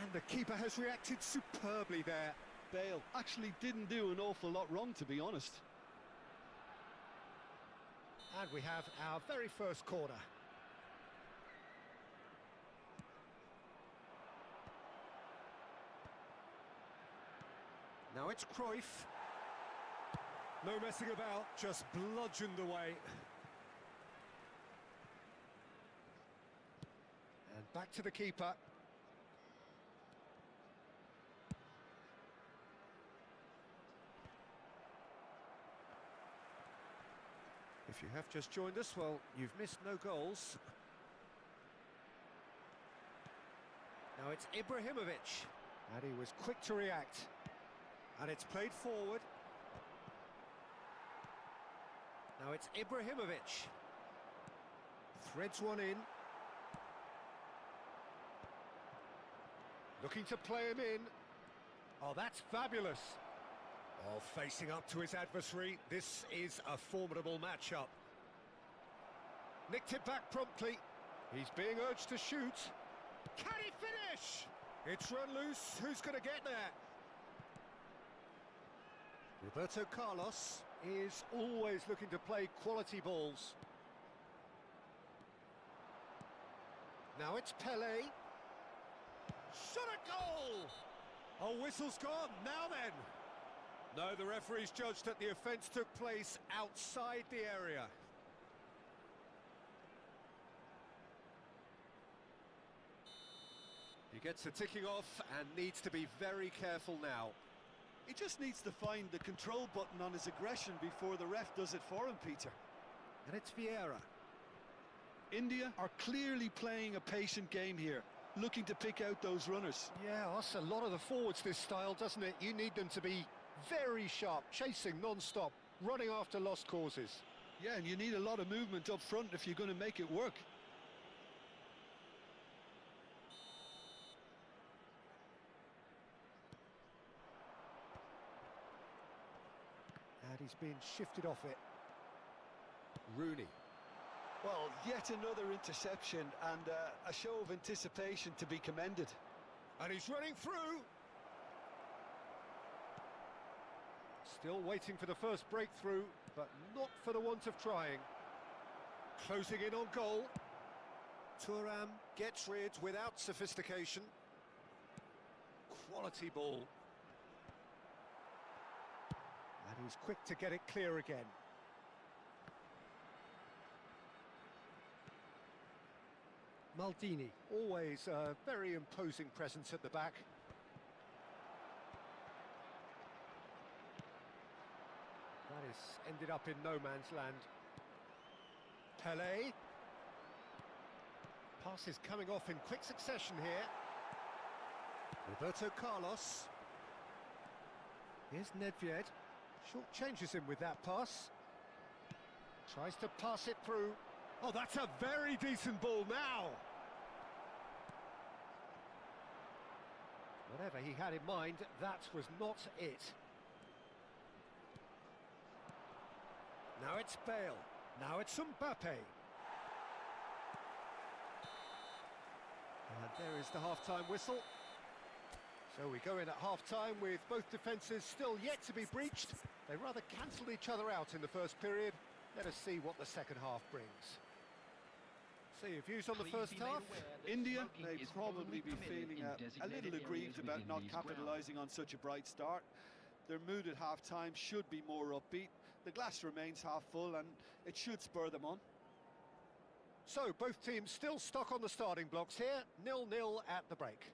[SPEAKER 4] And the keeper has reacted superbly there.
[SPEAKER 5] Bale actually didn't do an awful lot wrong, to be honest.
[SPEAKER 4] And we have our very first corner. Now it's Cruyff. No messing about, just bludgeoned away. And back to the keeper. If you have just joined us, well, you've missed no goals. Now it's Ibrahimovic. And he was quick to react. And it's played forward. Now it's Ibrahimovic. Threads one in. Looking to play him in. Oh, that's fabulous. Oh, facing up to his adversary. This is a formidable matchup. Nicked it back promptly. He's being urged to shoot. Can he finish? It's run loose. Who's going to get there? Roberto Carlos is always looking to play quality balls. Now it's Pele. Shot a goal! Oh, whistle's gone. Now then. No, the referee's judged that the offence took place outside the area. He gets the ticking off and needs to be very careful now.
[SPEAKER 5] He just needs to find the control button on his aggression before the ref does it for him, Peter.
[SPEAKER 4] And it's Vieira.
[SPEAKER 5] India are clearly playing a patient game here, looking to pick out those runners.
[SPEAKER 4] Yeah, that's a lot of the forwards, this style, doesn't it? You need them to be very sharp, chasing non-stop, running after lost causes.
[SPEAKER 5] Yeah, and you need a lot of movement up front if you're going to make it work.
[SPEAKER 4] And he's been shifted off it. Rooney.
[SPEAKER 5] Well, yet another interception and a show of anticipation to be commended.
[SPEAKER 4] And he's running through. Still waiting for the first breakthrough, but not for the want of trying. Closing in on goal. Thuram gets rid without sophistication. Quality ball. And he's quick to get it clear again. Maldini, always a very imposing presence at the back. That has ended up in no man's land. Pelé. Passes coming off in quick succession here. Roberto Carlos. Here's Nedved. Short changes him with that pass. Tries to pass it through. Oh, that's a very decent ball now. Whatever he had in mind, that was not it. Now it's Bale. Now it's MBAPPE. And there is the half-time whistle. So we go in at half-time with both defences still yet to be breached. They rather cancelled each other out in the first period. Let us see what the second half brings. So your views on the first half?
[SPEAKER 5] India, they probably be feeling a little aggrieved about not capitalising on such a bright start. Their mood at half-time should be more upbeat. The glass remains half full and it should spur them on.
[SPEAKER 4] So both teams still stuck on the starting blocks here, 0-0 at the break.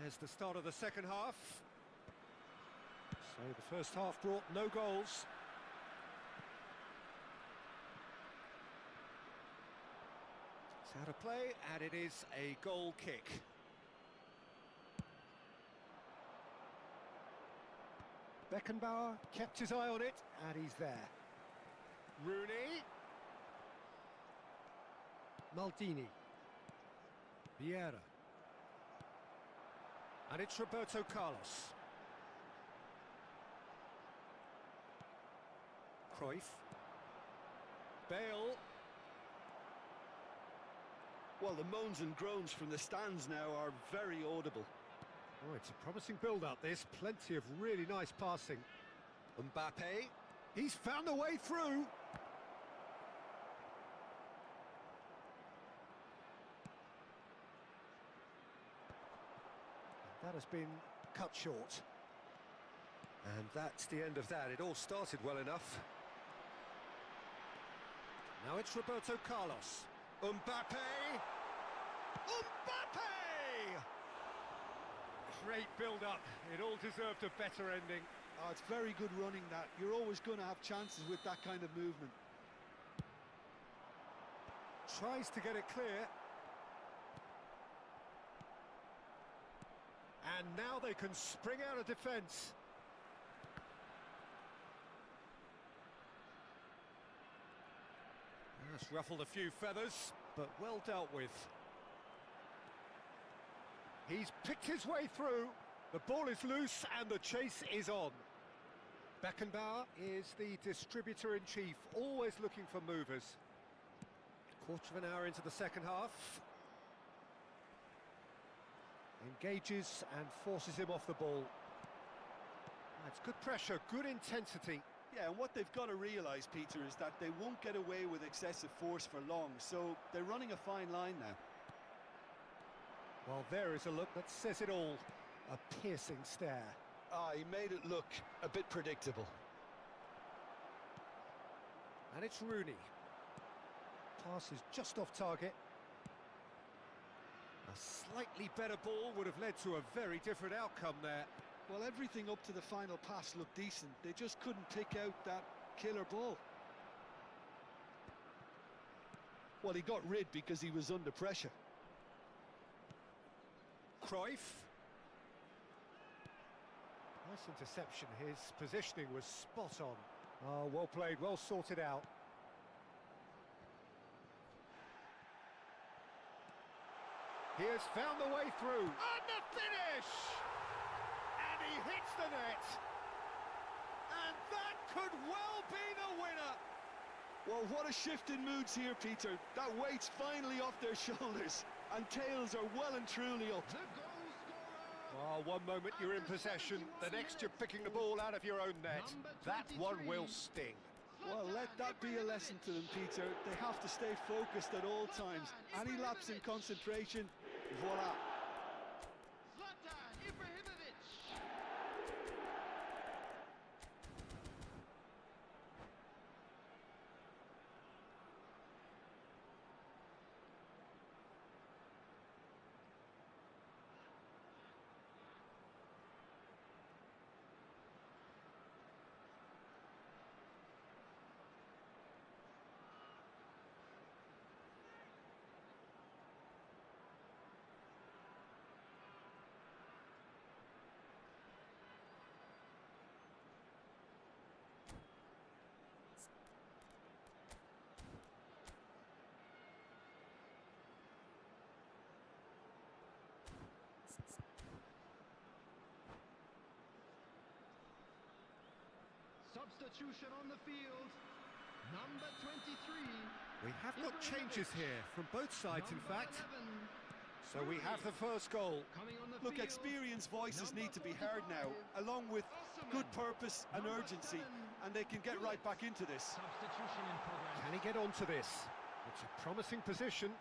[SPEAKER 4] There's the start of the second half. So the first half brought no goals. It's out of play, and it is a goal kick. Beckenbauer kept his eye on it, and he's there. Rooney. Maldini. Vieira. And it's Roberto Carlos. Cruyff. Bale.
[SPEAKER 5] Well, the moans and groans from the stands now are very audible.
[SPEAKER 4] Oh, it's a promising build-up, this. Plenty of really nice passing. MBAPPE. He's found a way through. That has been cut short. And that's the end of that. It all started well enough. Now it's Roberto Carlos. MBAPPE! MBAPPE! Great build-up. It all deserved a better ending.
[SPEAKER 5] Oh, it's very good running that. You're always going to have chances with that kind of movement.
[SPEAKER 4] Tries to get it clear. And now they can spring out of defence. That's ruffled a few feathers, but well dealt with. He's picked his way through. The ball is loose and the chase is on. Beckenbauer is the distributor-in-chief, always looking for movers. Quarter of an hour into the second half. Engages and forces him off the ball. That's good pressure, good intensity.
[SPEAKER 5] Yeah, and what they've got to realise, Peter, is that they won't get away with excessive force for long, so they're running a fine line now.
[SPEAKER 4] Well, there is a look that says it all. A piercing stare.
[SPEAKER 5] Ah, he made it look a bit predictable.
[SPEAKER 4] And it's Rooney. Pass is just off target. A slightly better ball would have led to a very different outcome there.
[SPEAKER 5] Well, everything up to the final pass looked decent. They just couldn't pick out that killer ball. Well, he got rid because he was under pressure.
[SPEAKER 4] Cruyff. Nice interception. His positioning was spot on. Oh, well played, well sorted out. He has found the way through. And the finish! And he hits the net. And that could well be the winner.
[SPEAKER 5] Well, what a shift in moods here, Peter. That weight's finally off their shoulders, and tails are well and truly up.
[SPEAKER 8] The goal scorer.
[SPEAKER 4] Oh, one moment you're in possession, the next you're picking the ball out of your own net. That one will sting.
[SPEAKER 5] Well, let that be a lesson to them, Peter. They have to stay focused at all times. Any lapse in concentration, voila.
[SPEAKER 8] Zlatan Ibrahimovic. Substitution on the field. Number 23.
[SPEAKER 4] We have got changes here from both sides, in
[SPEAKER 8] Number
[SPEAKER 4] fact.
[SPEAKER 8] 11.
[SPEAKER 4] So we have the first goal.
[SPEAKER 8] Coming on the
[SPEAKER 5] Look,
[SPEAKER 8] field.
[SPEAKER 5] experienced voices
[SPEAKER 8] Number
[SPEAKER 5] need to be heard now,
[SPEAKER 8] 45.
[SPEAKER 5] along with good
[SPEAKER 8] Osimhen.
[SPEAKER 5] purpose and
[SPEAKER 8] Number
[SPEAKER 5] urgency,
[SPEAKER 8] 7.
[SPEAKER 5] and they can get right back into this.
[SPEAKER 8] Substitution in progress.
[SPEAKER 4] Can he get onto this? It's a promising position.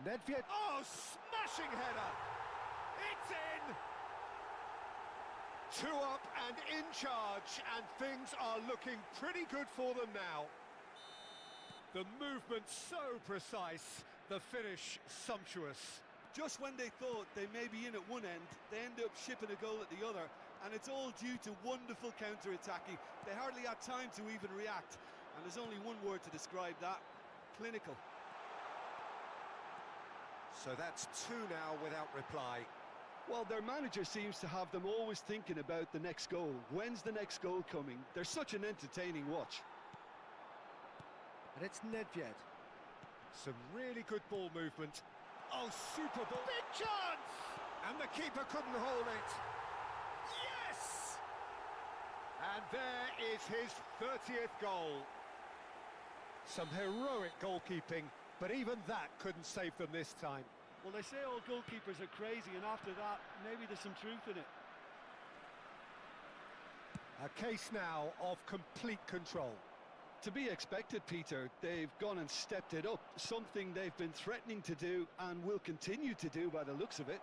[SPEAKER 4] Nedved. Oh, smashing header! It's in! 2 up and in charge, and things are looking pretty good for them now. The movement so precise, the finish sumptuous.
[SPEAKER 5] Just when they thought they may be in at one end, they end up shipping a goal at the other, and it's all due to wonderful counter-attacking. They hardly had time to even react, and there's only one word to describe that: clinical.
[SPEAKER 4] So that's 2 now without reply.
[SPEAKER 5] Well, their manager seems to have them always thinking about the next goal. When's the next goal coming? They're such an entertaining watch.
[SPEAKER 4] And it's Nedved. Some really good ball movement. Oh, super ball. Big chance! And the keeper couldn't hold it. Yes! And there is his 30th goal. Some heroic goalkeeping, but even that couldn't save them this time.
[SPEAKER 5] Well, they say all goalkeepers are crazy, and after that, maybe there's some truth in it.
[SPEAKER 4] A case now of complete control.
[SPEAKER 5] To be expected, Peter. They've gone and stepped it up, something they've been threatening to do and will continue to do by the looks of it.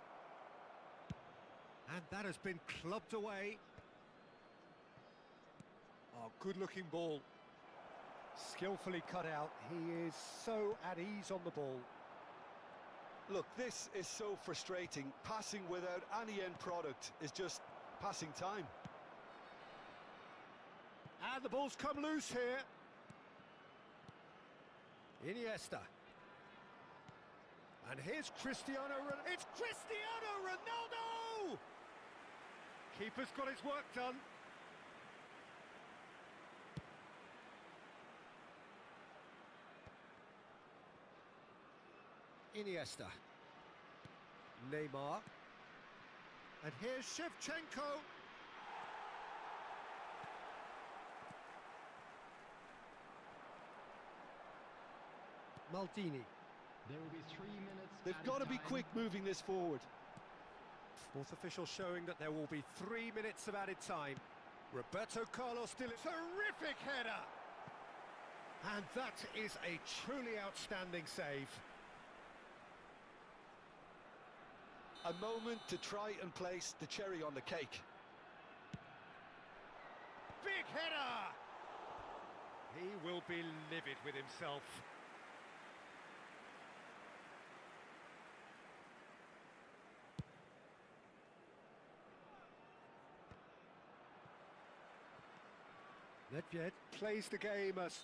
[SPEAKER 4] And that has been clubbed away. Oh, good-looking ball. Skillfully cut out. He is so at ease on the ball.
[SPEAKER 5] Look, this is so frustrating. Passing without any end product is just passing time.
[SPEAKER 4] And the ball's come loose here. Iniesta. And here's Cristiano Ronaldo. It's Cristiano Ronaldo! Keeper's got his work done. Iniesta. Neymar. And here's Shevchenko. Maldini.
[SPEAKER 8] There will be 3 minutes.
[SPEAKER 5] They've
[SPEAKER 8] added
[SPEAKER 5] got to be
[SPEAKER 8] time.
[SPEAKER 5] quick moving this forward.
[SPEAKER 4] Fourth official showing that there will be 3 minutes of added time. Roberto Carlos still. Terrific header! And that is a truly outstanding save.
[SPEAKER 5] A moment to try and place the cherry on the cake.
[SPEAKER 4] Big header! He will be livid with himself. Nedved plays the game as...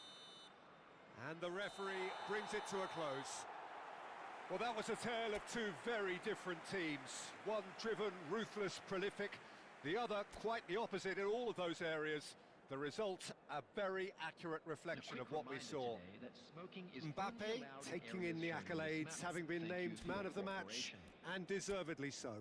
[SPEAKER 4] And the referee brings it to a close. Well, that was a tale of two very different teams. One driven, ruthless, prolific. The other quite the opposite in all of those areas. The result, a very accurate reflection of what we saw. MBAPPE taking in the accolades, having been named man of the match, and deservedly so.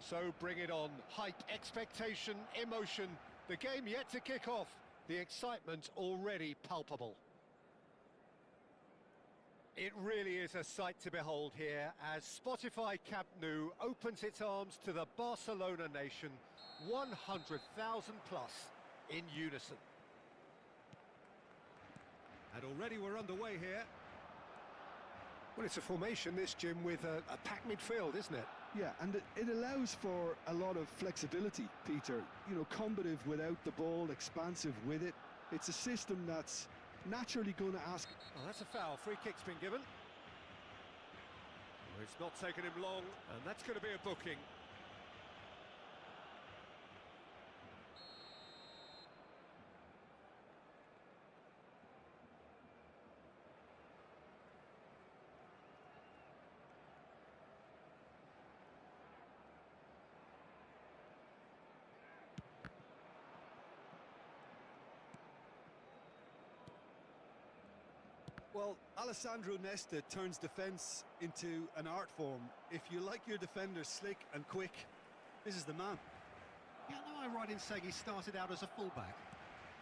[SPEAKER 4] So bring it on. Hype, expectation, emotion. The game yet to kick off. The excitement already palpable. It really is a sight to behold here as Spotify Camp Nou opens its arms to the Barcelona nation, 100,000 plus in unison. And already we're underway here. Well, it's a formation, this, Jim, with a packed midfield, isn't it?
[SPEAKER 5] Yeah, and it allows for a lot of flexibility, Peter. You know, combative without the ball, expansive with it. It's a system that's naturally going to ask...
[SPEAKER 4] Oh, that's a foul. Free kick's been given. Well, it's not taken him long, and that's going to be a booking.
[SPEAKER 5] Well, Alessandro Nesta turns defence into an art form. If you like your defenders slick and quick, this is the man.
[SPEAKER 4] Yeah, no, I'm right in saying he started out as a fullback.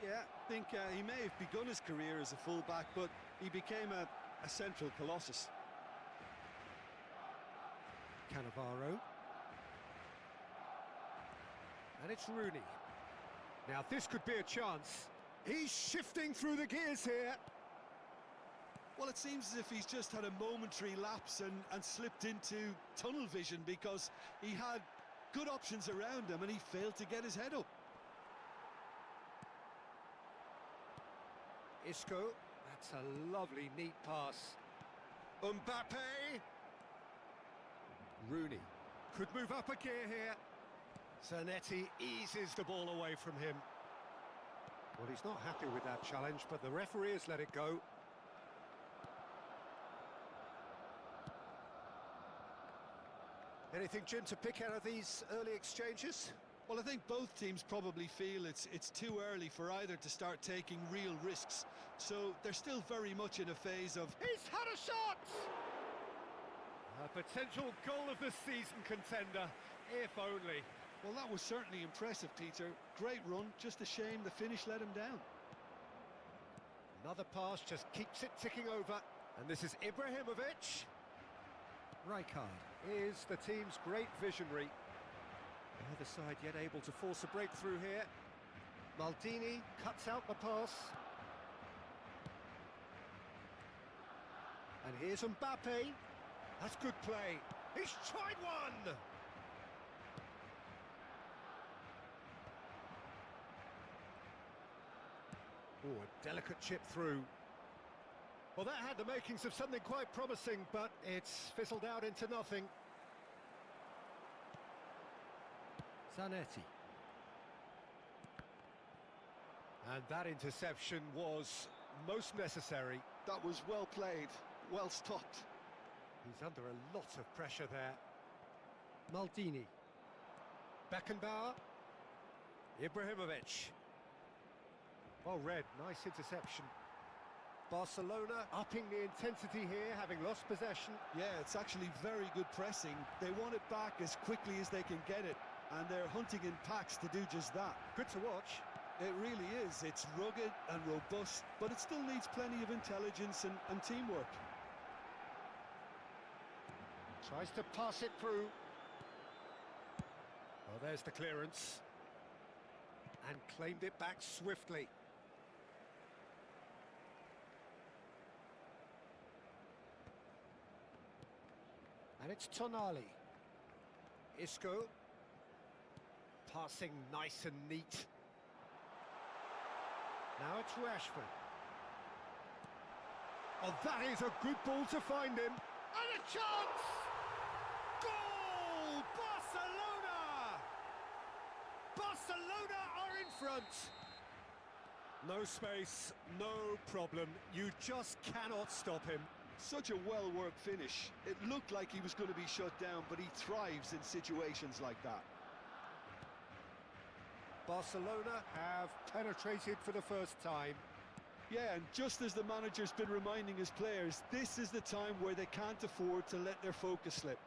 [SPEAKER 5] Yeah, I think he may have begun his career as a fullback, but he became a central colossus.
[SPEAKER 4] Cannavaro. And it's Rooney. Now, this could be a chance. He's shifting through the gears here.
[SPEAKER 5] Well, it seems as if he's just had a momentary lapse and slipped into tunnel vision because he had good options around him and he failed to get his head up.
[SPEAKER 4] Isco, that's a lovely, neat pass. MBAPPE. Rooney could move up a gear here. Zanetti eases the ball away from him. Well, he's not happy with that challenge, but the referee has let it go. Anything, Jim, to pick out of these early exchanges?
[SPEAKER 5] Well, I think both teams probably feel it's too early for either to start taking real risks. So they're still very much in a phase of...
[SPEAKER 4] He's had a shot! A potential goal of the season contender, if only.
[SPEAKER 5] Well, that was certainly impressive, Peter. Great run, just a shame the finish let him down.
[SPEAKER 4] Another pass just keeps it ticking over. And this is Ibrahimovic. Rijkaard is the team's great visionary. Neither side yet able to force a breakthrough here. Maldini cuts out the pass. And here's MBAPPE. That's good play. He's tried one! Oh, a delicate chip through. Well, that had the makings of something quite promising, but it's fizzled out into nothing. Zanetti. And that interception was most necessary.
[SPEAKER 5] That was well played, well stopped.
[SPEAKER 4] He's under a lot of pressure there. Maldini. Beckenbauer. Ibrahimovic. Well read, nice interception. Barcelona upping the intensity here, having lost possession.
[SPEAKER 5] Yeah, it's actually very good pressing. They want it back as quickly as they can get it, and they're hunting in packs to do just that.
[SPEAKER 4] Good to watch.
[SPEAKER 5] It really is. It's rugged and robust, but it still needs plenty of intelligence and teamwork.
[SPEAKER 4] Tries to pass it through. Well, there's the clearance. And claimed it back swiftly. And it's Tonali. Isco. Passing nice and neat. Now it's Rashford. Oh, that is a good ball to find him. And a chance! Goal! Barcelona! Barcelona are in front. No space, no problem. You just cannot stop him.
[SPEAKER 5] Such a well-worked finish. It looked like he was going to be shut down, but he thrives in situations like that.
[SPEAKER 4] Barcelona have penetrated for the first time.
[SPEAKER 5] Yeah, and just as the manager's been reminding his players, this is the time where they can't afford to let their focus slip.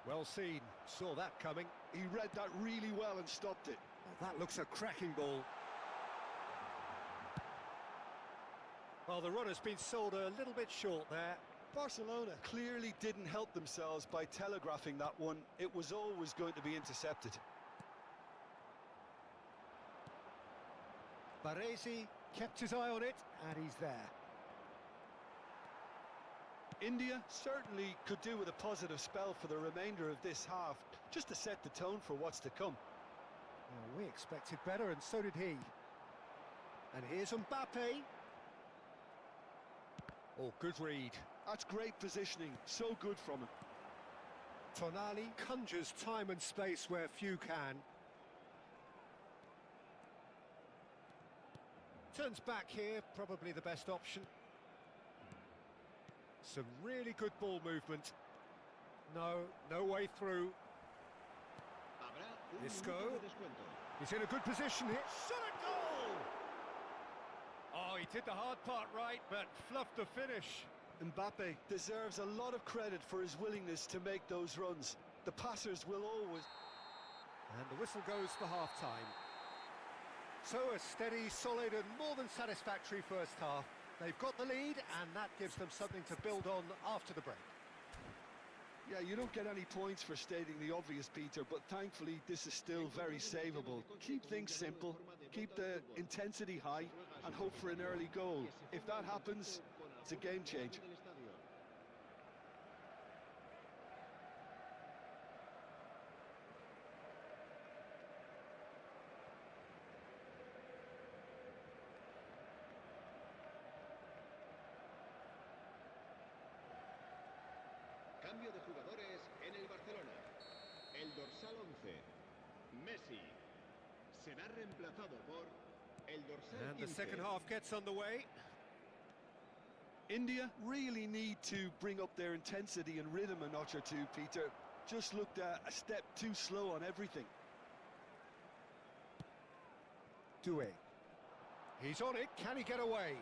[SPEAKER 4] Well seen, saw that coming.
[SPEAKER 5] He read that really well and stopped it.
[SPEAKER 4] Well, that looks a cracking ball. Well, the run has been sold a little bit short there.
[SPEAKER 5] Barcelona clearly didn't help themselves by telegraphing that one. It was always going to be intercepted.
[SPEAKER 4] Baresi kept his eye on it, and he's there.
[SPEAKER 5] India certainly could do with a positive spell for the remainder of this half, just to set the tone for what's to come.
[SPEAKER 4] Well, we expected better, and so did he. And here's MBAPPE. Oh, good read.
[SPEAKER 5] That's great positioning, so good from him.
[SPEAKER 4] Tonali conjures time and space where few can. Turns back here, probably the best option. Some really good ball movement. No way through.
[SPEAKER 6] Habrá un
[SPEAKER 4] Isco.
[SPEAKER 6] minuto de descuento.
[SPEAKER 4] He's in a good position here. Shot a goal! Oh, he did the hard part right, but fluffed the finish.
[SPEAKER 5] MBAPPE deserves a lot of credit for his willingness to make those runs. The passers will always...
[SPEAKER 4] And the whistle goes for half-time. So a steady, solid and more than satisfactory first half. They've got the lead and that gives them something to build on after the break.
[SPEAKER 5] Yeah, you don't get any points for stating the obvious, Peter, but thankfully this is still very savable. Keep things simple, keep the intensity high and hope for an early goal. If that happens, it's a game changer.
[SPEAKER 6] Cambio de jugadores en el Barcelona. El dorsal 11, Messi, será reemplazado por el dorsal
[SPEAKER 4] And the
[SPEAKER 6] 15.
[SPEAKER 4] second half gets underway.
[SPEAKER 5] India really need to bring up their intensity and rhythm a notch or two, Peter. Just looked a step too slow on everything.
[SPEAKER 4] Doué. He's on it, can he get away?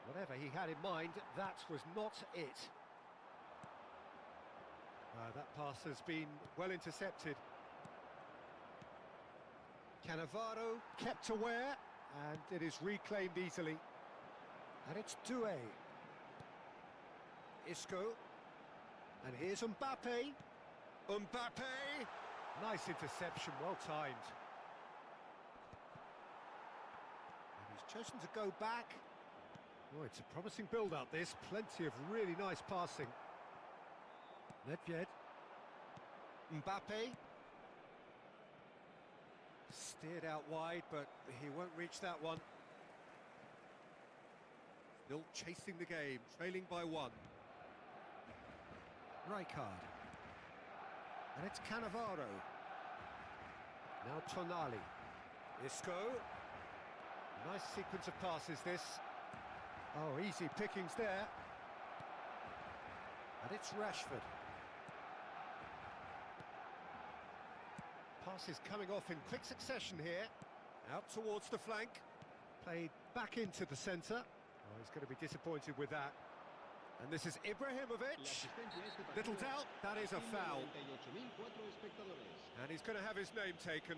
[SPEAKER 4] Whatever he had in mind, that was not it. That pass has been well intercepted. Cannavaro kept aware, and it is reclaimed easily. And it's Doué. Isco. And here's MBAPPE. MBAPPE! Nice interception, well timed. And he's chosen to go back. Oh, it's a promising build-up, this. Plenty of really nice passing. Nedved. MBAPPE. Steered out wide, but he won't reach that one. Still chasing the game, trailing by one. Rijkaard. And it's Cannavaro. Now Tonali. Isco. Nice sequence of passes, this. Oh, easy pickings there. And it's Rashford. Passes coming off in quick succession here. Out towards the flank. Played back into the centre. Oh, he's going to be disappointed with that. And this is Ibrahimovic. Little doubt, that is a foul. And he's going to have his name taken.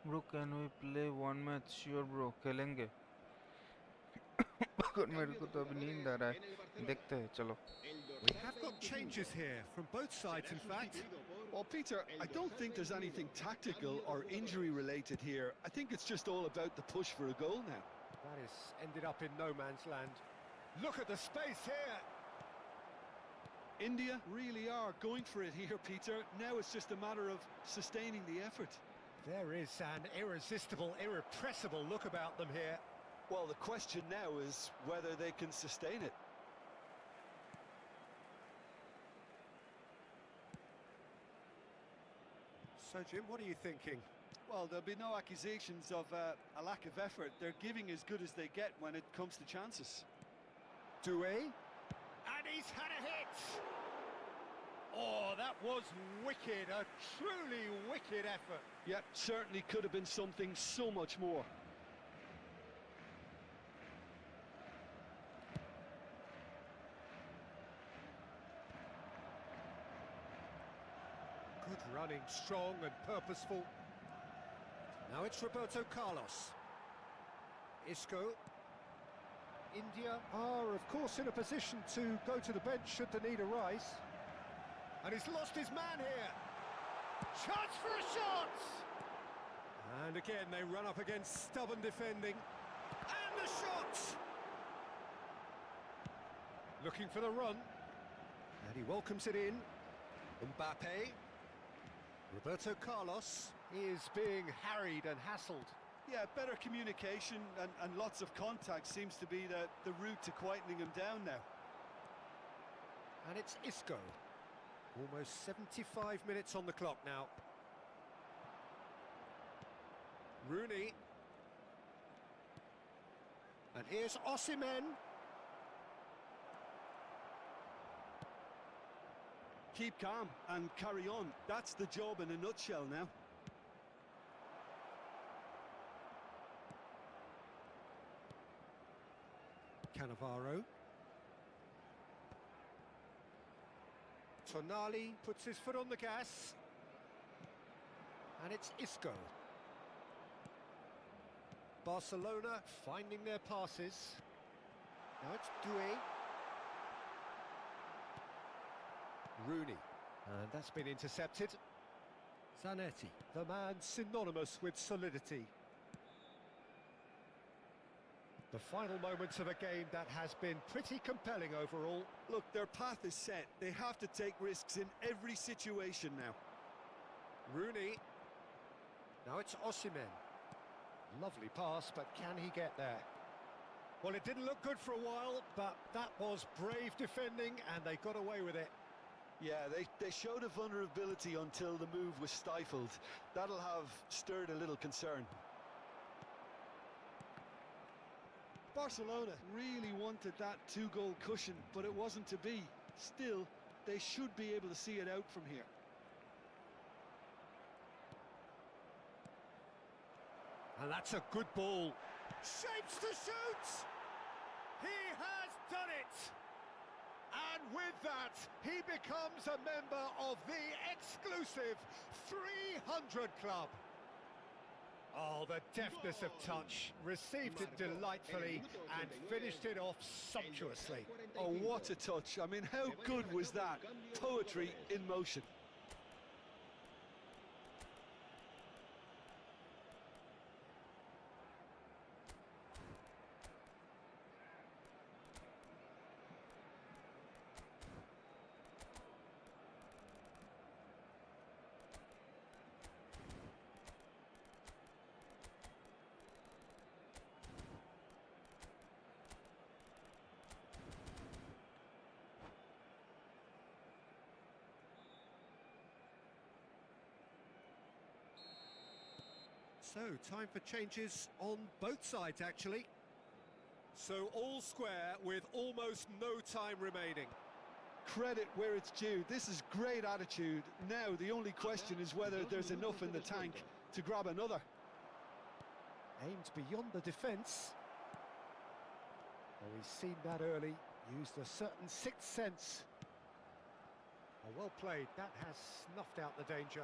[SPEAKER 7] Bro, can we play one match? Sure bro, खेलेंगे. मगर मेरे को तो अभी नींद आ रहा है. देखते हैं, चलो.
[SPEAKER 4] We have got changes here, from both sides in fact.
[SPEAKER 5] Well, Peter, I don't think there's anything tactical or injury related here. I think it's just all about the push for a goal now.
[SPEAKER 4] That has ended up in no man's land. Look at the space here.
[SPEAKER 5] India really are going for it here, Peter. Now it's just a matter of sustaining the effort.
[SPEAKER 4] There is an irresistible, irrepressible look about them here.
[SPEAKER 5] Well, the question now is whether they can sustain it.
[SPEAKER 4] So, Jim, what are you thinking?
[SPEAKER 5] Well, there'll be no accusations of a lack of effort. They're giving as good as they get when it comes to chances.
[SPEAKER 4] Doué. And he's had a hit! Oh, that was wicked, a truly wicked effort.
[SPEAKER 5] Yep, certainly could have been something so much more.
[SPEAKER 4] Good running, strong and purposeful. Now it's Roberto Carlos. Isco. India are, of course, in a position to go to the bench should the need arise. And he's lost his man here. Chance for a shot! And again, they run up against stubborn defending. And the shot! Looking for the run. And he welcomes it in. MBAPPE. Roberto Carlos is being harried and hassled.
[SPEAKER 5] Yeah, better communication and lots of contact seems to be the route to quietening him down now.
[SPEAKER 4] And it's Isco. Almost 75 minutes on the clock now. Rooney. And here's Osimhen.
[SPEAKER 5] Keep calm and carry on. That's the job in a nutshell now.
[SPEAKER 4] Cannavaro. Tonali puts his foot on the gas. And it's Isco. Barcelona finding their passes. Now it's Doué. Rooney. And that's been intercepted. Zanetti, the man synonymous with solidity. The final moments of a game that has been pretty compelling overall.
[SPEAKER 5] Look, their path is set. They have to take risks in every situation now.
[SPEAKER 4] Rooney. Now it's Osimhen. Lovely pass, but can he get there? Well, it didn't look good for a while, but that was brave defending, and they got away with it.
[SPEAKER 5] Yeah, they showed a vulnerability until the move was stifled. That'll have stirred a little concern. Barcelona really wanted that two-goal cushion, but it wasn't to be. Still, they should be able to see it out from here.
[SPEAKER 4] And that's a good ball. Shapes to shoot! He has done it! And with that, he becomes a member of the exclusive 300 Club. Oh, the deftness of touch. Received it delightfully and finished it off sumptuously.
[SPEAKER 5] Oh, what a touch. I mean, how good was that? Poetry in motion.
[SPEAKER 4] So, time for changes on both sides, actually. So, all square with almost no time remaining.
[SPEAKER 5] Credit where it's due. This is great attitude. Now, the only question is whether there's enough in the tank to grab another.
[SPEAKER 4] Aimed beyond the defence. Oh, he's seen that early. Used a certain sixth sense. Oh, well played. That has snuffed out the danger.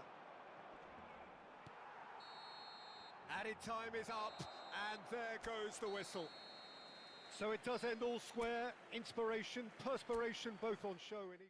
[SPEAKER 4] Added time is up, and there goes the whistle. So it does end all square. Inspiration, perspiration, both on show in each.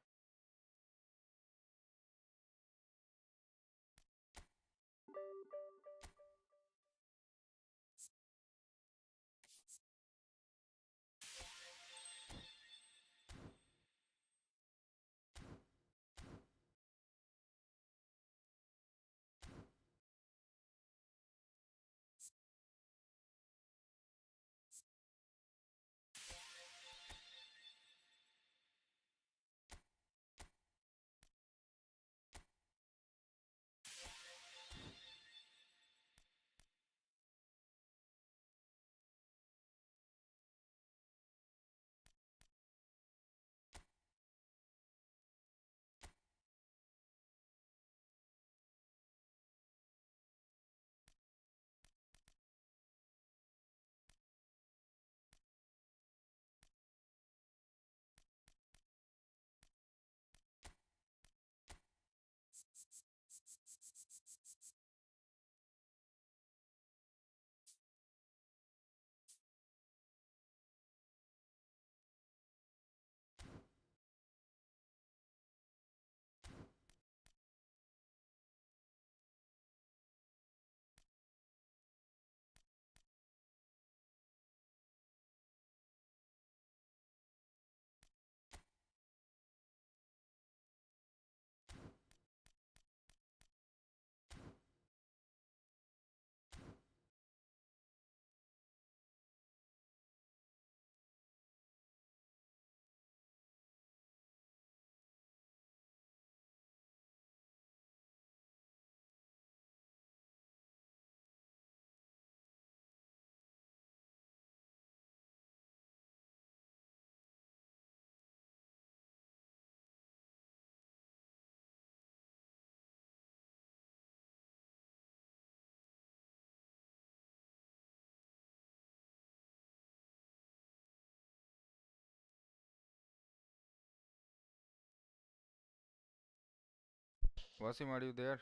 [SPEAKER 7] Wasim, are you there?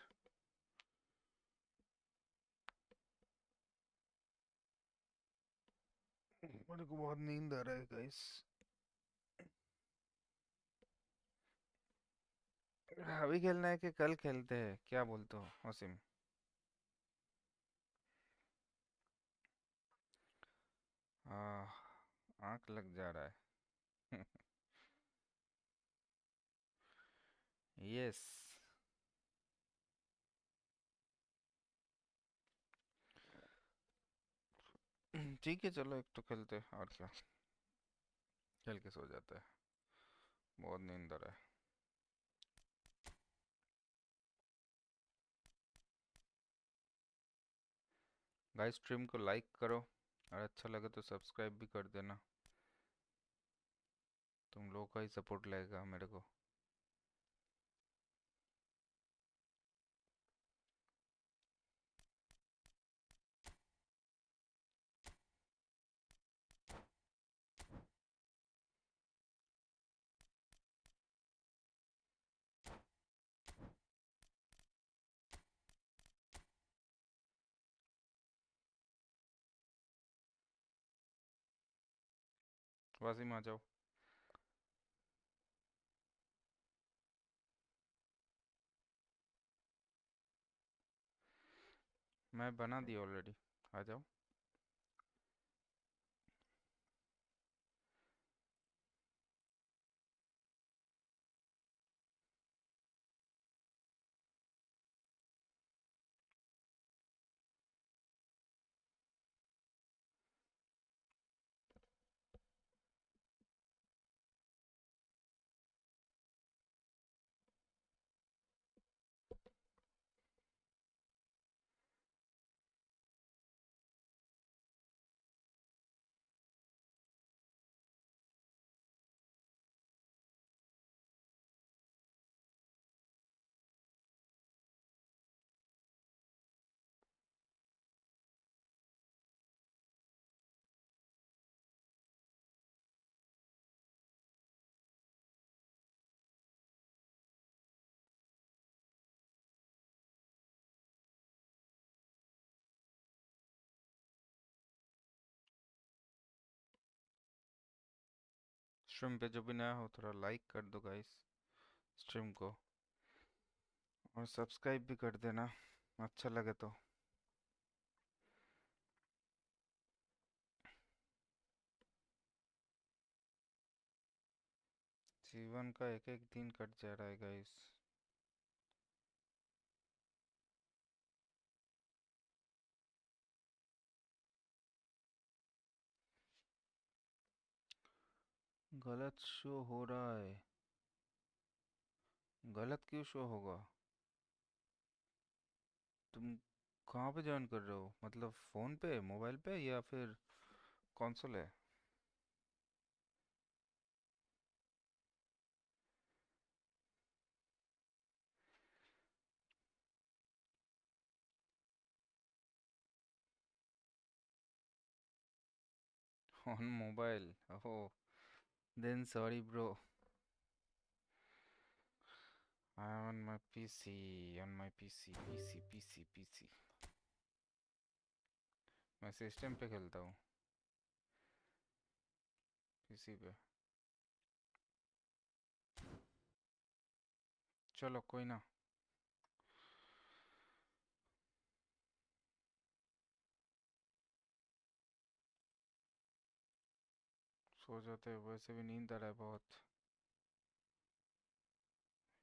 [SPEAKER 7] मेरे को बहुत नींद आ रहा है guys. अभी खेलना है कि कल खेलते हैं, क्या बोलते हो वसीम? आँख लग जा रहा है। यस। ठीक है, चलो एक तो खेलते हैं, और क्या, खेल के सो जाता है, बहुत नींद आ रहा है। गाइस स्ट्रीम को लाइक करो, और अच्छा लगे तो सब्सक्राइब भी कर देना, तुम लोगों का ही सपोर्ट लगेगा मेरे को। वासिम आ जाओ। मैं बना दी ऑलरेडी, आ जाओ। स्ट्रीम पे जो भी नया हो थोड़ा लाइक कर दो गाइस स्ट्रीम को, और सब्सक्राइब भी कर देना अच्छा लगे तो। जीवन का एक एक दिन कट जा रहा है गाइस। गलत शो हो रहा है, गलत क्यों शो होगा? तुम कहाँ पे ज्वाइन कर रहे हो, मतलब फोन पे, मोबाइल पे, या फिर कंसोल है? On mobile? Oh, then sorry bro, I am on my PC, on my PC, PC PC PC. मैं सिस्टम पे खेलता हूँ, पीसी पे। चलो कोई ना, सो जाते हैं, वैसे भी नींद आ रहा है बहुत।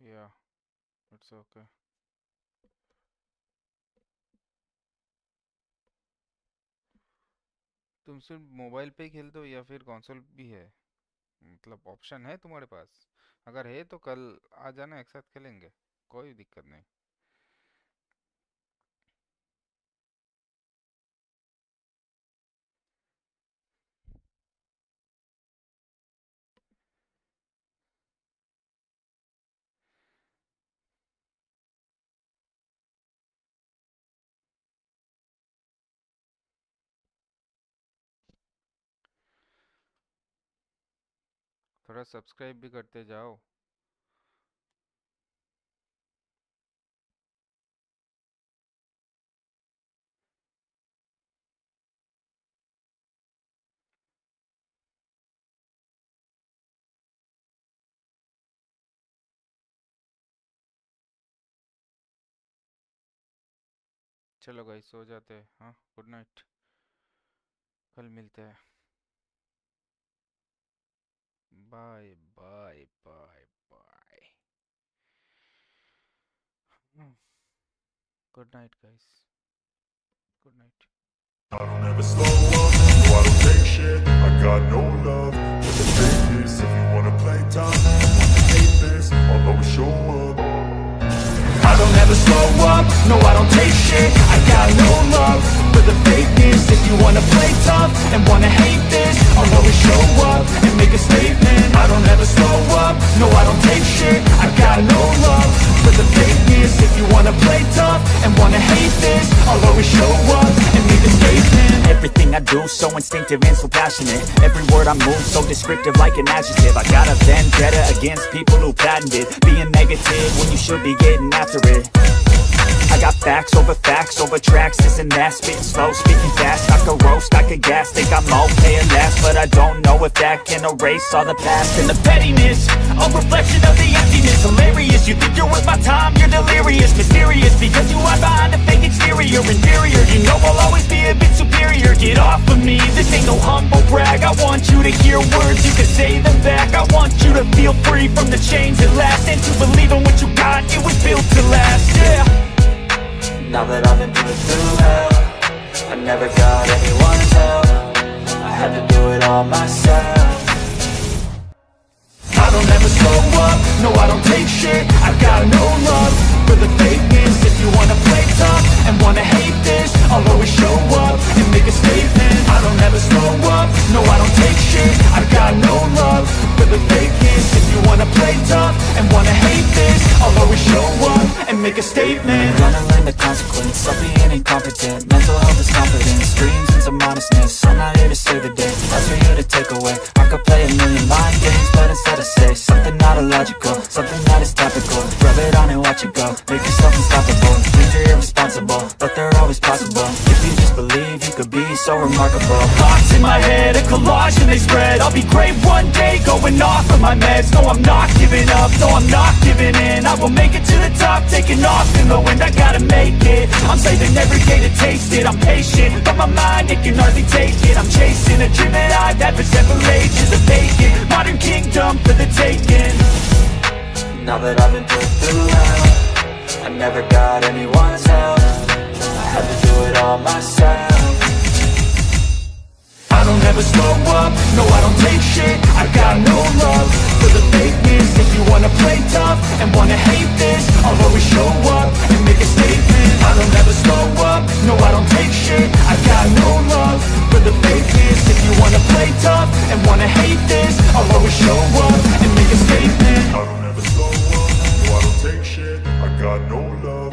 [SPEAKER 7] या इट्स ओके। तुम सिर्फ मोबाइल पे ही खेलते हो या फिर कंसोल भी है, मतलब ऑप्शन है तुम्हारे पास? अगर है तो कल आ जाना, एक साथ खेलेंगे, कोई दिक्कत नहीं। थोड़ा सब्सक्राइब भी करते जाओ। चलो गाइस सो जाते हैं. हाँ, गुड नाइट. कल मिलते हैं. Bye bye bye bye. Good night guys. Good night.
[SPEAKER 1] I don't ever slow up, no I don't take shit. I got no love for the fakeness. If you wanna play tough, hate this, I'll always show up.
[SPEAKER 2] I don't ever slow up, no I don't take shit. I got no love for the fakeness. If you wanna play tough and wanna hate this, I'll always show up and make a statement. I don't ever slow up, no I don't take shit. I got no love for the fakeness. If you wanna play tough and wanna hate this, I'll always show up and make a statement.
[SPEAKER 3] Everything I do so instinctive and so passionate. Every word I move so descriptive like an adjective. I got a vendetta against people who patented being negative when you should be getting after it. I got facts over tracks, this and that. Spitting slow, speaking fast. I could roast, I could gas. Think I'm okay at last, but I don't know if that can erase all the past.
[SPEAKER 2] And the pettiness, a reflection of the emptiness. Hilarious, you think you're worth my time, you're delirious. Mysterious, because you hide behind a fake exterior. Inferior, you know I'll always be a bit superior. Get off of me, this ain't no humble brag. I want you to hear words, you can say them back. I want you to feel free from the chains at last, and to believe in what you got, it was built to last, yeah.
[SPEAKER 3] Now that I've been put through hell, I never got anyone's help. I had to do it all myself.
[SPEAKER 2] I don't ever slow up, no I don't take shit. I got no love for the fakeness. If you wanna play tough and wanna hate this, I'll always show up and make a statement. I don't ever slow up, no I don't take shit. I got no love for the fakeness. If you wanna play tough and wanna hate this, I'll always show up and make a statement.
[SPEAKER 3] Gonna learn the consequence of being incompetent. Mental health is confidence, dreams and some honestness. I'm not here to save the day, that's for you to take away. I could play a million mind games, but instead I say something not illogical, something that is topical. Rub it on and watch it go, make yourself unstoppable. Dreams are irresponsible, but they're always possible. If you just believe, you could be so remarkable.
[SPEAKER 2] Thoughts in my head, a collage and they spread. I'll be great one day, going off of my meds. No, I'm not giving up, no, I'm not giving in. I will make it to the top, taking off in the wind. I gotta make it, I'm saving every day to taste it. I'm patient, but my mind, it can hardly take it. I'm chasing a dream that I've had for several ages. A vacant, modern kingdom for the taking.
[SPEAKER 3] Now that I've been put through hell, I never got anyone's help. I had to do it all myself.
[SPEAKER 2] I don't ever slow up, no I don't take shit. I got no love for the fakeness. If you wanna play tough and wanna hate this, I'll always show up and make a statement. I don't ever slow up, no I don't take shit. I got no love for the fakeness. If you wanna play tough and wanna hate this, I'll always show up and make a statement.
[SPEAKER 1] I don't ever slow up, no I don't take shit. I got no love